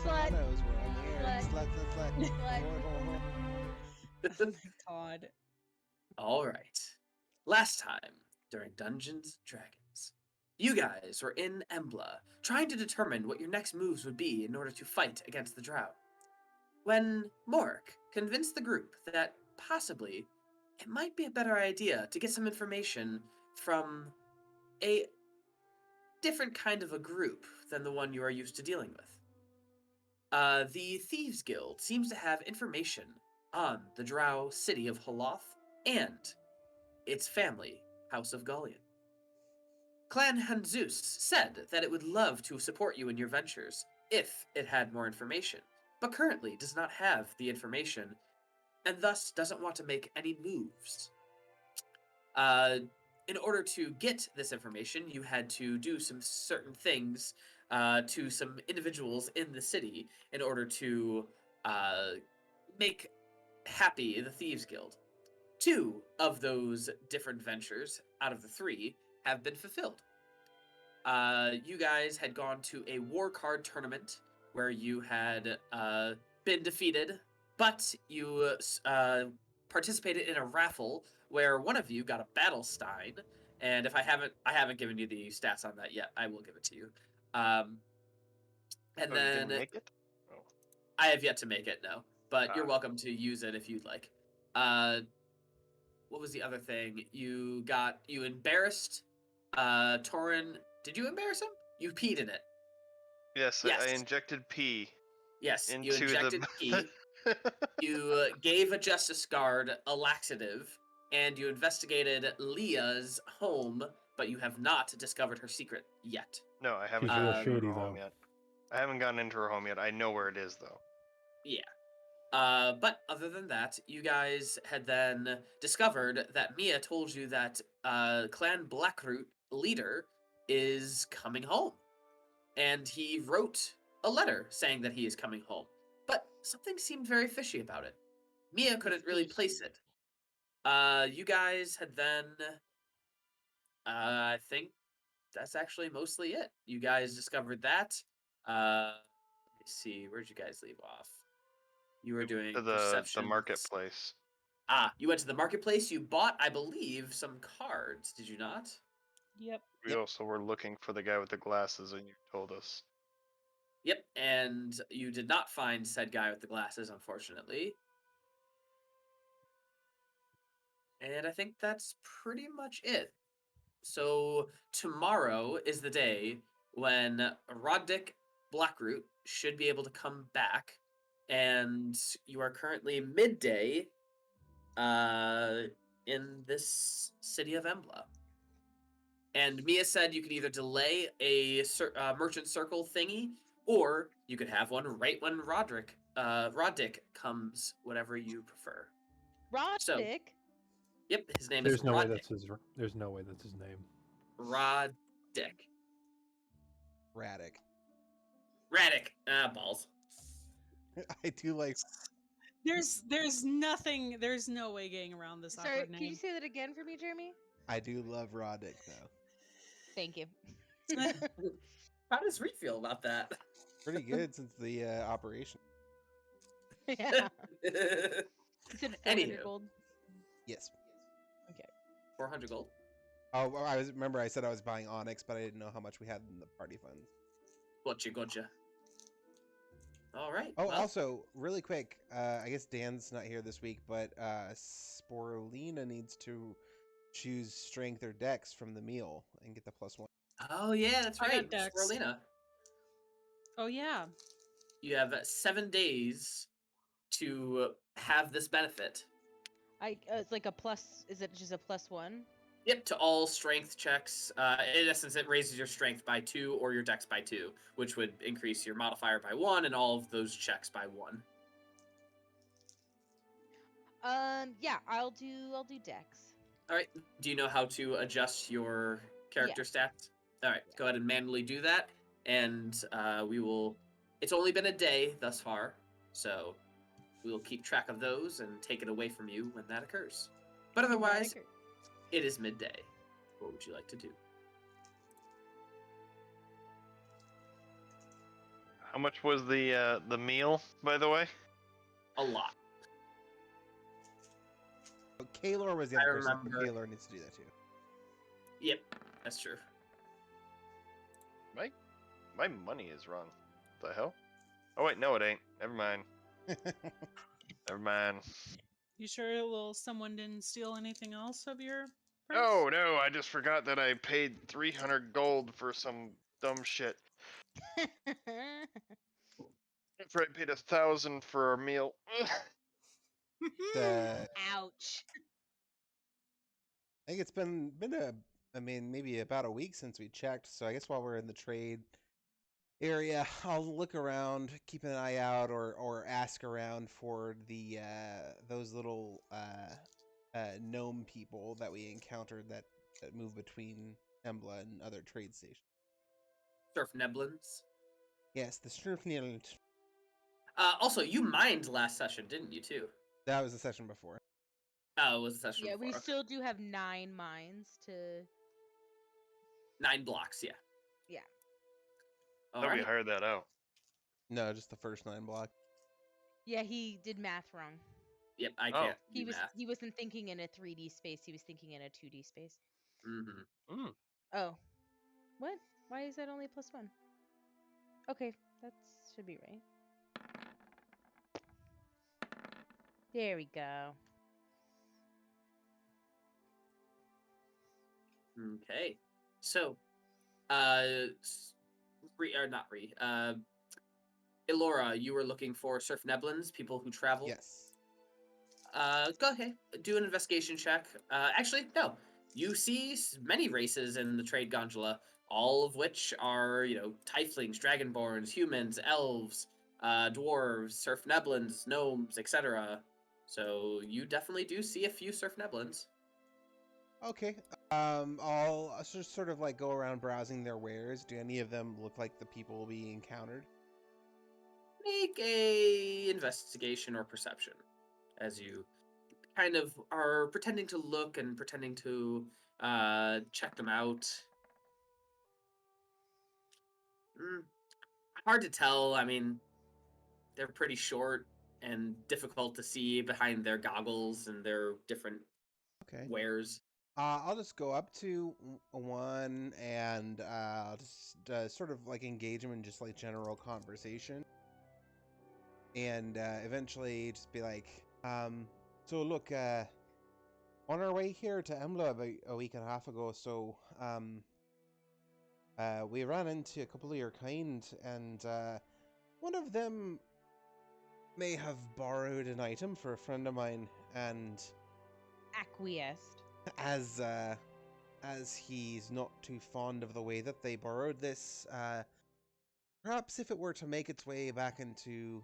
Slut. Sopranos, we're on the air. Slut. Slut. Oh my god. All right. Last time, during Dungeons & Dragons, you guys were in Embla, trying to determine what your next moves would be in order to fight against the Drow. When Morrik convinced the group that possibly it might be a better idea to get some information from a different kind of a group than the one you are used to dealing with. The Thieves Guild seems to have information on the Drow city of Holoth and its family, House of Gullion. Clan Hanzust said that it would love to support you in your ventures if it had more information, but currently does not have the information and thus doesn't want to make any moves. In order to get this information, you had to do some certain things to some individuals in the city in order to make happy the Thieves Guild. 2 of those different ventures out of the 3 have been fulfilled. You guys had gone to a war card tournament where you had been defeated, but you participated in a raffle where one of you got a battle stein, and if I haven't given you the stats on that yet, I will give it to you. And you then didn't make it? Oh. I have yet to make it, no, but you're welcome to use it if you'd like. What was the other thing? You embarrassed Torin. Did you embarrass him? You peed in it. Yes. I injected pee. Yes, into you injected pee. You gave a Justice Guard a laxative, and you investigated Leah's home, but you have not discovered her secret yet. No, I haven't She's gotten real into shady, her home though. yet. I haven't gotten into her home yet. I know where it is, though. Yeah. But other than that, you guys had then discovered that Mia told you that Clan Blackroot leader is coming home. And he wrote a letter saying that he is coming home. But something seemed very fishy about it. Mia couldn't really place it. You guys had then... I think that's actually mostly it. You guys discovered that. Let me see, where'd you guys leave off? You were doing To the perceptions. marketplace. You went to the marketplace. You bought, I believe, some cards. Did you not? Yep. We also were looking for the guy with the glasses, and you told us. Yep, and you did not find said guy with the glasses, unfortunately. And I think that's pretty much it. So tomorrow is the day when Roddick Blackroot should be able to come back, and you are currently midday in this city of Embla. And Mia said you could either delay a merchant circle thingy, or you could have one right when Roddick comes, whatever you prefer. Roddick? So, yep, his name There's is no way Roddick. there's no way that's his name. Roddick. Raddick. Balls. I do like. There's no way getting around this Sorry, awkward can you name. say that again for me, Jeremy? I do love Roddick though. Thank you. How does Reed feel about that? Pretty good since the operation. Yeah. Is it 400 Anywho. gold? Yes. Okay. 400 gold. Oh, well, I said I was buying Onyx, but I didn't know how much we had in the party funds. Gotcha. All right. Oh, well, also, really quick, I guess Dan's not here this week, but Sporelina needs to choose Strength or Dex from the meal and get the +1. Oh, yeah, that's I got right. Dex. Sporelina. Oh yeah. You have 7 days to have this benefit. It's like a plus. Is it just a +1? Yep, to all strength checks. In essence, it raises your strength by 2 or your dex by 2, which would increase your modifier by 1 and all of those checks by 1. Yeah, I'll do Dex. All right. Do you know how to adjust your character stats? All right. Go ahead and manually do that, and we will. It's only been a day thus far, so we will keep track of those and take it away from you when that occurs. But otherwise, it is midday. What would you like to do? How much was the meal, by the way? A lot. Kaelor was the I other person, but remember. Kaelor needs to do that too. Yep, that's true. My money is wrong. The hell? Oh wait, no, it ain't. Never mind. Never mind. You sure someone didn't steal anything else of your purse? No, I just forgot that I paid 300 gold for some dumb shit. After I paid 1,000 for a meal. I Ouch. think it's been maybe about a week since we checked. So I guess while we're in the trade area, I'll look around, keep an eye out, or ask around for the those little gnome people that we encountered that move between Embla and other trade stations. Surf Neblins. Yes, the Schnurfniel. Also, you mined last session, didn't you, too? That was the session before. Oh, it was the session Yeah, before. we Okay. still do have 9 mines to. 9 blocks, yeah. Yeah. All Thought we right. hired that out. No, just the first 9 block. Yeah, he did math wrong. Yep, I Oh. can't do math. He wasn't thinking in a 3D space. He was thinking in a 2D space. Mm-hmm. Oh, what? Why is that only +1? Okay, that should be right. There we go. Okay. So, Elora, you were looking for Surf Neblins, people who travel? Yes. Go ahead. Do an investigation check. Actually, no. You see many races in the trade gondola, all of which are, tieflings, dragonborns, humans, elves, dwarves, Surf Neblins, gnomes, etc. So you definitely do see a few Surf Neblins. Okay. I'll just sort of like go around browsing their wares. Do any of them look like the people we encountered? Make a investigation or perception as you kind of are pretending to look and pretending to check them out. Hard to tell. I mean, they're pretty short and difficult to see behind their goggles and their different Okay. wares. I'll just go up to one and I'll just sort of like engage him in just like general conversation, and eventually just be like, so look, on our way here to Embla about a week and a half ago, so we ran into a couple of your kind, and one of them may have borrowed an item for a friend of mine, and Acquiesced. as he's not too fond of the way that they borrowed this, perhaps if it were to make its way back into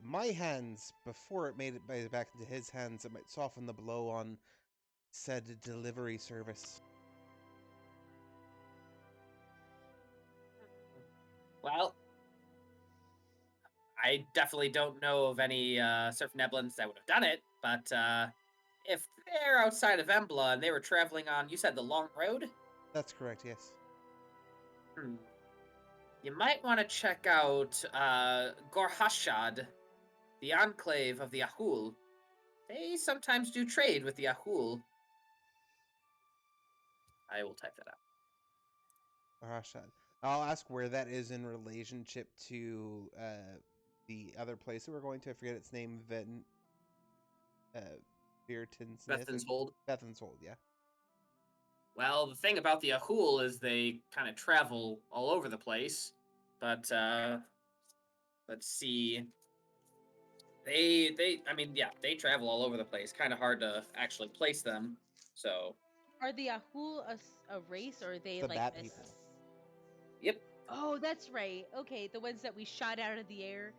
my hands before it made it back into his hands, it might soften the blow on said delivery service. Well, I definitely don't know of any Surf Neblins that would have done it, but if they're outside of Embla and they were traveling on, you said the long road? That's correct, yes. You might want to check out Gorhashad, the enclave of the Ahul. They sometimes do trade with the Ahul. I will type that out. Arashad. I'll ask where that is in relationship to the other place that we're going to. I forget its name. Bethanshold. Bethanshold, yeah. Well, the thing about the Ahul is they kind of travel all over the place. But let's see. They travel all over the place. Kind of hard to actually place them. So. Are the Ahul a race, or are they The like bat this? people. Yep. Oh, that's right. Okay, the ones that we shot out of the air,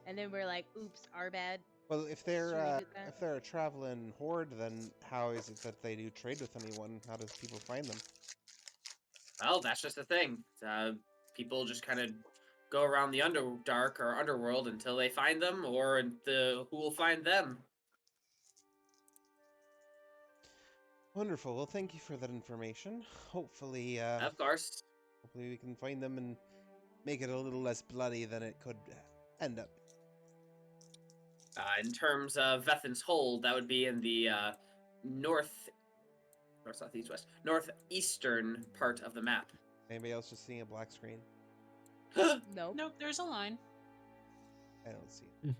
and then we're like, "Oops, our bad." Well, if they're revisit that. if they're a traveling horde, then how is it that they do trade with anyone? How does people find them? Well, that's just the thing. People just kind of go around the Underdark or Underworld until they find them, or who will find them. Wonderful. Well, thank you for that information. Hopefully, Of course. hopefully we can find them and make it a little less bloody than it could end up. In terms of Vethin's Hold, that would be in the northeastern part of the map. Anybody else just seeing a black screen? Nope. Nope, there's a line. I don't see it.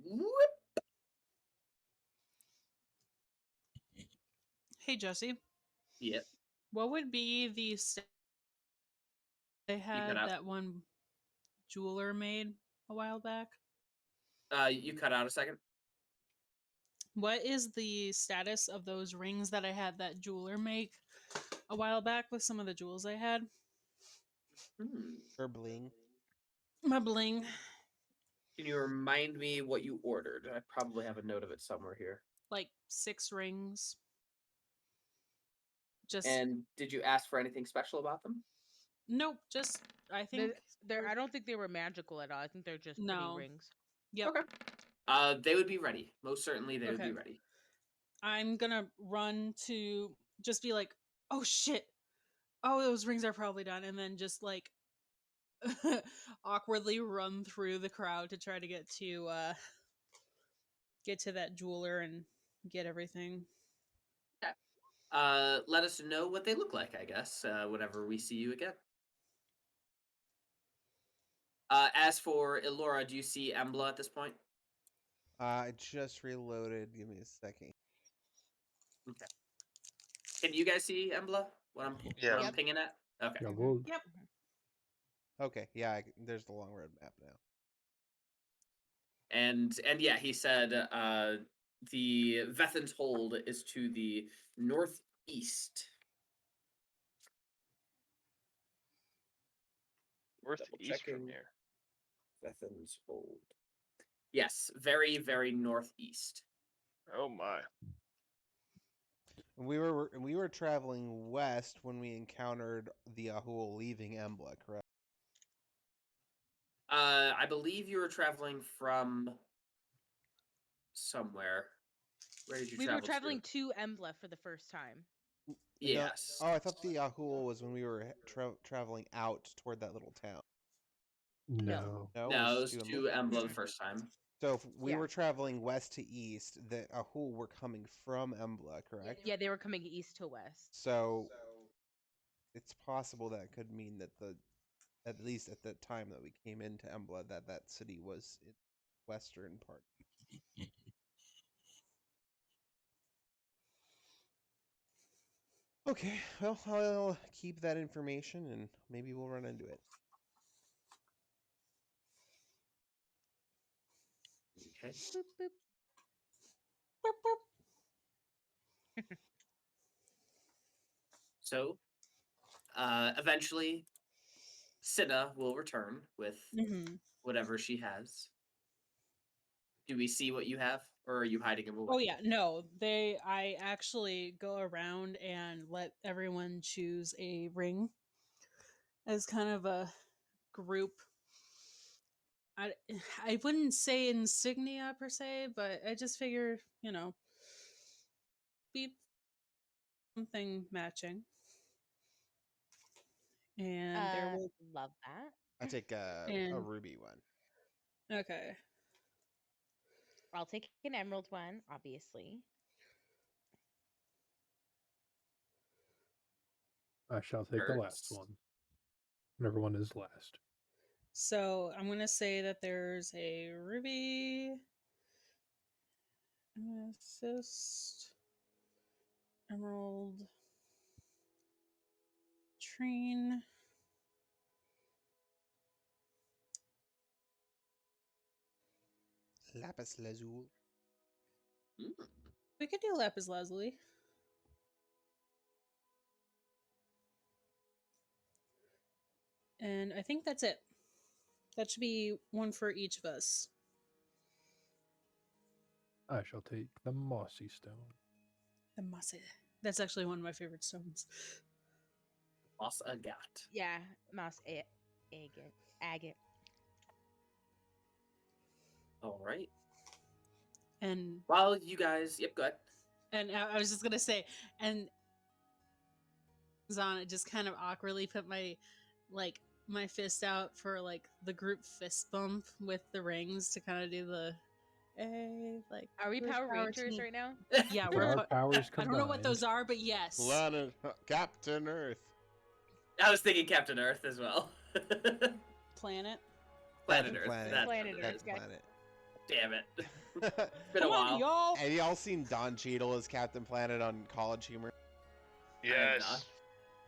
Whoop. Hey, Jesse. Yep. What would be the they had cut out. that one jeweler made a while back? You cut out a second. What is the status of those rings that I had that jeweler make a while back with some of the jewels I had? Or bling. My bling. Can you remind me what you ordered? I probably have a note of it somewhere here. Like 6 rings. Just And did you ask for anything special about them? nope. Just I think I don't think they were magical at all. I think they're just pretty No. rings. Yep. Okay. They would be ready. Most certainly, they would Okay. be ready. I'm gonna run to just be like, oh shit, oh those rings are probably done, and then just like awkwardly run through the crowd to try to get to that jeweler and get everything. Let us know what they look like, I guess, whenever we see you again. As for Elora, do you see Embla at this point? I just reloaded. Give me a second. Okay. Can you guys see Embla? What I'm Yes. pinging at? Okay. Yeah, well, Yep. Okay, yeah, there's the long road map now. And yeah, he said the Vethin's Hold is to the northeast. Northeast from here. Vethin's Hold. Yes, very, very northeast. Oh my. We were traveling west when we encountered the Ahul leaving Embla, correct? I believe you were traveling from somewhere. Where did you We travel were traveling to? to Embla for the first time. Yes. Oh, I thought the Ahul was when we were traveling out toward that little town. no. No, No, it was to to Embla the first time. So if we Yeah. were traveling west to east, the Ahul were coming from Embla, correct? Yeah, they were coming east to west. So it's possible that could mean that at least at the time that we came into Embla, that city was in the western part. Okay, well, I'll keep that information and maybe we'll run into it. Okay. Boop, boop. So, eventually, Cinna will return with Mm-hmm. whatever she has. Do we see what you have, or are you hiding them away? Oh yeah, no. I actually go around and let everyone choose a ring as kind of a group. I wouldn't say insignia per se, but I just figure, be something matching. And there will Love that. I take a And- ruby one. okay. I'll take an emerald one, obviously. I shall take the last Kertz. one. Whatever one is last. So I'm gonna say that there's a ruby, amethyst, emerald, trine, Lapis lazuli. we could do lapis lazuli. And I think that's it. That should be one for each of us. I shall take the mossy stone. The mossy. That's actually one of my favorite stones. Moss Agat. Yeah, moss agate. All right. And While you guys, yep, go ahead. I was just gonna say, and on it, just kind of awkwardly put my fist out for like the group fist bump with the rings to kind of do the like. Are we "Push Power to Rangers me." right now? Yeah, With our powers I don't know what combined, those are, but yes. Planet Captain Earth. I was thinking Captain Earth as well. Planet. Planet Captain Earth. Planet. That's Planet what it Earth, is. guys. Planet. Damn it. Been a Come on, while. y'all. Have y'all seen Don Cheadle as Captain Planet on College Humor? Yes.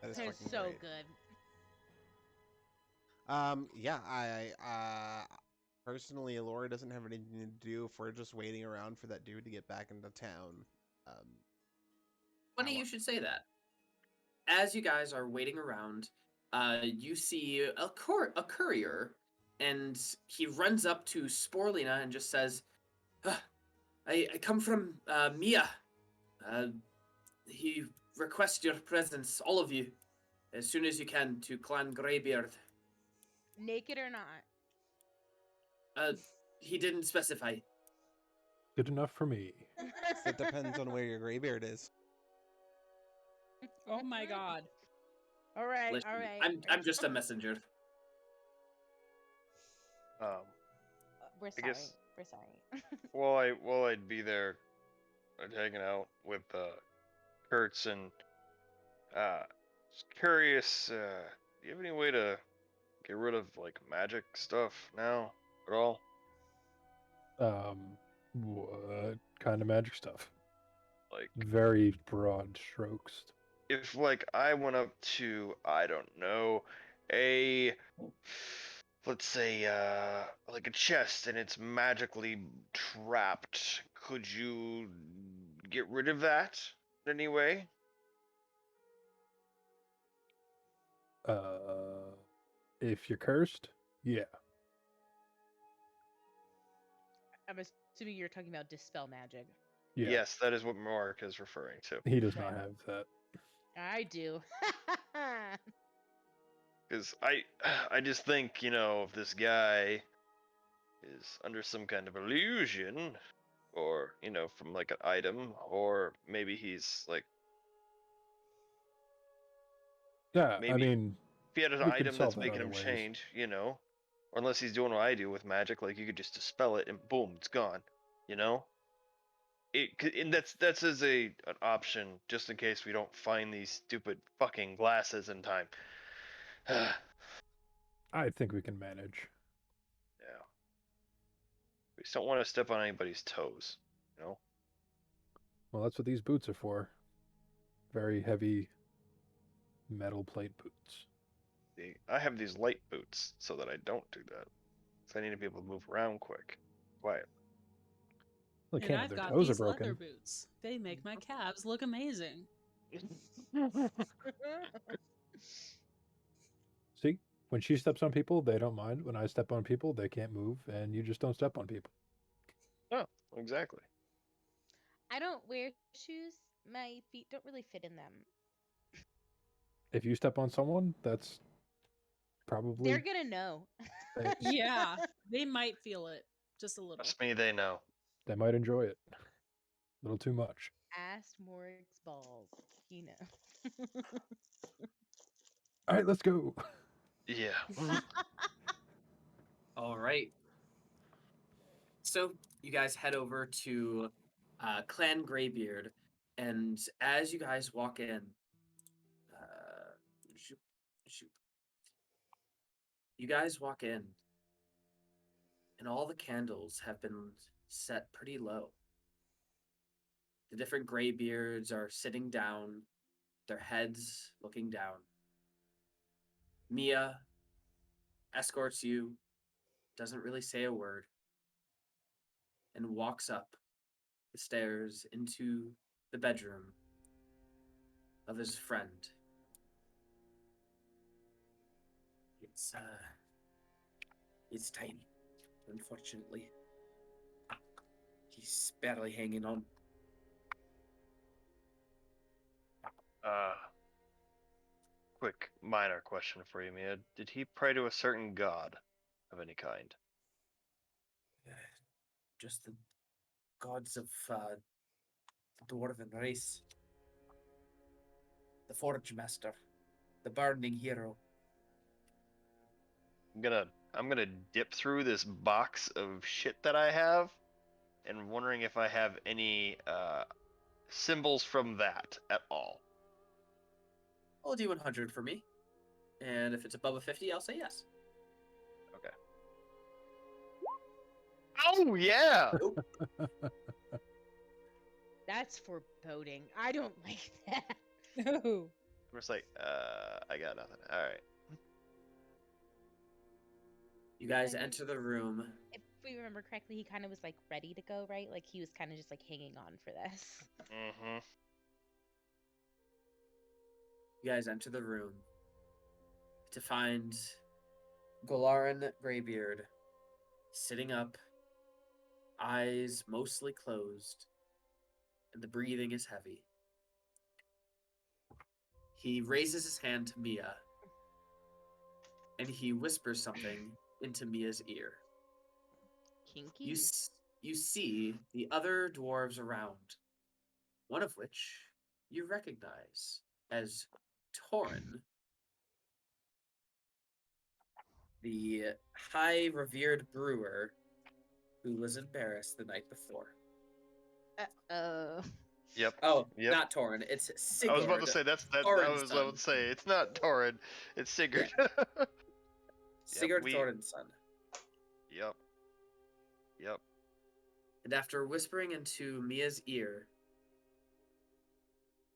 That is It's fucking so great. good. Yeah, I personally, Elora doesn't have anything to do if we're just waiting around for that dude to get back into town. Funny you should say that. As you guys are waiting around, you see a courier, and he runs up to Sporelina and just says, I come from Mia. He requests your presence, all of you, as soon as you can, to Clan Greybeard. Naked or not? He didn't specify. good enough for me. It depends on where your Greybeard is. Oh my god. All right, Listen, all right. I'm just a messenger. We're I sorry. guess- We're sorry. While I'd be there, hanging out with Kertz and just curious. Do you have any way to get rid of like magic stuff now at all? What kind of magic stuff? Like, Very broad strokes. if like I went up to, I don't know, let's say like a chest and it's magically trapped, could you get rid of that in any way? If you're cursed, yeah. I'm assuming you're talking about dispel magic. Yeah. Yes, that is what Morrik is referring to. He does Okay. not have that. I do. Because I just think, if this guy is under some kind of illusion, or, from like an item, or maybe he's like, Yeah, I maybe- if if he had an we could item solve that's that making other him ways. change, or unless he's doing what I do with magic, like you could just dispel it and boom, it's gone, and that's as an option just in case we don't find these stupid fucking glasses in time. Yeah. I think we can manage. We just don't want to step on anybody's toes, Well, that's what these boots are for. Very heavy metal plate boots. See, I have these light boots so that I don't do that. So I need to be able to move around quick. Quiet. Well, they And can't I've if their got toes are these leather broken. boots. They make my calves look amazing. See? When she steps on people, they don't mind. When I step on people, they can't move, and you just don't step on people. Oh, exactly. I don't wear shoes. My feet don't really fit in them. If you step on someone, that's probably... They're gonna know. Yeah, they might feel it just a little. Trust me, they know. They might enjoy it. A little too much. Ask Morrig's balls. You know. All right, let's go. Yeah. All right. So you guys head over to Clan Greybeard, and as you guys walk in, you guys walk in, and all the candles have been set pretty low. The different Greybeards are sitting down, their heads looking down. Mia escorts you, doesn't really say a word, and walks up the stairs into the bedroom of his friend. It's tiny, unfortunately. He's barely hanging on. Quick minor question for you, Mia. Did he pray to a certain god of any kind? Just the gods of the dwarven race. The Forge Master, the burning hero. I'm gonna dip through this box of shit that I have, and wondering if I have any symbols from that at all. Roll a D100 for me. And if it's above a 50, I'll say yes. Okay. Oh yeah. Nope. That's foreboding. I don't like that. Oh. I'm just like, I got nothing. All right. You guys enter the room. If we remember correctly, he kind of was like ready to go, right? Like he was kind of just like hanging on for this. Mm-hmm. You guys enter the room to find Golarin Greybeard sitting up, eyes mostly closed, and the breathing is heavy. He raises his hand to Mia, and he whispers something into Mia's ear. Kinky. You see the other dwarves around, one of which you recognize as Torin, the high revered brewer who was embarrassed the night before. Yep. Oh, Yep. not Torin. It's Sigurd. I was about to say that. Thorin's I was about to say it's not Torrid, it's Sigurd. Sigurd we- Thorin's son. Yep. Yep. And after whispering into Mia's ear,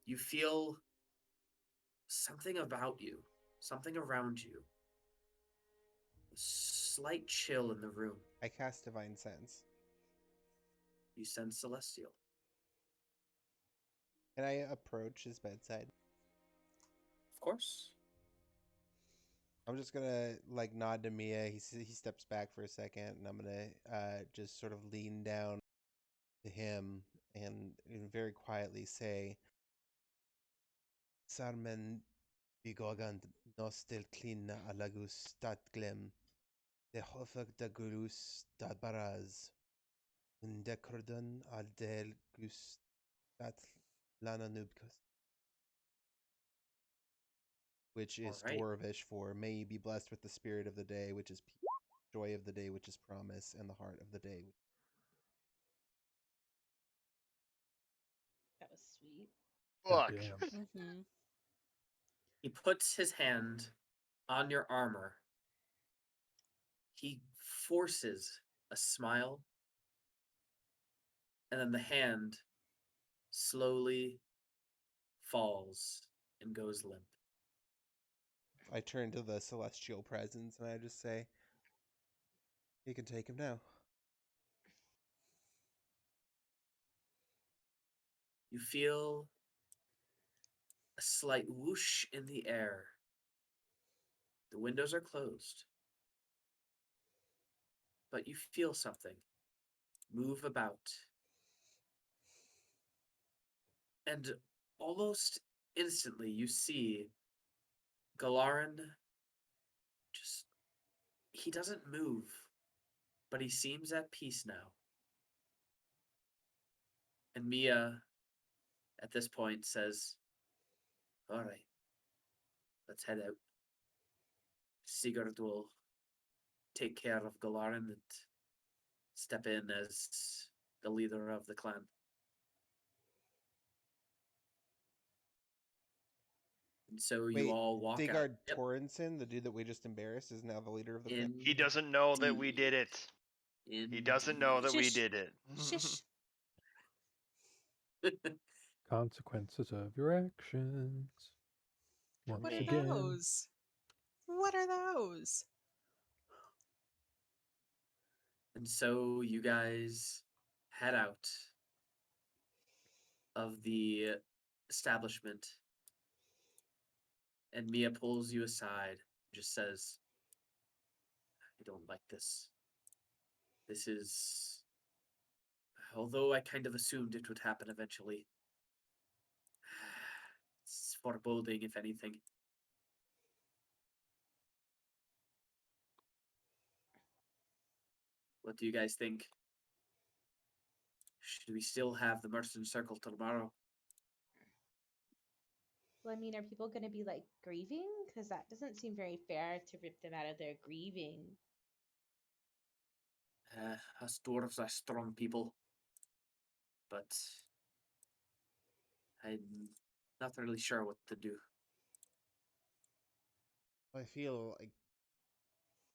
you feel something about you, something around you. A slight chill in the room. I cast Divine Sense. You sense celestial. Can I approach his bedside? Of course. I'm just gonna like nod to Mia. He steps back for a second, and I'm gonna just sort of lean down to him and very quietly say, "Sarmen bigogand nostel klina alagus statglem, de hofak da gurus da baraz, undekordon al del gus dat lana nubkus." Which is All right. Dwarvish for "May you be blessed with the spirit of the day, which is peace, joy of the day, which is promise, and the heart of the day." That was sweet. Fuck. Damn. Mm-hmm. He puts his hand on your armor. He forces a smile, and then the hand slowly falls and goes limp. I turn to the celestial presence and I just say, "You can take him now." You feel a slight whoosh in the air. The windows are closed, but you feel something move about. And almost instantly, you see Galarin he doesn't move, but he seems at peace now. And Mia, at this point, says, "All right, let's head out. Sigurd will take care of Galarin and step in as the leader of the clan." And so you all walk out. Sigurd Yep. Torrenson, the dude that we just embarrassed, is now the leader of the clan. He doesn't know that we did it. He doesn't know that we Shush. did it. Shish. Consequences of your actions. Once What are again. those? What are those? And so you guys head out of the establishment, and Mia pulls you aside, just says, "I don't like this. This is, although I kind of assumed it would happen eventually, it's foreboding, if anything." What do you guys think? Should we still have the Merchant Circle tomorrow? Well, I mean, are people going to be like grieving? Because that doesn't seem very fair to rip them out of their grieving. Us dwarves are strong people, but I'm not really sure what to do. I feel like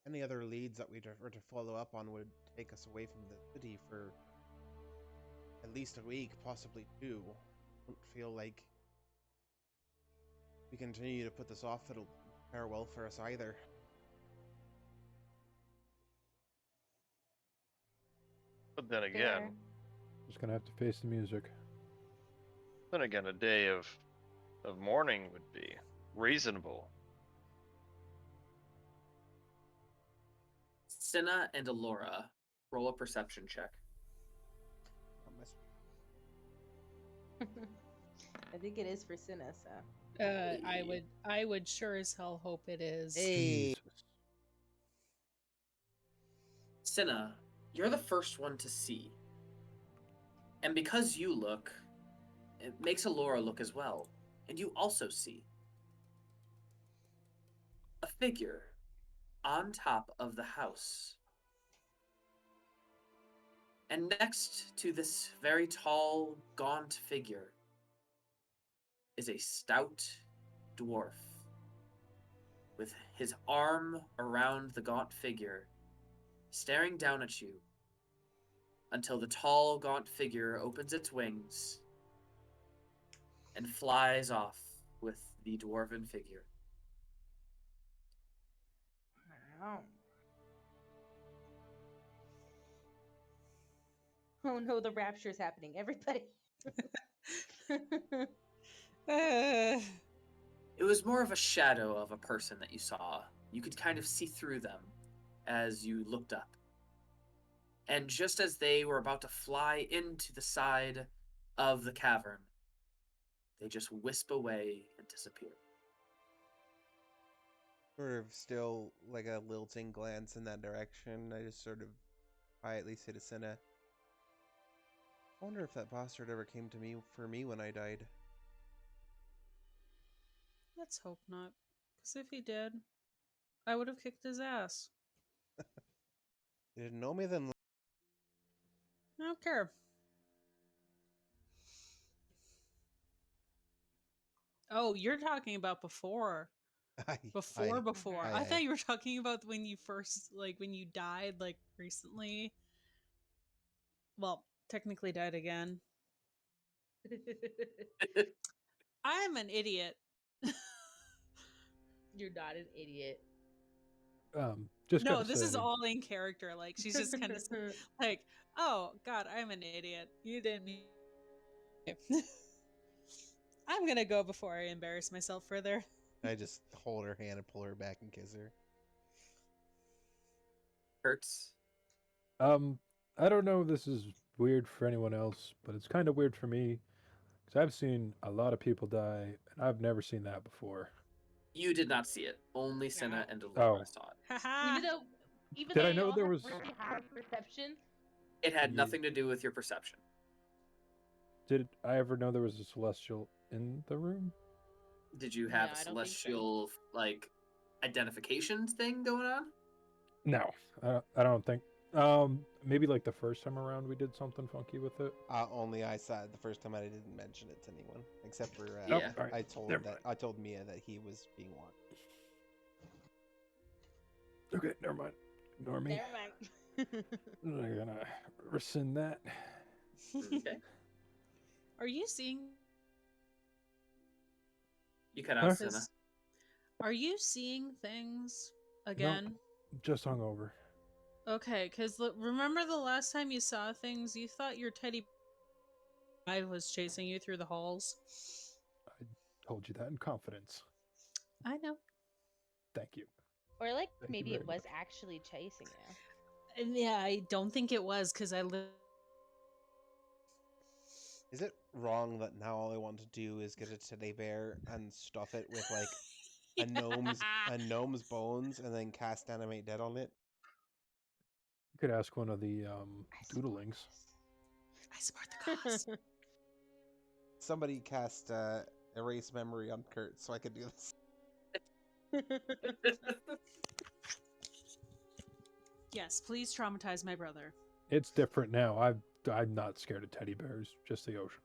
any other leads that we were to follow up on would take us away from the city for at least a week, possibly 2. I don't feel like we continue to put this off, it'll fare well for us either. But then Fair. again, Just gonna have to face the music. a day of mourning would be reasonable. Cinna and Elora, roll a perception check. I think it is for Cinna, so. I would sure as hell hope it is. Hey. Jesus. Cinna, you're the first one to see. And because you look, it makes Elora look as well. And you also see a figure on top of the house. And next to this very tall, gaunt figure is a stout dwarf with his arm around the gaunt figure, staring down at you until the tall, gaunt figure opens its wings and flies off with the dwarven figure. Wow. Oh no, the rapture's happening. Everybody. It was more of a shadow of a person that you saw. You could kind of see through them as you looked up. And just as they were about to fly into the side of the cavern, they just wisp away and disappear. Sort of still like a lilting glance in that direction. I just sort of quietly say to Cinna, I wonder if that bastard ever came to me for me when I died. Let's hope not. Because if he did, I would have kicked his ass. You didn't know me then? I don't care. Oh, you're talking about before. Before. I thought you were talking about when you first, when you died, recently. Well, technically died again. I'm an idiot. You're not an idiot. Just No, gotta this is say, all in character. She's just kind of oh, God, I'm an idiot. You didn't. I'm gonna go before I embarrass myself further. I just hold her hand and pull her back and kiss her. Kertz? I don't know if this is weird for anyone else, but it's kind of weird for me. Because I've seen a lot of people die, and I've never seen that before. You did not see it. Only Cinna and Elora saw it. Even Did though I know y'all there have was... really high perception. It had nothing to do with your perception. Did I ever know there was a celestial in the room? Did you have No, a I don't think celestial, identification thing going on? No, I don't think. Maybe the first time around we did something funky with it. Only I saw it the first time. I didn't mention it to anyone except for Yeah. Right. I told Mia that he was being watched. Okay, never mind. Ignore me. Never mind. I'm gonna rescind that. Okay. Are you seeing? You cut out Cinna. Are you seeing things again? No, just hungover. Okay, because remember the last time you saw things, you thought your teddy was chasing you through the halls. I told you that in confidence. I know. Thank you. Or Thank you maybe very it was much. actually chasing you. And yeah, I don't think it was because Is it wrong that now all I want to do is get a teddy bear and stuff it with a gnome's bones and then cast Animate Dead on it? You could ask one of the doodlings. I support the cause. Somebody cast erase memory on Kertz so I could do this. Yes, please traumatize my brother. It's different now. I'm not scared of teddy bears, just the ocean.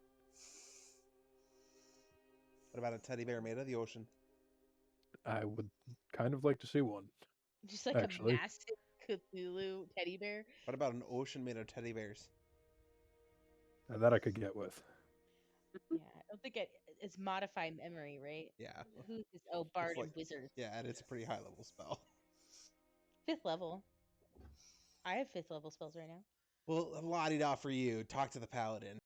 What about a teddy bear made of the ocean? I would kind of like to see one. Just like Actually. a massive Cthulhu teddy bear. What about an ocean made of teddy bears? That I could get with. Yeah, I don't think it's modify memory, right? Yeah. Who's this? Oh, Bard It's like- and Wizard. Yeah, and it's a pretty high level spell. 5th level. I have 5th level spells right now. Well, la-di-da for you. Talk to the paladin.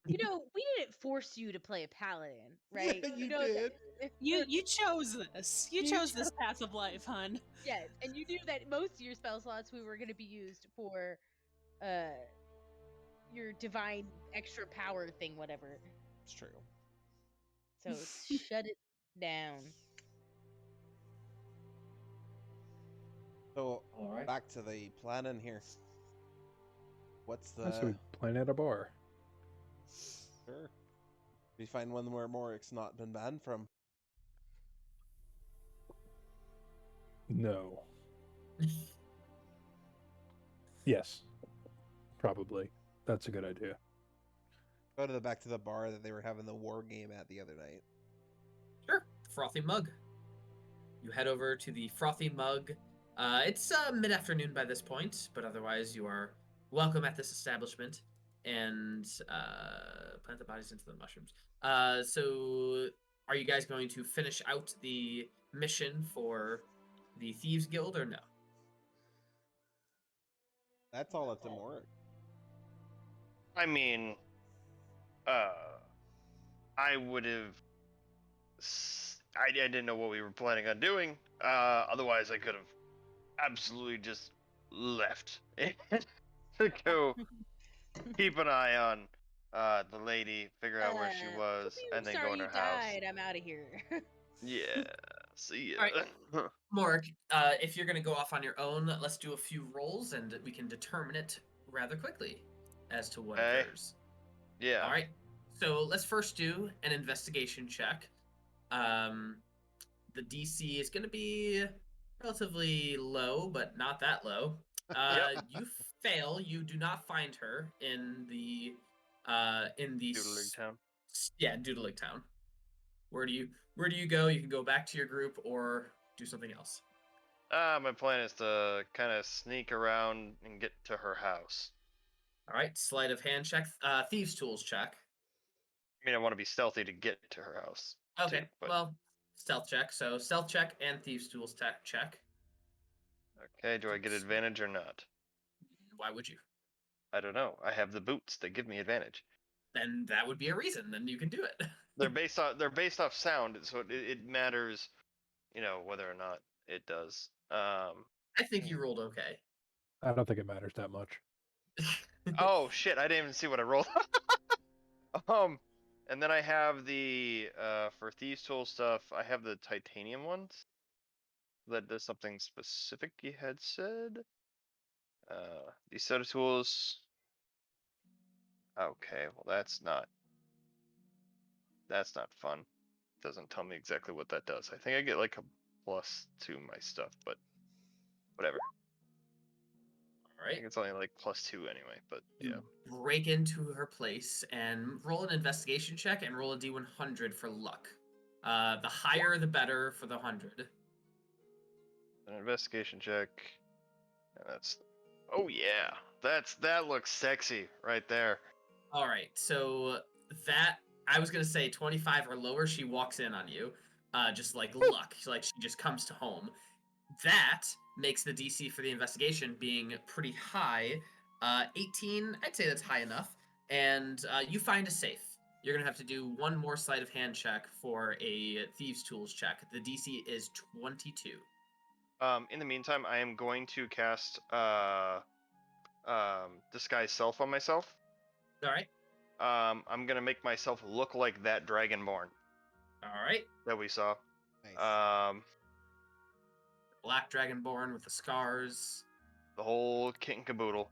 You know, we didn't force you to play a paladin, right? Yeah, you know did. You chose this. You chose this path of life, hun. Yes, and you knew that most of your spell slots we were going to be used for your divine extra power thing, whatever. It's true. So shut it down. So, All right. back to the planning here. What's the... So we plan at a bar. Sure. We find one where Morrik's not been banned from. No. Yes. Probably. That's a good idea. Go to back to the bar that they were having the war game at the other night. Sure. Frothy Mug. You head over to the Frothy Mug. It's mid-afternoon by this point, but otherwise you are welcome at this establishment. And plant the bodies into the mushrooms. So are you guys going to finish out the mission for the Thieves Guild or no? That's all up to Morrik. I mean, I would have. I didn't know what we were planning on doing. Otherwise, I could have absolutely just left to go keep an eye on the lady, figure out where she was, and then go in her house. I'm out of here. Yeah, see ya. All right. Morrik, if you're going to go off on your own, let's do a few rolls, and we can determine it rather quickly as to what occurs. Yeah. All right. So let's first do an investigation check. The DC is going to be relatively low, but not that low. You fail. You do not find her in the Doodling Town. Yeah, Doodling Town. Where do you go? You can go back to your group or do something else. My plan is to kind of sneak around and get to her house. All right, sleight of hand check, thieves tools check. I mean, I want to be stealthy to get to her house. Okay, too, but... well, stealth check. So stealth check and thieves tools check. Okay, do I get advantage or not? Why would you? I don't know. I have the boots. They give me advantage. Then that would be a reason. Then you can do it. They're based off sound, so it matters, whether or not it does. I think you rolled okay. I don't think it matters that much. Oh shit! I didn't even see what I rolled. And then I have the for thieves tool stuff. I have the titanium ones. That does something specific. You had said. These set of tools. Okay, well that's not fun. Doesn't tell me exactly what that does. I think I get like a plus to my stuff, but whatever. All I right. think it's only like +2 anyway, but yeah. You break into her place and roll an investigation check and roll a d100 for luck. The higher, the better for the 100. An investigation check. And that's. Oh yeah, that looks sexy right there. All right, so that I was gonna say 25 or lower. She walks in on you, just like luck, like she just comes to home. That makes the DC for the investigation being pretty high. 18, I'd say that's high enough. And you find a safe. You're gonna have to do one more sleight of hand check for a thieves tools check. The DC is 22. In the meantime, I am going to cast disguise self on myself. All right. I'm gonna make myself look like that dragonborn All right. that we saw. Nice. Black dragonborn with the scars. The whole kit and caboodle.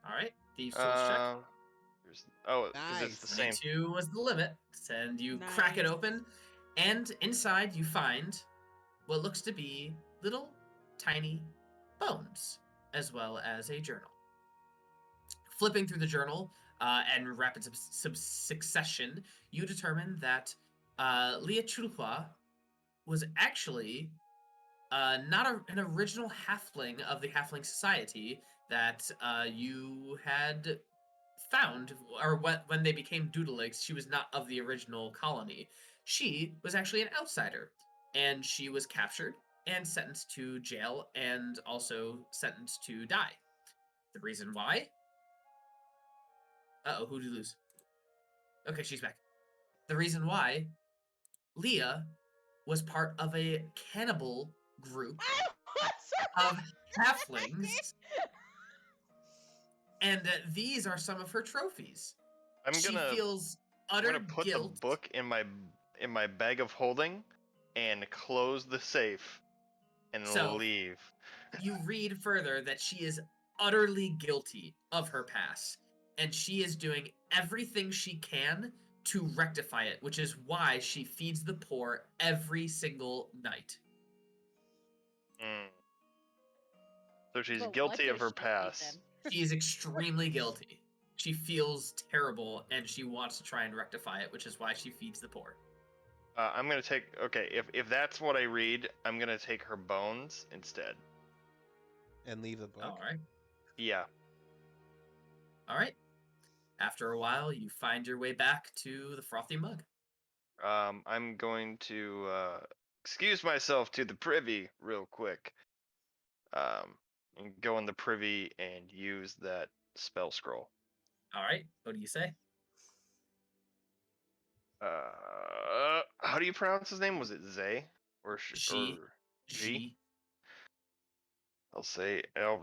All right. Thieves tools check. Is it the Nice. same? 22 was the limit, and you crack it Nice. open, and inside you find what looks to be little tiny bones, as well as a journal. Flipping through the journal and rapid succession, you determine that Leah Chulhua was actually not an original halfling of the Halfling Society that you had found, or when they became Doodleigs, she was not of the original colony. She was actually an outsider, and she was captured and sentenced to jail, and also sentenced to die. The reason why? Uh-oh, who did you lose? Okay, she's back. The reason why Leah was part of a cannibal group of halflings, and these are some of her trophies. She feels utter put guilt. the book in my bag of holding and close the safe and leave. You read further that she is utterly guilty of her past, and she is doing everything she can to rectify it, which is why she feeds the poor every single night. So she's guilty of her past. She is extremely guilty. She feels terrible, and she wants to try and rectify it, which is why she feeds the poor. I'm gonna take. Okay, if that's what I read, I'm gonna take her bones instead. And leave the book. All right. Yeah. All right. After a while, you find your way back to the frothy mug. I'm going to excuse myself to the privy real quick. And go in the privy and use that spell scroll. All right. What do you say? How do you pronounce his name? Was it Zay or G? G? I'll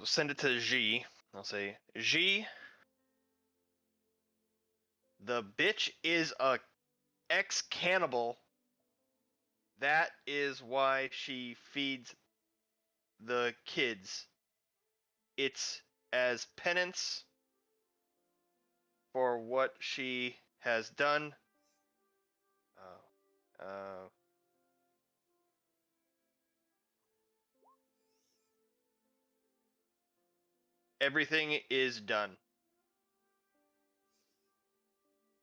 send it to G. I'll say, G, the bitch is a ex-cannibal. That is why she feeds the kids. It's as penance for what she has done. Everything is done.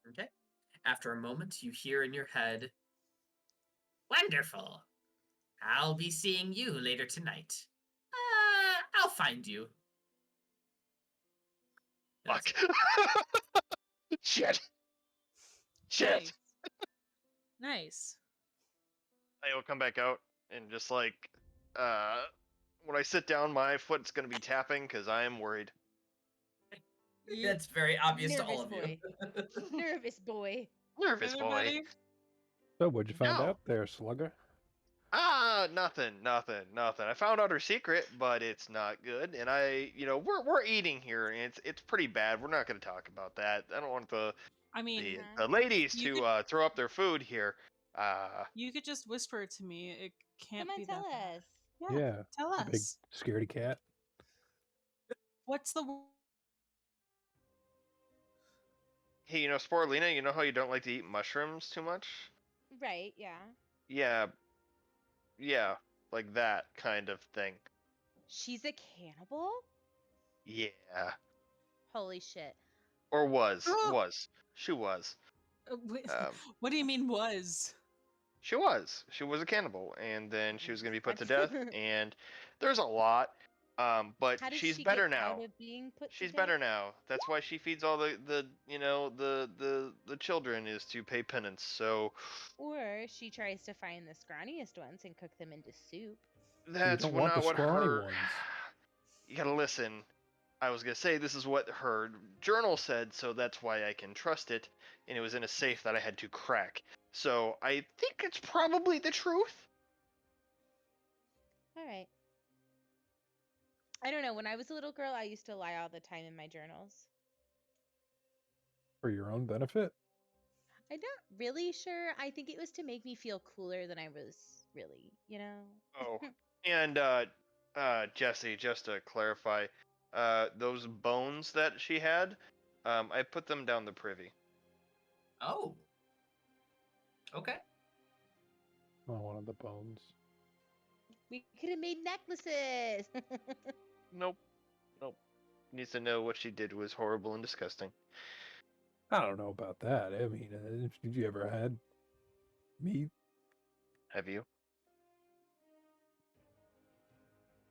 Okay. After a moment, you hear in your head, "Wonderful. I'll be seeing you later tonight. I'll find you." Fuck. Shit. Nice. I will come back out and just like, when I sit down, my foot's gonna be tapping because I am worried. That's very obvious to Nervous all of boy. you. Nervous boy. Nervous boy. Everybody? So, what'd you find No. out there, Slugger? Nothing. I found out her secret, but it's not good. And we're eating here, and it's pretty bad. We're not gonna talk about that. I don't want the ladies to throw up their food here. You could just whisper it to me. It can't Come on, be tell that bad. us. Yeah, tell the big us. scaredy cat. What's the Hey, Sporelina, you know how you don't like to eat mushrooms too much? Right, yeah. Yeah, like that kind of thing. She's a cannibal? Yeah. Holy shit. Or was. She was. what do you mean was? She was a cannibal, and then she was going to be put to death, and there's a lot. But How did she's she better get now. out of being put She's to better death? now. That's why she feeds all the children, is to pay penance. So Or she tries to find the scrawniest ones and cook them into soup. that's don't want not the what scrawny her. ones. You gotta listen. I was gonna say this is what her journal said, so that's why I can trust it. And it was in a safe that I had to crack. So I think it's probably the truth. All right. I don't know. When I was a little girl, I used to lie all the time in my journals. For your own benefit? I'm not really sure. I think it was to make me feel cooler than I was really, Oh, and Jesse, just to clarify, those bones that she had, I put them down the privy. Oh. Okay. Oh, one of the bones. We could have made necklaces. Nope. Needs to know what she did was horrible and disgusting. I don't know about that. I mean, did you ever had meat? Have you?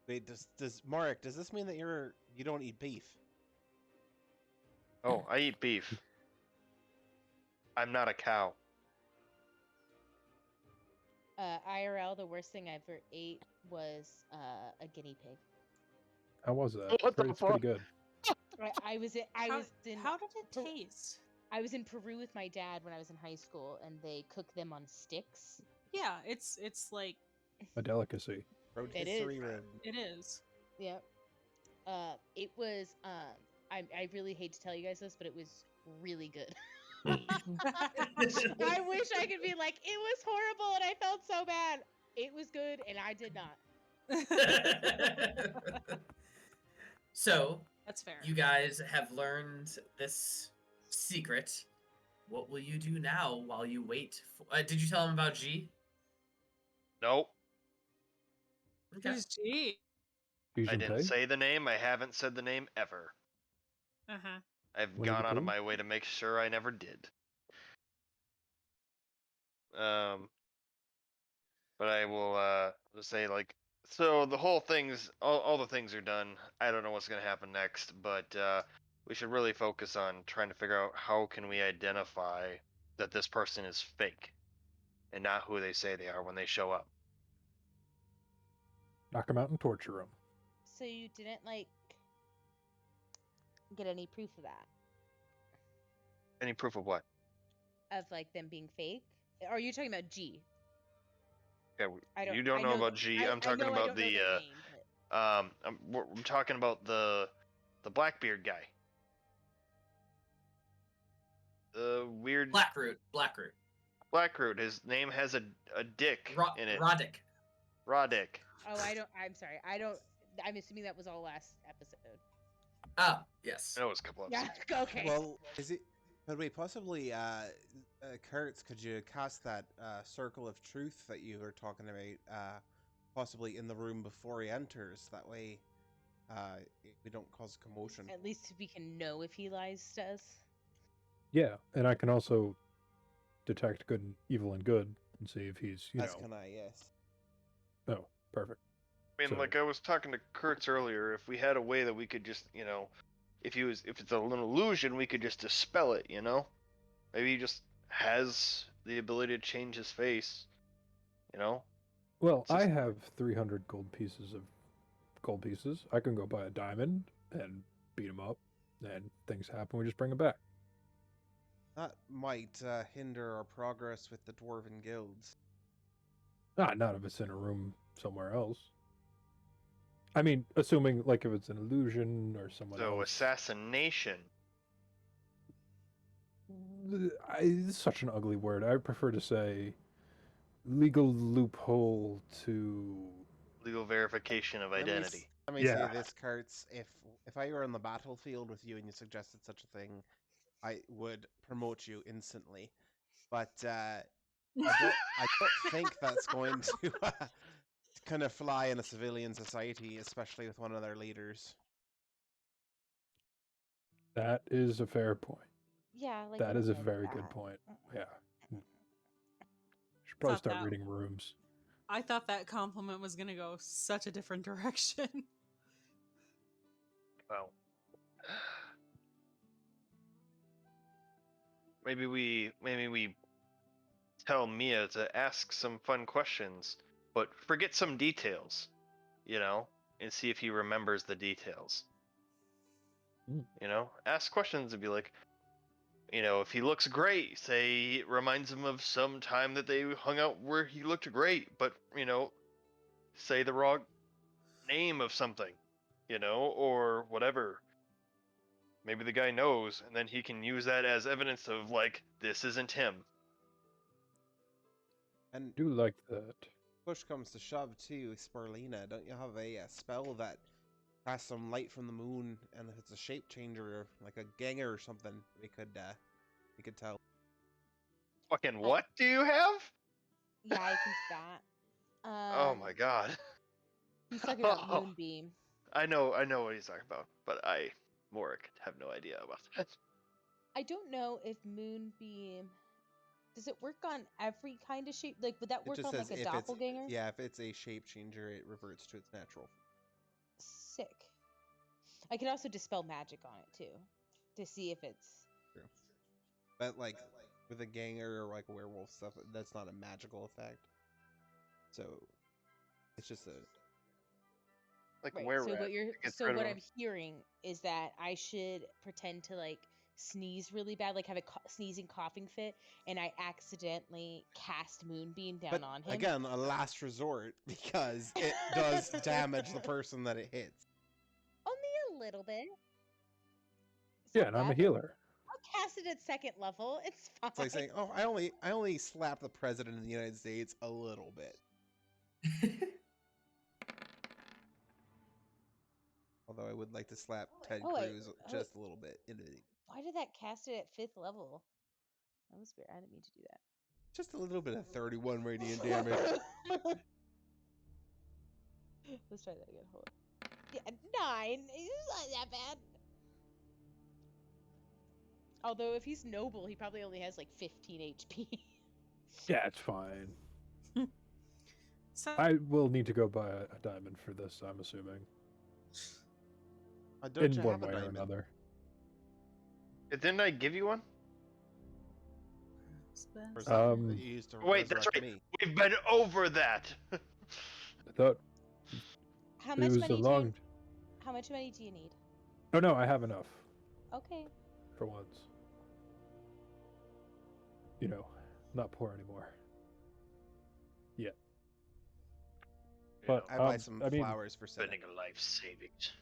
Wait, does Morrik, does this mean that you don't eat beef? Oh, I eat beef. I'm not a cow. IRL, the worst thing I ever ate was a guinea pig. How was that? What the It's pretty fuck? good. I was in How did it taste? I was in Peru with my dad when I was in high school, and they cook them on sticks. Yeah, it's like A delicacy. Rotisserie room. it is. Yep. It was I really hate to tell you guys this, but it was really good. I wish I could be like, it was horrible and I felt so bad. It was good and I did not. So, That's fair. you guys have learned this secret. What will you do now while you wait? Did you tell him about G? Nope. Okay. Who's G? I didn't say the name. I haven't said the name ever. Uh-huh. I've Winnie gone the out of Pooh? my way to make sure I never did. But I will just say, like, so the whole thing's all the things are done. I don't know what's gonna happen next, but we should really focus on trying to figure out how can we identify that this person is fake and not who they say they are when they show up. Knock him out and torture him. So you didn't like get any proof of that? Any proof of what? Of like them being fake? Or are you talking about G? Yeah, you I don't know about that- G. I I'm talking know I about don't know the their name, but... I'm talking about the Blackbeard guy. The weird Blackroot. Blackroot. His name has a dick in it. Roddick. Roddick. Oh, I'm sorry. I'm assuming that was all last episode. Ah, yes. That was a couple Yeah, episodes. okay. Well, is it? But wait, possibly, Kertz, could you cast that circle of truth that you were talking about, possibly in the room before he enters? That way, we don't cause commotion. At least we can know if he lies to us. Yeah, and I can also detect good and evil and good and see if he's, As can I, yes. Oh, perfect. I mean, So- like I was talking to Kertz earlier, if we had a way that we could just, if it's an illusion, we could just dispel it, Maybe he just has the ability to change his face, Well, It's just- I have 300 gold pieces. I can go buy a diamond and beat him up, and things happen. We just bring him back. That might hinder our progress with the dwarven guilds. Not if it's in a room somewhere else. I mean, assuming like if it's an illusion or someone So else. assassination. It's such an ugly word. I prefer to say legal loophole to. Legal verification of identity. Let me Yeah. say this, Kertz. If I were on the battlefield with you and you suggested such a thing, I would promote you instantly. But I don't think that's going to kind of fly in a civilian society, especially with one of their leaders. That is a fair point. Yeah, like That I is a read very that. good point. Yeah. Should probably Thought start that- reading rooms. I thought that compliment was gonna go such a different direction. Well, maybe we tell Mia to ask some fun questions, but forget some details, and see if he remembers the details. Ask questions and be like, if he looks great, say it reminds him of some time that they hung out where he looked great, but say the wrong name of something, or whatever. Maybe the guy knows, and then he can use that as evidence of, like, this isn't him. And Do like that. push comes to shove too, Sporelina, don't you have a spell that cast some light from the moon, and if it's a shape changer, like a ganger or something, we could tell. Fucking what do you have? Yeah, I can do that. Oh my god. He's talking about Moonbeam. I know what he's talking about, but Morrik, have no idea about that. I don't know if Moonbeam... Does it work on every kind of shape? Like, would that work on, like, a doppelganger? If it's a shape changer, it reverts to its natural. Sick. I can also dispel magic on it, too. To see if it's... True. But, like, with a ganger or, like, a werewolf stuff, that's not a magical effect. So, it's just a... Like, right. where what I'm hearing is that I should pretend to, like, sneeze really bad, like have a sneezing coughing fit, and I accidentally cast Moonbeam down on him. Again, a last resort, because it does damage the person that it hits. Only a little bit. Yeah, and I'm a healer. I'll cast it at 2nd level. It's fine. It's like saying, "Oh, I only slapped the president of the United States a little bit." Although I would like to slap Ted Cruz just a little bit. Why did that cast it at 5th level? That was weird. I didn't mean to do that. Just a little bit of 31 radiant damage. Let's try that again. Hold on. Yeah, 9. It's not that bad. Although if he's noble, he probably only has like 15 HP. Yeah, it's fine. So I will need to go buy a diamond for this, I'm assuming. In one way or another. Didn't I give you one? Wait, that's right. We've been over that. I thought How it much was money How much money do you need? Oh no, I have enough. Okay. For once. You know, not poor anymore. Yeah. But I buy some flowers for spending a life savings.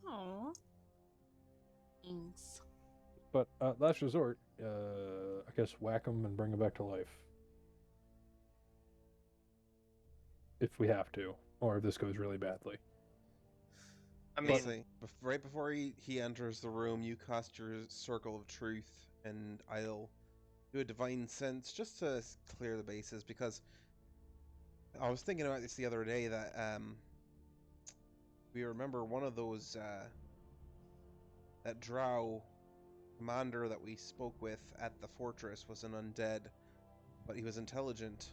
Aww. Thanks. But last resort, I guess whack them and bring them back to life. If we have to, or if this goes really badly. I mean, right before he enters the room, you cast your Circle of Truth, and I'll do a Divine Sense just to clear the bases, because I was thinking about this the other day, that we remember one of those that Drow commander that we spoke with at the fortress was an undead, but he was intelligent.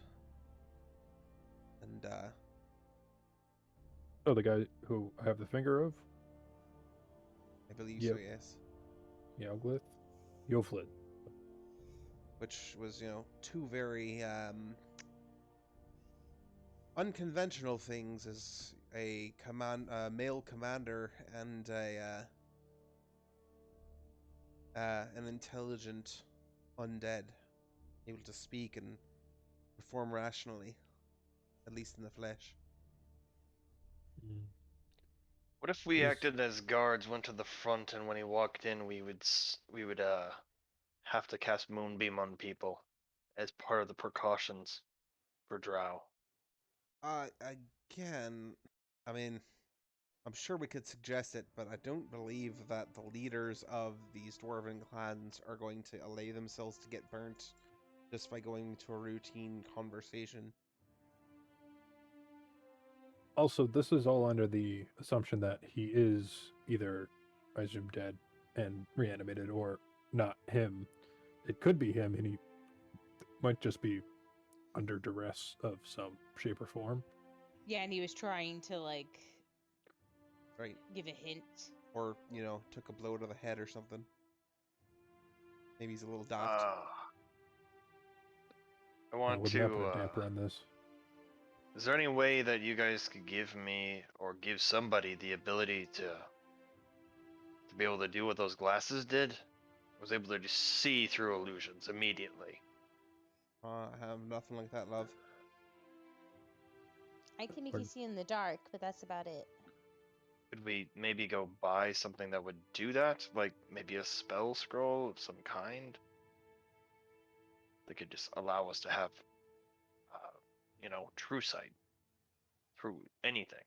And oh, the guy who I have the finger of? I believe so, yes. Yoflid. Which was, two very unconventional things, as a male commander and an intelligent undead, able to speak and perform rationally, at least in the flesh. What if we acted as guards, went to the front, and when he walked in, we would have to cast Moonbeam on people as part of the precautions for Drow? Again, I mean, I'm sure we could suggest it, but I don't believe that the leaders of these dwarven clans are going to allow themselves to get burnt just by going to a routine conversation. Also, this is all under the assumption that he is either, I assume, dead and reanimated, or not him. It could be him, and he might just be under duress of some shape or form. Yeah, and he was trying to, right, give a hint. Or, took a blow to the head or something. Maybe he's a little daft. I want to put a damper on this. Is there any way that you guys could give me, or give somebody, the ability to be able to do what those glasses did? I was able to just see through illusions immediately. I have nothing like that, love. I can make you see in the dark, but that's about it. Could we maybe go buy something that would do that? Like maybe a spell scroll of some kind? That could just allow us to have, true sight through anything.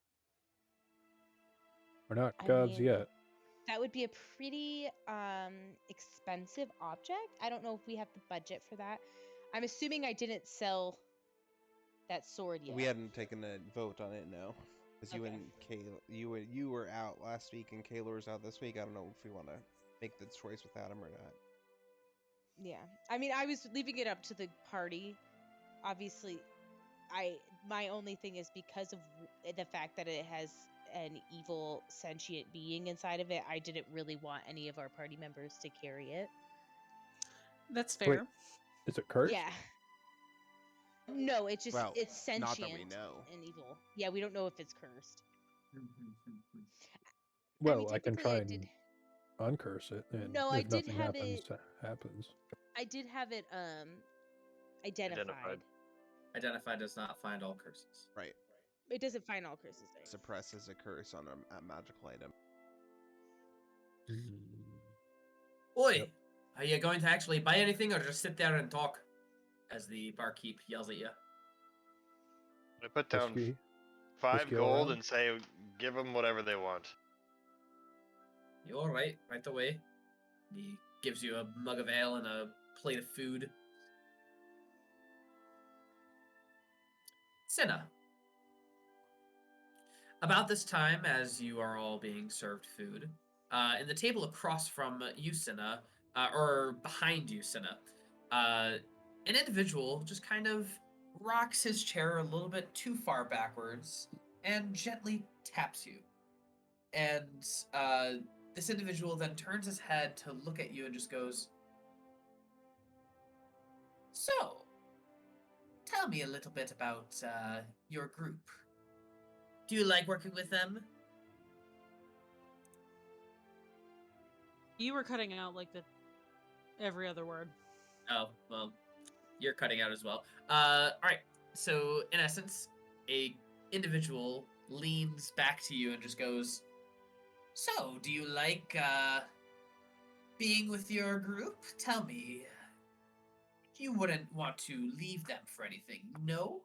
We're not I gods mean, yet. That would be a pretty expensive object. I don't know if we have the budget for that. I'm assuming I didn't sell that sword yet. We hadn't taken a vote on it, no. Because you Okay. and you were out last week and Kaelor's out this week. I don't know if we want to make the choice without him or not. Yeah. I mean, I was leaving it up to the party. Obviously, my only thing is because of the fact that it has an evil sentient being inside of it, I didn't really want any of our party members to carry it. That's fair. Wait, is it cursed? Yeah. No, it's just Well, it's sentient not that we know. and evil. Yeah, we don't know if it's cursed. Well, I can technically, try I and did- uncurse it, and No, I if did nothing have happens. I did have it identified. Identify does not find all curses. Right. It doesn't find all curses there. Suppresses a curse on a magical item. Oi! Yep. Are you going to actually buy anything or just sit there and talk? As the barkeep yells at you. I put down Whiskey? 5 Whiskey all gold around? and say give them whatever they want. You alright? Right away. He gives you a mug of ale and a plate of food. Cinna. About this time, as you are all being served food, in the table across from you, Cinna, or behind you, Cinna, an individual just kind of rocks his chair a little bit too far backwards and gently taps you. And this individual then turns his head to look at you and just goes, "So, tell me a little bit about your group. Do you like working with them?" You were cutting out like every other word. Oh, well, you're cutting out as well. Alright, so in essence, a individual leans back to you and just goes, "So, do you like being with your group? Tell me, you wouldn't want to leave them for anything, no?"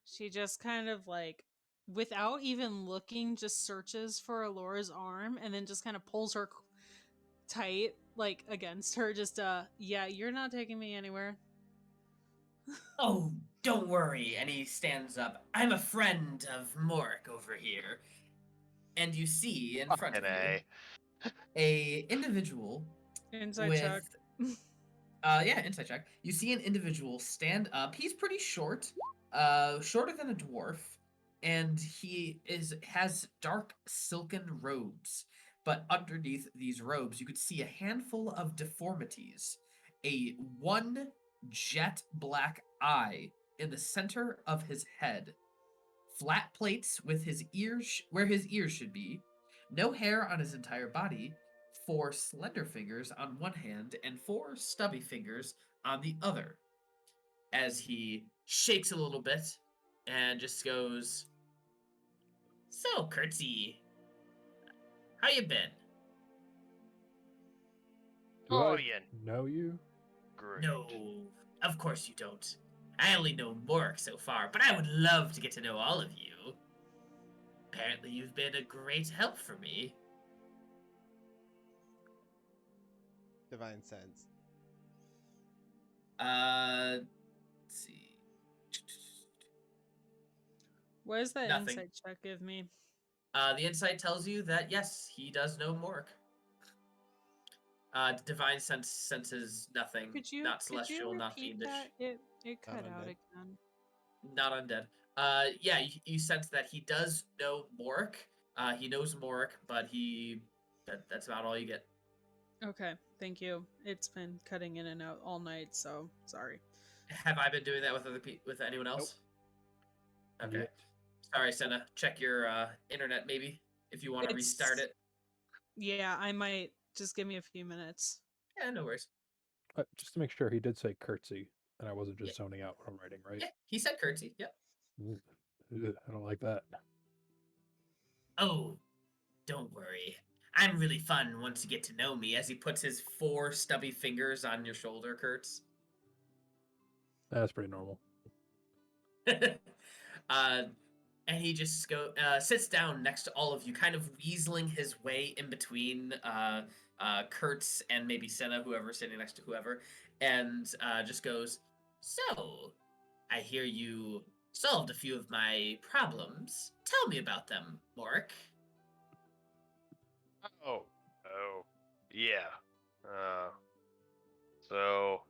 She just kind of like, without even looking, just searches for Elora's arm and then just kind of pulls her tight, like against her. Just, yeah, you're not taking me anywhere. "Oh, don't worry." And he stands up. "I'm a friend of Morrik over here." And you see in front of you a individual Inside with check. inside check. You see an individual stand up. He's pretty short, shorter than a dwarf, and he has dark silken robes. But underneath these robes, you could see a handful of deformities. One jet black eye in the center of his head, flat plates with his ears where his ears should be, no hair on his entire body, 4 slender fingers on one hand and 4 stubby fingers on the other. As he shakes a little bit and just goes, "So, Kertzy, how you been?" Do Oh, I yeah. know you? Great. "No, of course you don't. I only know Morrik so far, but I would love to get to know all of you. Apparently you've been a great help for me." Divine sense. Let's see. What does that Nothing. insight check give me? The insight tells you that, yes, he does know Morrik. Divine senses nothing. Not celestial, not fiendish. That? It cut Not out undead. again. Not undead. Yeah, you sense that he does know Morrik. He knows Morrik, but that's about all you get. Okay, thank you. It's been cutting in and out all night, so sorry. Have I been doing that with anyone else? Nope. Okay. Yet. Sorry, Senna. Check your internet maybe if you want to restart it. Yeah, I might. Just give me a few minutes. Yeah, no worries. Just to make sure, he did say curtsy, and I wasn't just zoning out when I'm writing, right? Yeah, he said curtsy. Yep. Ugh, I don't like that. "Oh, don't worry. I'm really fun once you get to know me," as he puts his 4 stubby fingers on your shoulder, Kertz. That's pretty normal. And he just sits down next to all of you, kind of weaseling his way in between Kertz and maybe Senna, whoever's sitting next to whoever, and just goes, "So, I hear you solved a few of my problems. Tell me about them, Morrik." Oh, yeah. So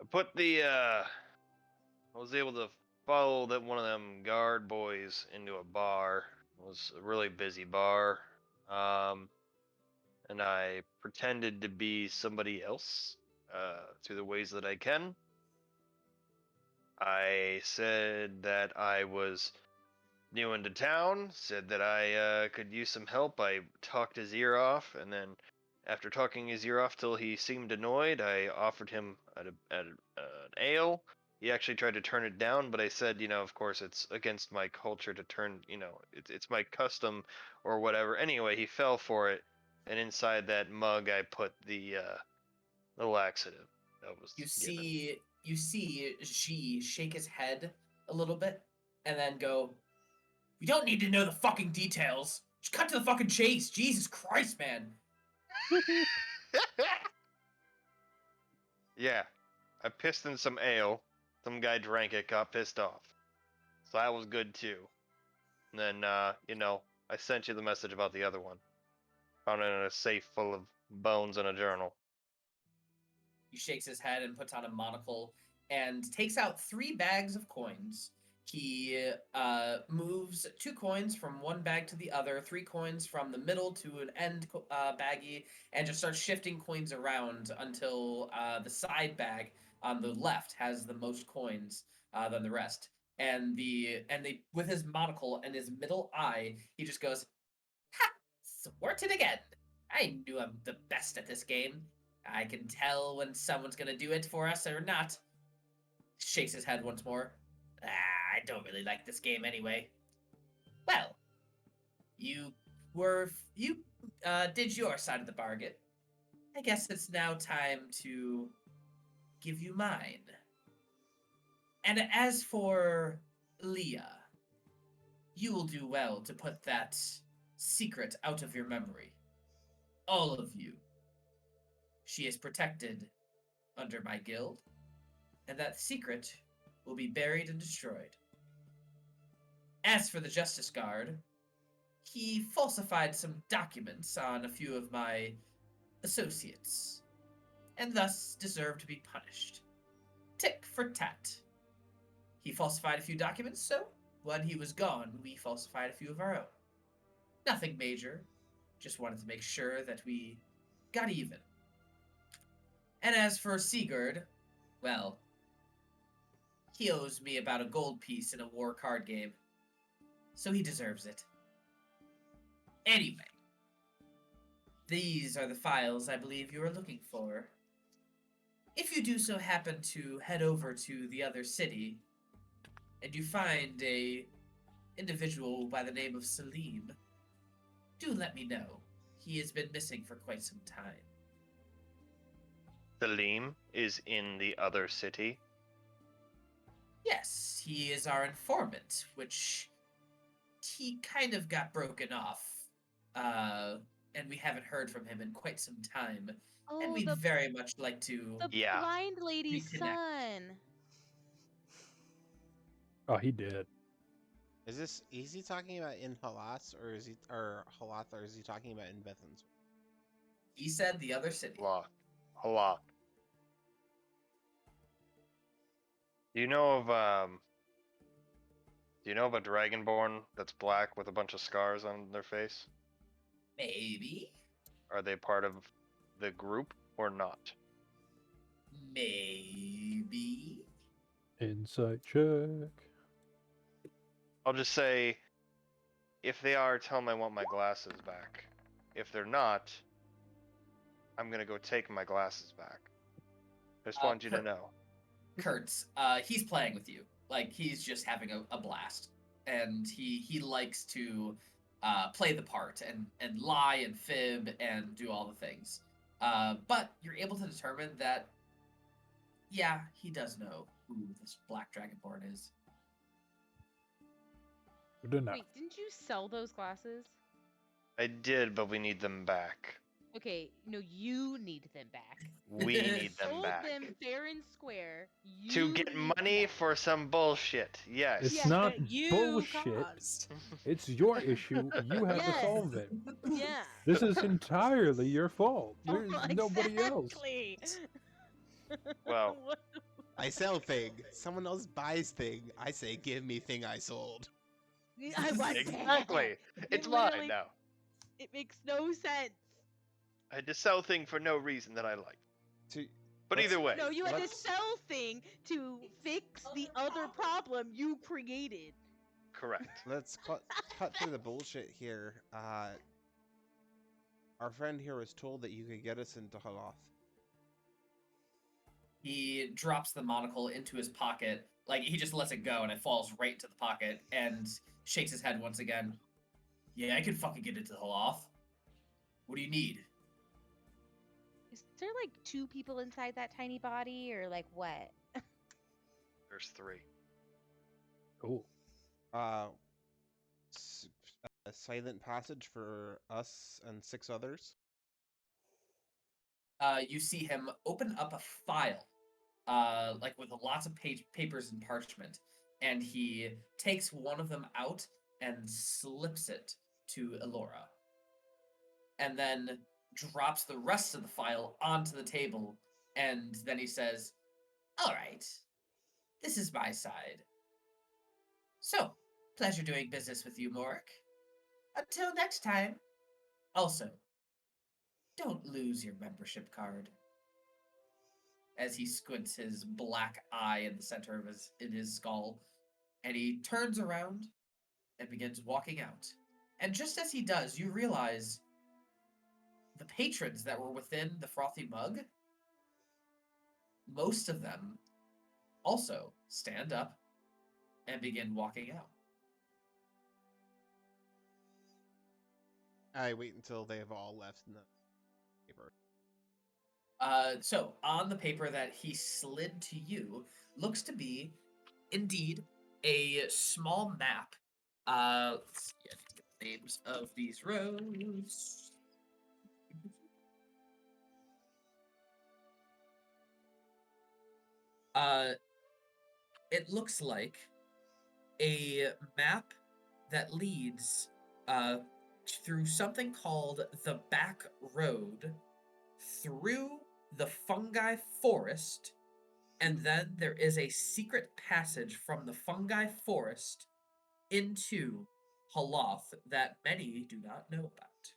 I put I was able to follow that one of them guard boys into a bar. It was a really busy bar. And I pretended to be somebody else, through the ways that I can. I said that I was new into town, said that I could use some help. I talked his ear off, and then after talking his ear off till he seemed annoyed, I offered him an ale. He actually tried to turn it down, but I said, of course it's against my culture to turn, it's my custom or whatever. Anyway, he fell for it, and inside that mug I put the laxative that was given. You see G shake his head a little bit and then go, "We don't need to know the fucking details. Just cut to the fucking chase. Jesus Christ, man." Yeah, I pissed in some ale. Some guy drank it, got pissed off. So that was good too. And then, I sent you the message about the other one. Found it in a safe full of bones and a journal. He shakes his head and puts on a monocle and takes out 3 bags of coins. He moves 2 coins from one bag to the other, 3 coins from the middle to an end baggie, and just starts shifting coins around until the side bag on the left has the most coins than the rest. And they with his monocle and his middle eye, he just goes, "Ha! Sorted again. I knew I'm the best at this game. I can tell when someone's gonna do it for us or not." Shakes his head once more. "I don't really like this game anyway." "Well, you did your side of the bargain. I guess it's now time to give you mine. And as for Leah, you will do well to put that secret out of your memory. All of you. She is protected under my guild, and that secret will be buried and destroyed. As for the Justice Guard, he falsified some documents on a few of my associates, and thus deserved to be punished. Tit for tat. He falsified a few documents, so when he was gone, we falsified a few of our own. Nothing major, just wanted to make sure that we got even. And as for Sigurd, well, he owes me about a gold piece in a war card game, so he deserves it. Anyway, these are the files I believe you are looking for. If you do so happen to head over to the other city, and you find a individual by the name of Salim, do let me know. He has been missing for quite some time." Salim is in the other city. "Yes, he is our informant, which he kind of got broken off, and we haven't heard from him in quite some time, and we'd very much like to the Yeah. blind lady's reconnect." son. Oh, he did. Is he talking about in Halas or Halath, or is he talking about in Bethans? He said the other city. A lot. Do you know of a dragonborn that's black with a bunch of scars on their face? Maybe. Are they part of the group or not? Maybe. Insight check. I'll just say, if they are, tell them I want my glasses back. If they're not, I'm gonna go take my glasses back. Just want you to know. Kertz, he's playing with you. Like, he's just having a blast. And he likes to play the part and lie and fib and do all the things. But you're able to determine that, yeah, he does know who this Black Dragonborn is. Good enough. Wait, didn't you sell those glasses? I did, but we need them back. Okay, no, you need them back. We need them Sold back. them fair and square. To You get need money them back. for some bullshit. Yes. It's Yeah. not That you bullshit. caused. It's your issue. You have to Yes. solve it. Yeah. This is entirely your fault. Oh, There's nobody else. exactly. Well, What the I sell thing. Someone else buys thing. I say, give me thing I sold. I want exactly. that. It's Literally, mine now. It makes no sense. I had to sell thing for no reason that I like. To, But let's- either way. No, you had to let's- sell thing to fix the other problem you created. Correct. Let's cut through the bullshit here. Our friend here was told that you could get us into Haloth. He drops the monocle into his pocket. Like, he just lets it go, and it falls right into the pocket, and shakes his head once again. Yeah, I can fucking get into the Haloth. What do you need? Is there like 2 people inside that tiny body, or like what? There's 3. Cool. A silent passage for us and 6 others. You see him open up a file, like with lots of papers and parchment, and he takes one of them out and slips it to Elora, and then drops the rest of the file onto the table, and then he says, "All right, this is my side. So, pleasure doing business with you, Morrik. Until next time. Also, don't lose your membership card." As he squints his black eye in the center of his skull, and he turns around and begins walking out. And just as he does, you realize the patrons that were within the frothy mug, most of them also stand up and begin walking out. I wait until they have all left in the paper. So on the paper that he slid to you looks to be, indeed, a small map. Let's see, I need to get the names of these roads. It looks like a map that leads through something called the Back Road, through the fungi forest, and then there is a secret passage from the fungi forest into Haloth that many do not know about.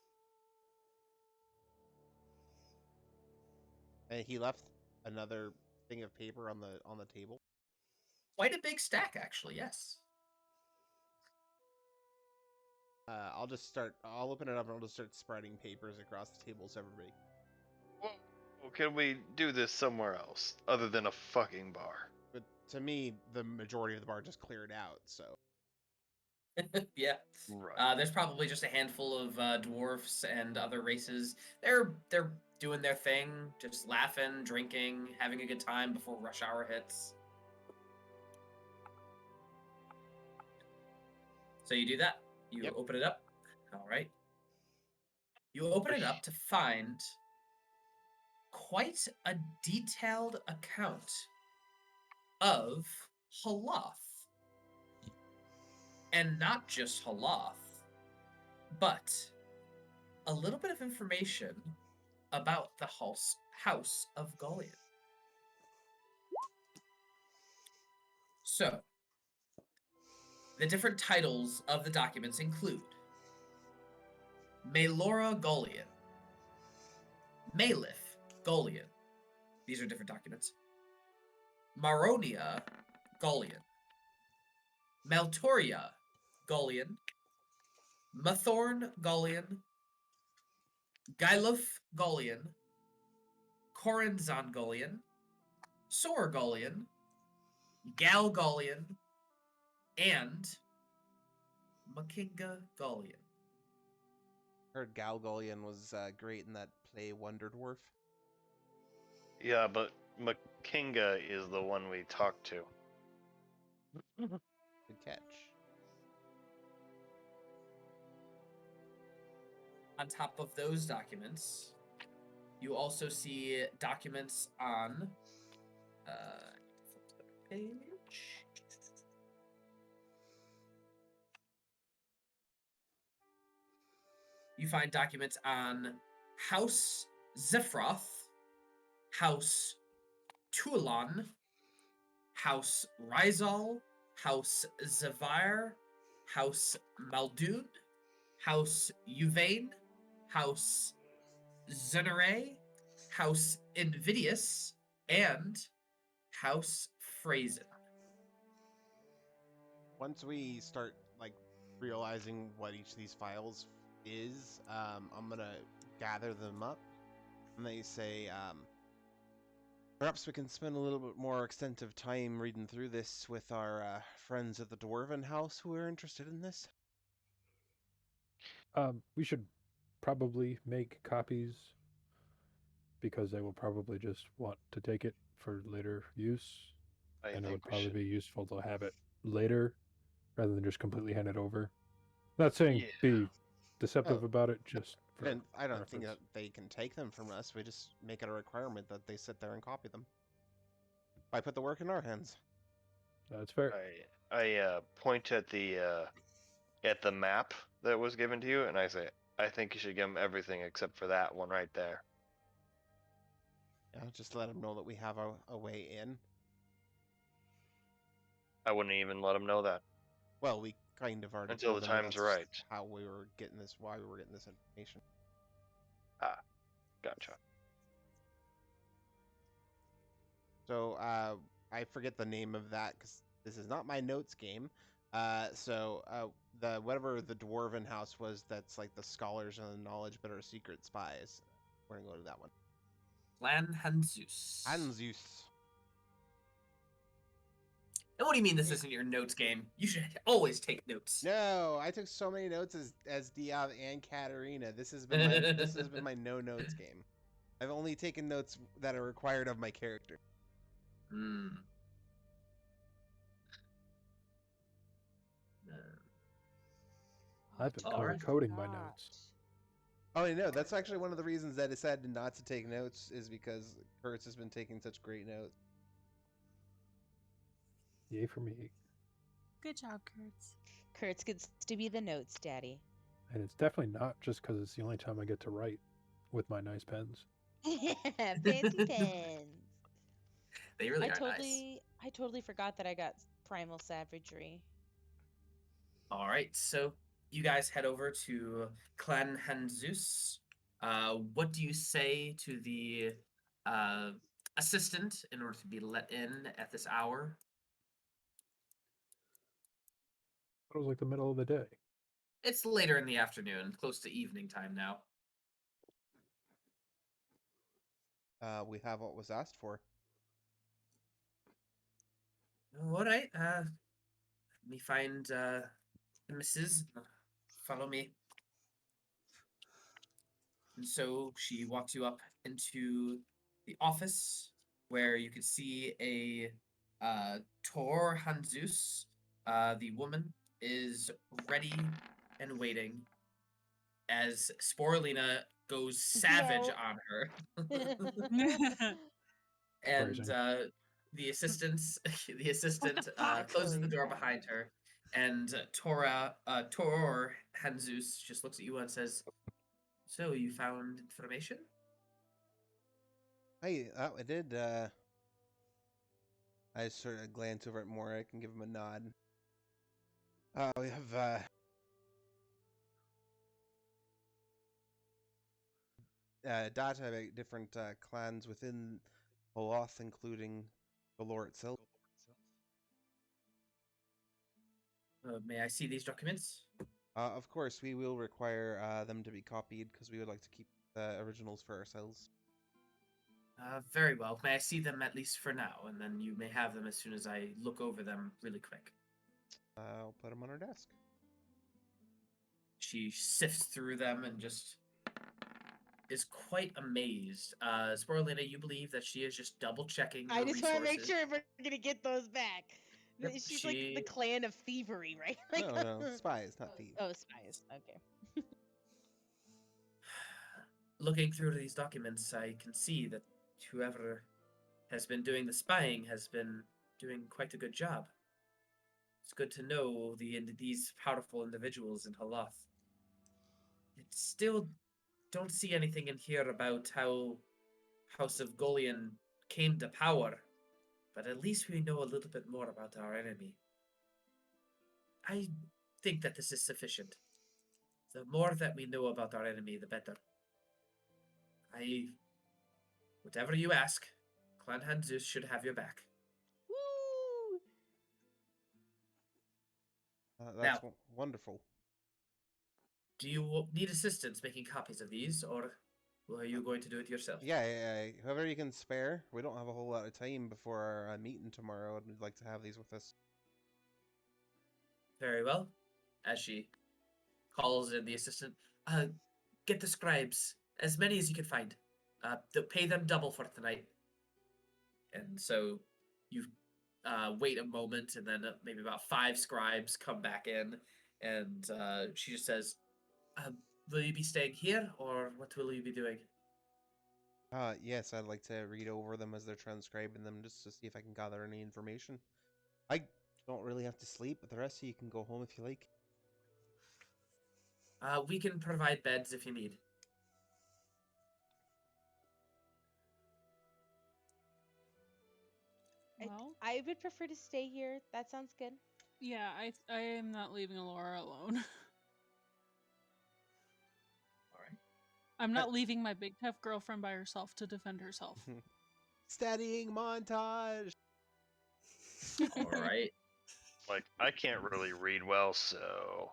And he left another thing of paper on the table. Quite a big stack, actually, yes. I'll open it up and I'll just start spreading papers across the table so everybody. Well, can we do this somewhere else other than a fucking bar? But to me, the majority of the bar just cleared out, so. Yeah. Right. There's probably just a handful of dwarfs and other races. They're doing their thing, just laughing, drinking, having a good time before rush hour hits. So you do that. You Yep. open it up. All right. You open it up to find quite a detailed account of Haloth. And not just Haloth, but a little bit of information about the House of Goliath. So, the different titles of the documents include Maelora Golian, Malith Golian. These are different documents. Maronia Golian, Maltoria Golian, Mathorn Golian, Gyluf Golian, Corinzon Golian, Sor Golian, Gal Golian, and Makinga Golian. Heard Galgolian was great in that play Wonder Dwarf. Yeah, but Makinga is the one we talked to. Good catch. on top of those documents, you also see documents on page. You find documents on House Zephyroth, House Tualon, House Rizal, House Zavir, House Maldoon, House Uvain, House Zenere, House Invidious, and House Phrasen. Once we start like realizing what each of these files is, I'm gonna gather them up, and they say, perhaps we can spend a little bit more extensive time reading through this with our friends at the Dwarven House who are interested in this. We should probably make copies because they will probably just want to take it for later use. And it would probably be useful to have it later rather than just completely hand it over. Not saying be deceptive about it, just for I don't think reference. that they can take them from us. We just make it a requirement that they sit there and copy them. I put the work in our hands. That's fair. I point at the map that was given to you, and I say, I think you should give them everything except for that one right there. Yeah, just let them know that we have a way in. I wouldn't even let them know that. Well, we kind of already Until told the them time's that's right. how we were getting this, why we were getting this information. Ah, gotcha. So, I forget the name of that because this is not my notes game. The whatever the Dwarven House was, that's like the scholars and the knowledge but are secret spies. We're gonna go to that one. Clan Hanzust. Hanzust. And what do you mean this isn't your notes game? You should always take notes. No, I took so many notes as Diab and Katarina. This has been my no notes game. I've only taken notes that are required of my character. Hmm. I've been All color right. coding my notes. Oh, I know. That's actually one of the reasons that I decided not to take notes is because Kertz has been taking such great notes. Yay for me. Good job, Kertz. Kertz gets to be the notes daddy. And it's definitely not just because it's the only time I get to write with my nice pens. Fancy pens. They really are nice. I totally forgot that I got primal savagery. All right, so you guys head over to Clan Hanzust. What do you say to the assistant in order to be let in at this hour? It was like the middle of the day. It's later in the afternoon, close to evening time now. We have what was asked for. All right, let me find the missus. Follow me. And so she walks you up into the office where you can see a Tor Hanzust. The woman is ready and waiting as Sporelina goes savage on her. And the assistant closes the door behind her, and Tor Hanzust just looks at you and says, "So you found information?" I did. I sort of glance over at Morrik and give him a nod. We have data about different clans within Oloth, including Gaelor itself. May I see these documents? Of course, we will require them to be copied because we would like to keep the originals for ourselves. Very well. May I see them at least for now, and then you may have them as soon as I look over them really quick. I'll put them on our desk. She sifts through them and just is quite amazed. Sporelina, you believe that she is just double checking. I just want to make sure if we're gonna get those back. Yep, She's like the clan of thievery, right? Like, No, spies, not thieves. Oh, spies. Okay. looking through these documents, I can see that whoever has been doing the spying has been doing quite a good job. It's good to know these powerful individuals in Halath. I still don't see anything in here about how House of Golian came to power, but at least we know a little bit more about our enemy. I think that this is sufficient. The more that we know about our enemy, the better. Whatever you ask, Clan Hanzust should have your back. Woo! That's wonderful. Do you need assistance making copies of these, or are you going to do it yourself? Yeah, whoever you can spare. We don't have a whole lot of time before our meeting tomorrow, and we'd like to have these with us. Very well. As she calls in the assistant, get the scribes, as many as you can find. Pay them double for tonight. And so you wait a moment, and then maybe about 5 scribes come back in, and she just says, will you be staying here, or what will you be doing? Yes, I'd like to read over them as they're transcribing them, just to see if I can gather any information. I don't really have to sleep, but the rest of you can go home if you like. We can provide beds if you need. Well, I would prefer to stay here. That sounds good. yeah, I am not leaving Elora alone. All right. I'm not leaving my big tough girlfriend by herself to defend herself. Studying montage! All right. Like, I can't really read well, so...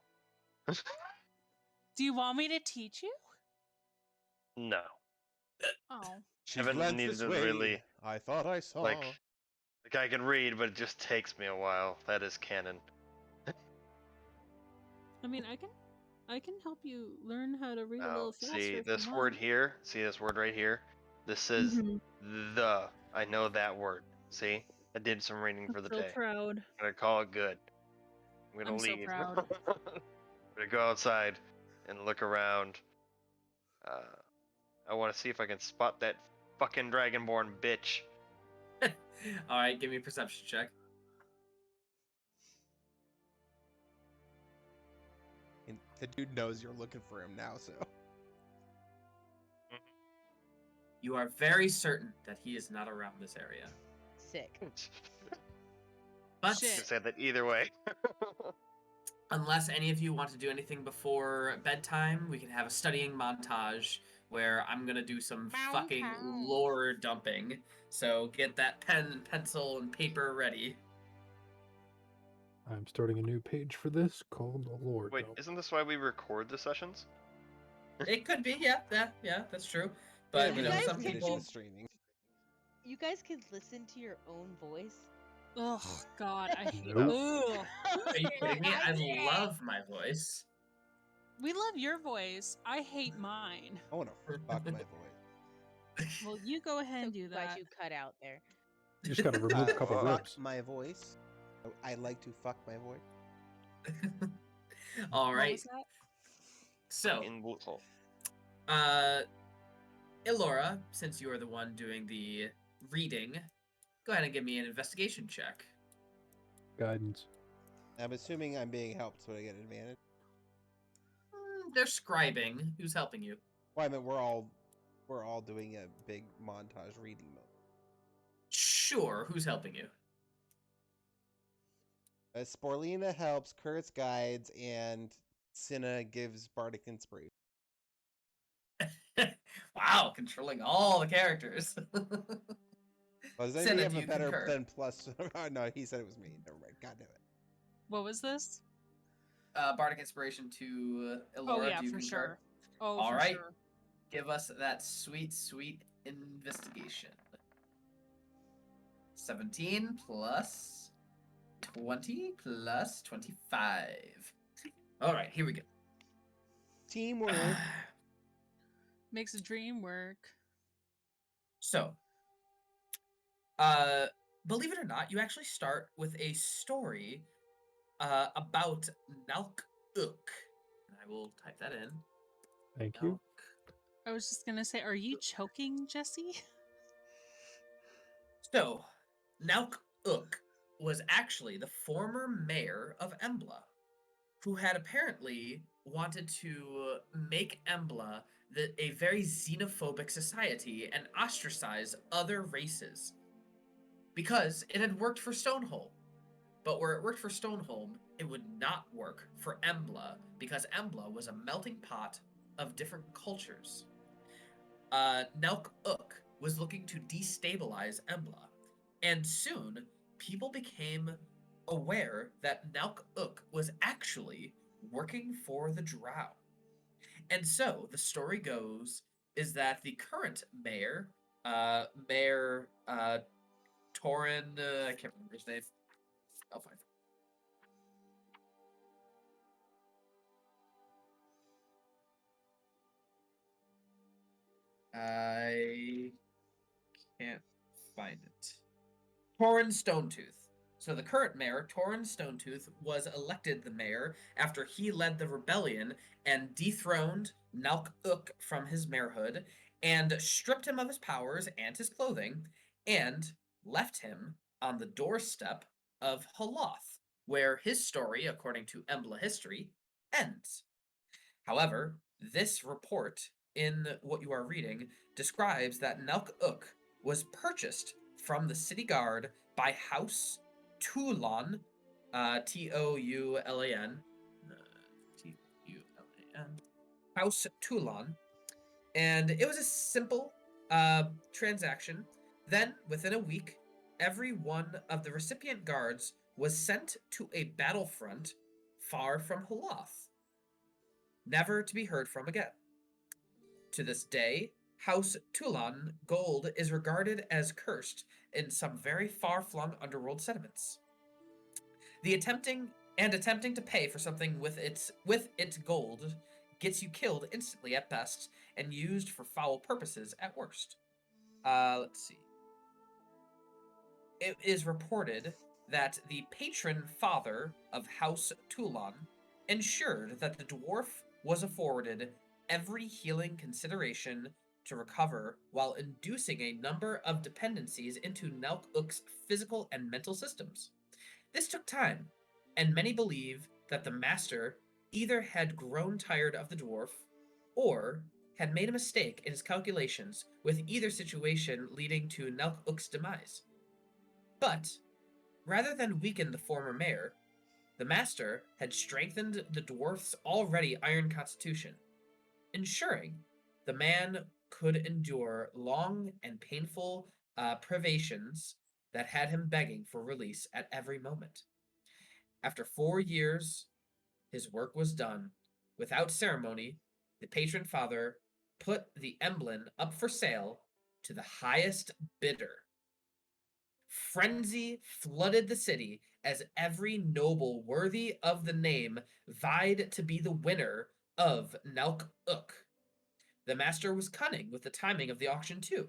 Do you want me to teach you? No. Oh. She Haven't glanced needed this to way. really... I thought I saw. Like I can read, but it just takes me a while. That is canon. I mean, I can help you learn how to read a little faster. See if this you word want. here? See this word right here? This is Mhm. the. I know that word. See? I did some reading for the I'm so day. proud. I'm gonna call it good. I'm gonna I'm so leave. proud. I'm gonna go outside and look around. I want to see if I can spot that fucking dragonborn bitch. All right, give me a perception check. And the dude knows you're looking for him now, so. You are very certain that he is not around this area. Sick. But Shit. I can say that either way. unless any of you want to do anything before bedtime, we can have a studying montage where I'm gonna do some fucking lore dumping. So get that pen and pencil and paper ready. I'm starting a new page for this called the Lord. Wait, isn't this why we record the sessions? It could be, yeah, that's true. But you know, guys some can people. do- streaming. You guys can listen to your own voice. Oh God, I hate. Nope. Ugh. Are you kidding me? I did. love my voice. We love your voice. I hate mine. I want to fuck my voice. Well, you go ahead and So do glad that. you cut out there. You just gotta remove a couple fuck ribs. my voice. I like to fuck my voice. All What right. was that? So, In Boothole. Elora, since you are the one doing the reading, go ahead and give me an investigation check. Guidance. I'm assuming I'm being helped, so I get an advantage. They're scribing. Who's helping you? Well, I mean, we're all doing a big montage reading mode. Sure. Who's helping you? Sporelina helps, Kertz guides, and Cinna gives bardic inspiration. Wow, controlling all the characters. Well, does Cinna, anybody have do a you better concur? than plus? Oh, no, he said it was me. Never mind. God damn it. What was this? Bardic inspiration to Elora. Oh yeah, do you for concur? sure. Oh, All for right. sure. Give us that sweet, sweet investigation. 17 plus 20 plus 25. All right, here we go. Teamwork. Makes a dream work. So, believe it or not, you actually start with a story about Nalk-Uk. And I will type that in. Thank you. I was just gonna say, are you choking, Jesse? So, Nauk Uk was actually the former mayor of Embla, who had apparently wanted to make Embla a very xenophobic society and ostracize other races. Because it had worked for Stoneholm. But where it worked for Stoneholm, it would not work for Embla, because Embla was a melting pot of different cultures. Nauk Uk was looking to destabilize Embla, and soon people became aware that Nauk Uk was actually working for the Drow. And so the story goes is that the current mayor, Mayor Torin, I can't remember his name. I'll find it. I can't find it. Torin Stonetooth. So the current mayor, Torin Stonetooth, was elected the mayor after he led the rebellion and dethroned Nauk Uk from his mayorhood and stripped him of his powers and his clothing and left him on the doorstep of Haloth, where his story, according to Embla history, ends. However, this report in what you are reading describes that Nauk Uk was purchased from the city guard by House Toulan, Toulan, Toulan, House Toulan, and it was a simple transaction. Then, within a week, every one of the recipient guards was sent to a battlefront far from Haloth, never to be heard from again. To this day, House Toulan gold is regarded as cursed in some very far-flung underworld sediments. Attempting to pay for something with its gold gets you killed instantly at best and used for foul purposes at worst. Let's see. It is reported that the patron father of House Toulan ensured that the dwarf was afforded every healing consideration to recover while inducing a number of dependencies into Nauk Uk's physical and mental systems. This took time, and many believe that the master either had grown tired of the dwarf or had made a mistake in his calculations, with either situation leading to Nauk Uk's demise. But, rather than weaken the former mayor, the master had strengthened the dwarf's already iron constitution, ensuring the man could endure long and painful privations that had him begging for release at every moment. After 4 years, his work was done. Without ceremony, the patron father put the emblem up for sale to the highest bidder. Frenzy flooded the city as every noble worthy of the name vied to be the winner of Nauk Uk. The master was cunning with the timing of the auction too.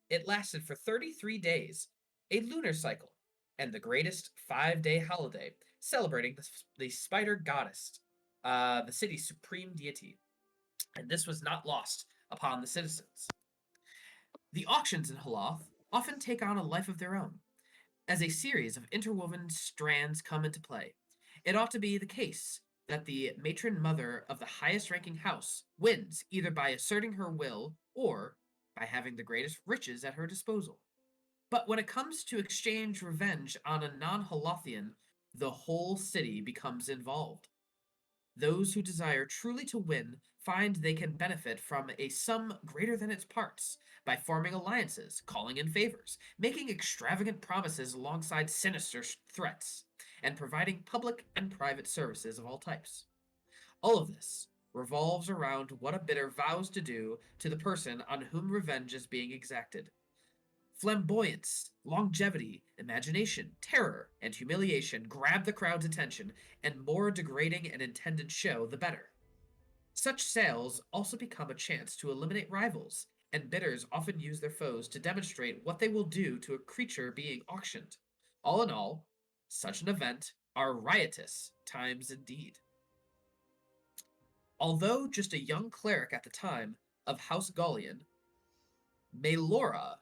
It lasted for 33 days, a lunar cycle, and the greatest 5-day holiday, celebrating the spider goddess, the city's supreme deity. And this was not lost upon the citizens. The auctions in Haloth often take on a life of their own, as a series of interwoven strands come into play. It ought to be the case that the matron mother of the highest ranking house wins either by asserting her will or by having the greatest riches at her disposal. But when it comes to exchange revenge on a non-Halothian, the whole city becomes involved. Those who desire truly to win find they can benefit from a sum greater than its parts by forming alliances, calling in favors, making extravagant promises alongside sinister threats, and providing public and private services of all types. All of this revolves around what a bidder vows to do to the person on whom revenge is being exacted. Flamboyance, longevity, imagination, terror, and humiliation grab the crowd's attention, and more degrading an intended show, the better. Such sales also become a chance to eliminate rivals, and bidders often use their foes to demonstrate what they will do to a creature being auctioned. All in all, such an event are riotous times indeed. Although just a young cleric at the time, of House Gallian, Elora,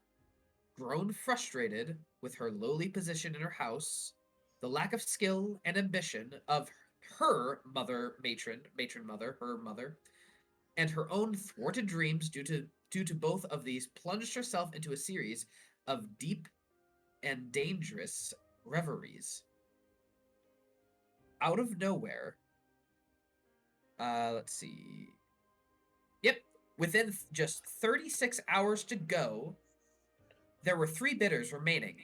grown frustrated with her lowly position in her house, the lack of skill and ambition of her mother, matron mother, her mother, and her own thwarted dreams due to both of these, plunged herself into a series of deep and dangerous reveries. Out of nowhere, let's see. Yep, within just 36 hours to go, there were 3 bidders remaining,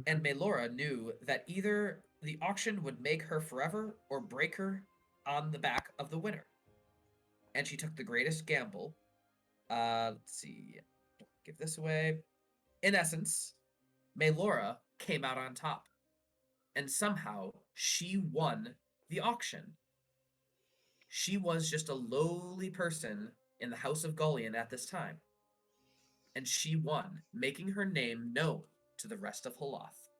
and Elora knew that either the auction would make her forever or break her on the back of the winner. And she took the greatest gamble. Let's see. Don't give this away. In essence, Elora came out on top. And somehow, she won the auction. She was just a lowly person in the House of Gallian at this time. And she won, making her name known to the rest of Holoth.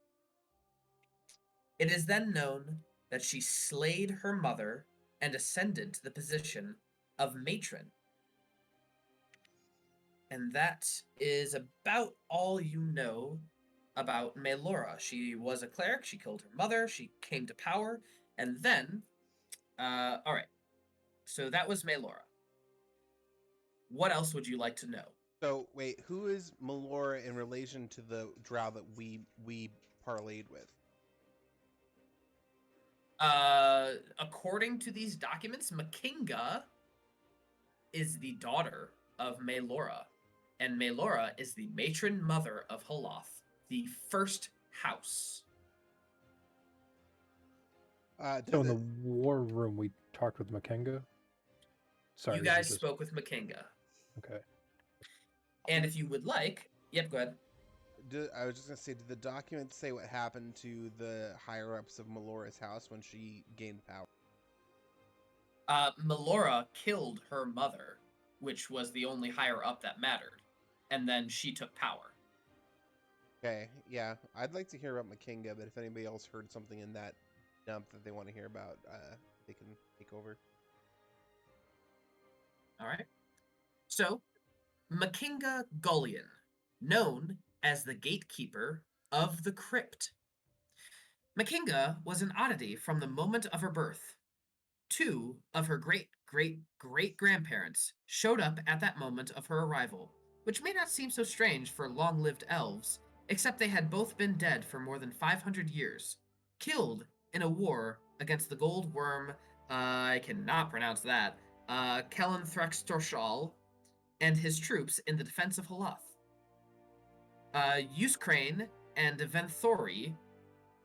It is then known that she slayed her mother and ascended to the position of matron. And that is about all you know about Elora. She was a cleric, she killed her mother, she came to power, and then, alright, so that was Elora. What else would you like to know? So, wait, who is Elora in relation to the drow that we parlayed with? According to these documents, Makinga is the daughter of Elora, and Elora is the matron mother of Holoth, the first house. So in the war room, we talked with Makinga? Sorry, you guys spoke with Makinga. Okay. And if you would like... Yep, go ahead. I was just going to say, did the documents say what happened to the higher-ups of Melora's house when she gained power? Elora killed her mother, which was the only higher-up that mattered. And then she took power. Okay, yeah. I'd like to hear about Makinga, but if anybody else heard something in that dump that they want to hear about, they can take over. Alright. So, Makinga Gallian, known as the Gatekeeper of the Crypt. Makinga was an oddity from the moment of her birth. 2 of her great-great-great-grandparents showed up at that moment of her arrival, which may not seem so strange for long-lived elves, except they had both been dead for more than 500 years, killed in a war against the Gold Worm, I cannot pronounce that, Kellanthraxtorshal, and his troops in the defense of Holoth. Uskrane and Venthori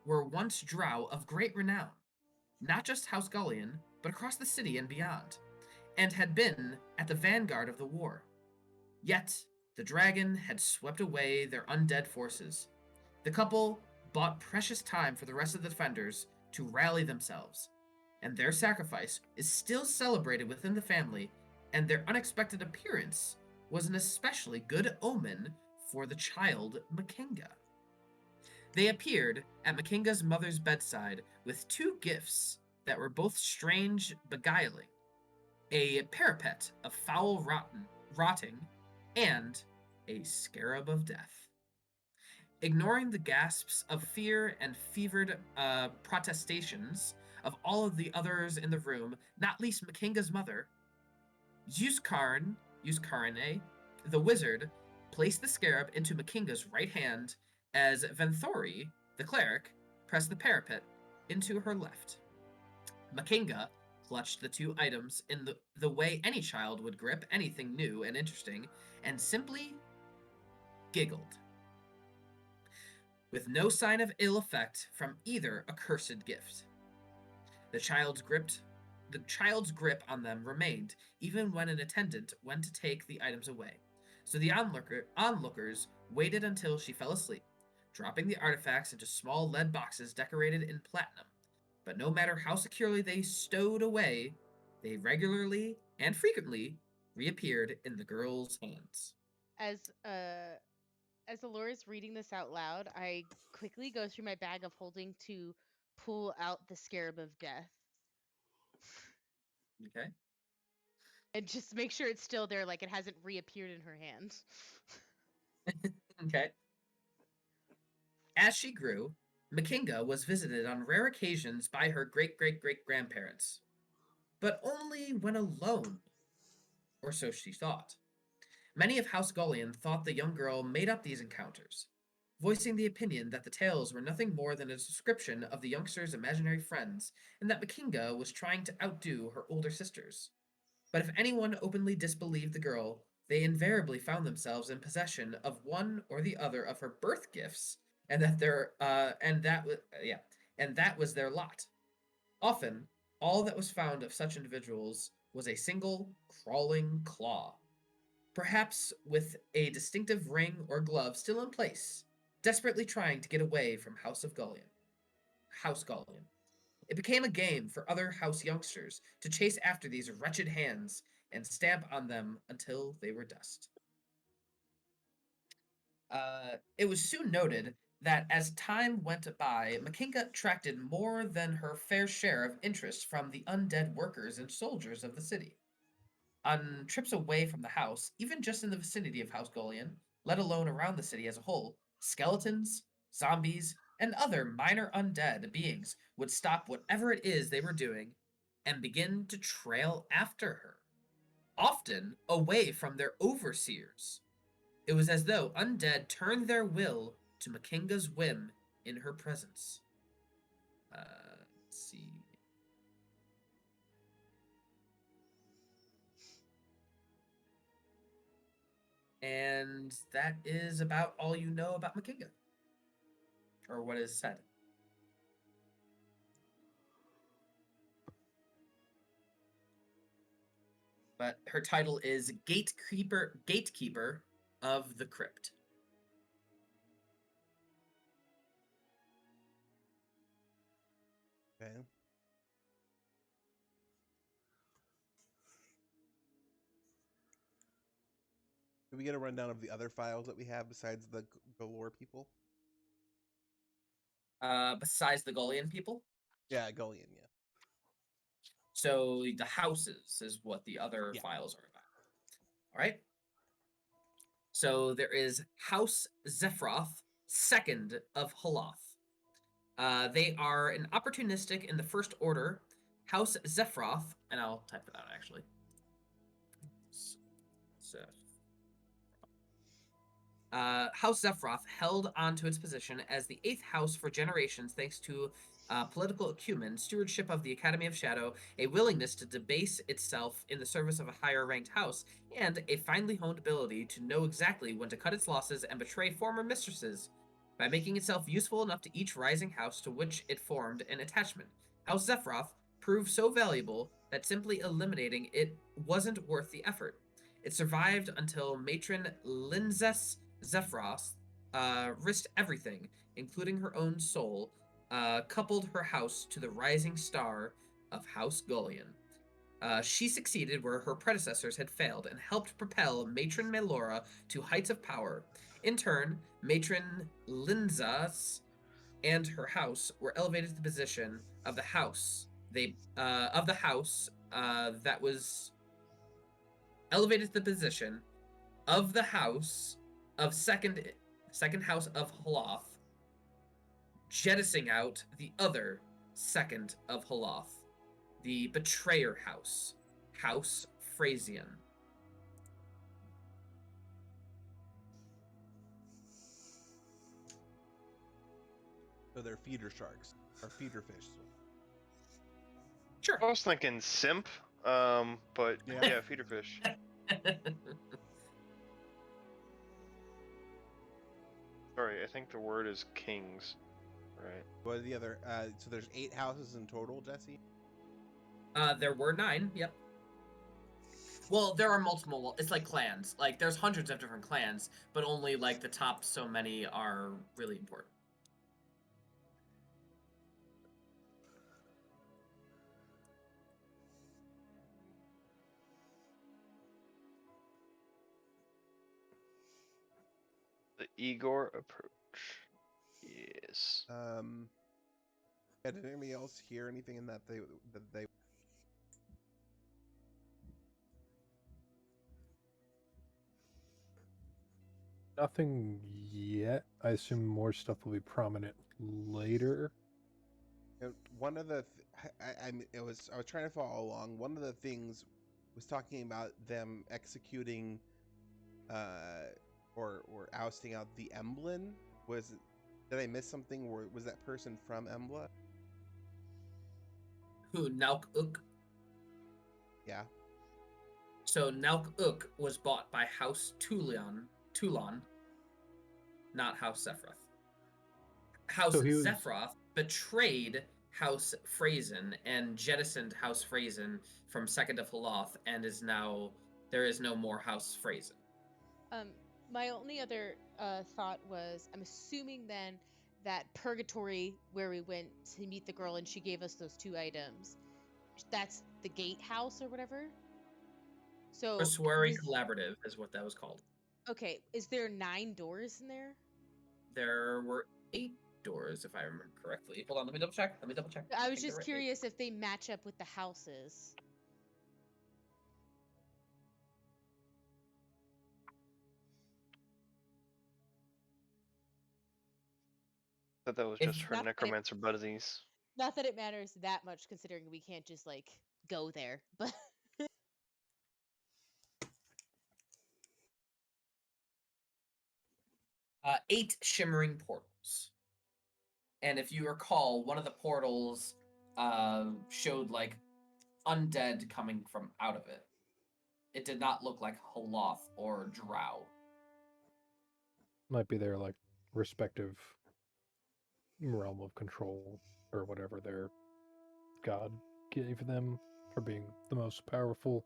were once drow of great renown, not just House Gallian, but across the city and beyond, and had been at the vanguard of the war. Yet, the dragon had swept away their undead forces. The couple bought precious time for the rest of the defenders to rally themselves, and their sacrifice is still celebrated within the family, and their unexpected appearance was an especially good omen for the child Makinga. They appeared at Makinga's mother's bedside with 2 gifts that were both strange, beguiling: a parapet of foul rotting, and a scarab of death. Ignoring the gasps of fear and fevered protestations of all of the others in the room, not least Makinga's mother, Uskarne, the wizard, placed the scarab into Makinga's right hand as Venthori, the cleric, pressed the parapet into her left. Makinga clutched the 2 items in the way any child would grip anything new and interesting, and simply giggled, with no sign of ill effect from either accursed gift. The child's grip on them remained even when an attendant went to take the items away, so the onlookers waited until she fell asleep, dropping the artifacts into small lead boxes decorated in platinum. But no matter how securely they stowed away, they regularly and frequently reappeared in the girl's hands. As Elora's reading this out loud, I quickly go through my bag of holding to pull out the Scarab of Death. Okay. And just make sure it's still there, like it hasn't reappeared in her hand. Okay. As she grew, Makinga was visited on rare occasions by her great-great-great-grandparents, but only when alone, or so she thought. Many of House Gullion thought the young girl made up these encounters, voicing the opinion that the tales were nothing more than a description of the youngster's imaginary friends, and that Makinga was trying to outdo her older sisters. But if anyone openly disbelieved the girl, they invariably found themselves in possession of one or the other of her birth gifts, and that was their lot. Often, all that was found of such individuals was a single crawling claw, perhaps with a distinctive ring or glove still in place, desperately trying to get away from House Gullion. It became a game for other house youngsters to chase after these wretched hands and stamp on them until they were dust. It was soon noted that as time went by, Makinga attracted more than her fair share of interest from the undead workers and soldiers of the city. On trips away from the house, even just in the vicinity of House Gullion, let alone around the city as a whole, skeletons, zombies, and other minor undead beings would stop whatever it is they were doing and begin to trail after her, often away from their overseers. It was as though undead turned their will to Makinga's whim in her presence. Let's see. And that is about all you know about Makinga. Or what is said. But her title is Gatekeeper of the Crypt. Okay. Can we get a rundown of the other files that we have besides the Galore people? Besides the Gullion people? Yeah, Gullion, yeah. So the houses is what the other files are about. All right. So there is House Zephyroth, second of Holoth. They are an opportunistic in the First Order. House Zephyroth, and I'll type it out actually. House Zephyroth held onto its position as the 8th house for generations thanks to political acumen, stewardship of the Academy of Shadow, a willingness to debase itself in the service of a higher ranked house, and a finely honed ability to know exactly when to cut its losses and betray former mistresses. By making itself useful enough to each rising house to which it formed an attachment, House Zephyroth proved so valuable that simply eliminating it wasn't worth the effort. It survived until matron Linzes Zephyros risked everything, including her own soul, coupled her house to the rising star of House Gullion. She succeeded where her predecessors had failed and helped propel Matron Elora to heights of power. In turn, Matron Linzas and her house were elevated to the position of the house. That was elevated to the position of the house of second house of Holoth, jettisoning out the other second of Holoth, the Betrayer House, House Frasian. So they're feeder sharks, or feeder fish. Sure. I was thinking simp, but yeah, feeder fish. Sorry, I think the word is kings, right? What are the other? So there's 8 houses in total, Jesse? There were 9, yep. Well, there are multiple, it's like clans. Like, there's hundreds of different clans, but only, like, the top so many are really important. The Igor approach. Yes. Yeah, did anybody else hear anything in that they Nothing yet. I assume more stuff will be prominent later. One of the, I was trying to follow along. One of the things was talking about them executing, or ousting out the Emblem. Did I miss something? Or was that person from Embla? Who, Nauk Uk? Yeah. So Nauk Uk was bought by House Toulon, not House Zephyroth. House Zephyroth betrayed House Phrasen and jettisoned House Phrasen from Second of Haloth, and there is no more House Phrasen. My only other thought was, I'm assuming then that Purgatory, where we went to meet the girl and she gave us those 2 items, that's the gatehouse or whatever. So Persuary Collaborative is what that was called. Okay, is there 9 doors in there? There were 8 doors, if I remember correctly. Hold on, let me double check. I was just curious if they match up with the houses. Thought that was just for necromancer buddies. Not that it matters that much, considering we can't just like go there, but. 8 shimmering portals. And if you recall, one of the portals showed like undead coming from out of it. It did not look like Haloth or Drow. Might be their like respective realm of control or whatever their god gave them for being the most powerful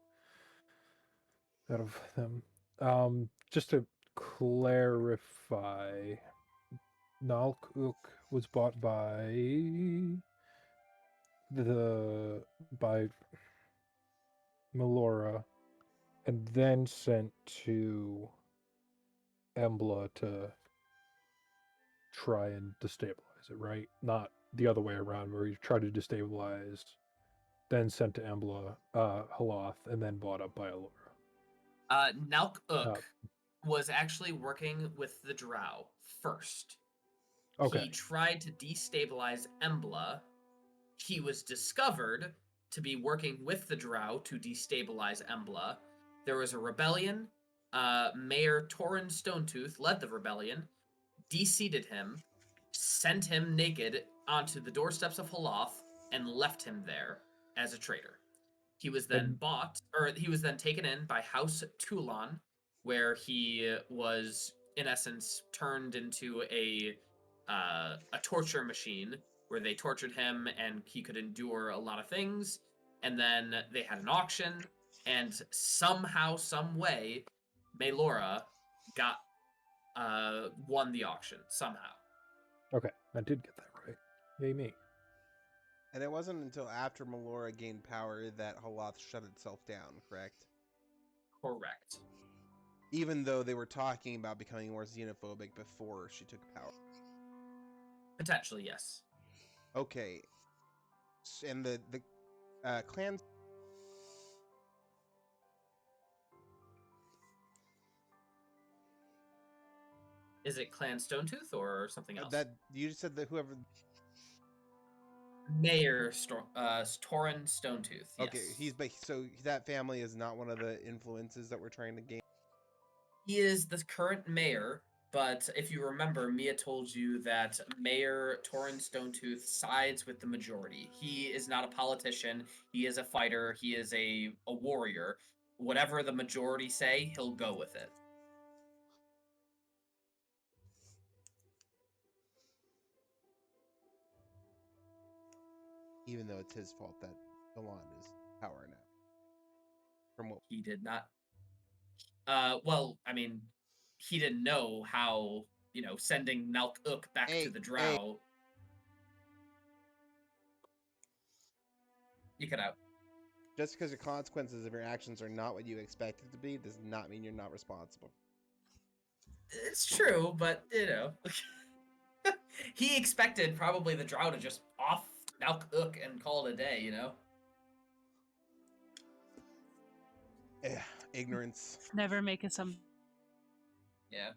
out of them. Just to clarify, Nalkuk was bought by Melora and then sent to Embla to try and destabilize it, right? Not the other way around, where you try to destabilize, then sent to Embla, Haloth, and then bought up by Elora. Nauk was actually working with the Drow first. Okay. He tried to destabilize Embla. He was discovered to be working with the Drow to destabilize Embla. There was a rebellion. Mayor Torrin Stonetooth led the rebellion, de-seated him, sent him naked onto the doorsteps of Haloth, and left him there as a traitor. He was then taken in by House Toulon, where he was, in essence, turned into a torture machine, where they tortured him and he could endure a lot of things. And then they had an auction, and somehow, some way, Melora won the auction somehow. Okay, I did get that right. Yay me. And it wasn't until after Melora gained power that Haloth shut itself down, correct? Correct. Even though they were talking about becoming more xenophobic before she took power. Potentially, yes. Okay. And the clans... Is it Clan Stonetooth or something else? That you just said that whoever... Mayor Torrin Stonetooth. Yes. Okay, so that family is not one of the influences that we're trying to gain. He is the current mayor, but if you remember, Mia told you that Mayor Torrin Stonetooth sides with the majority. He is not a politician. He is a fighter. He is a warrior. Whatever the majority say, he'll go with it. Even though it's his fault that Dullahan is power now. From what he did not. Well, I mean, he didn't know how, sending Nauk Uk back to the Drow. You cut out. Just because the consequences of your actions are not what you expected to be does not mean you're not responsible. It's true, but, he expected probably the Drow to just off Nauk Uk and call it a day, Ignorance. Never make assumptions. Yeah.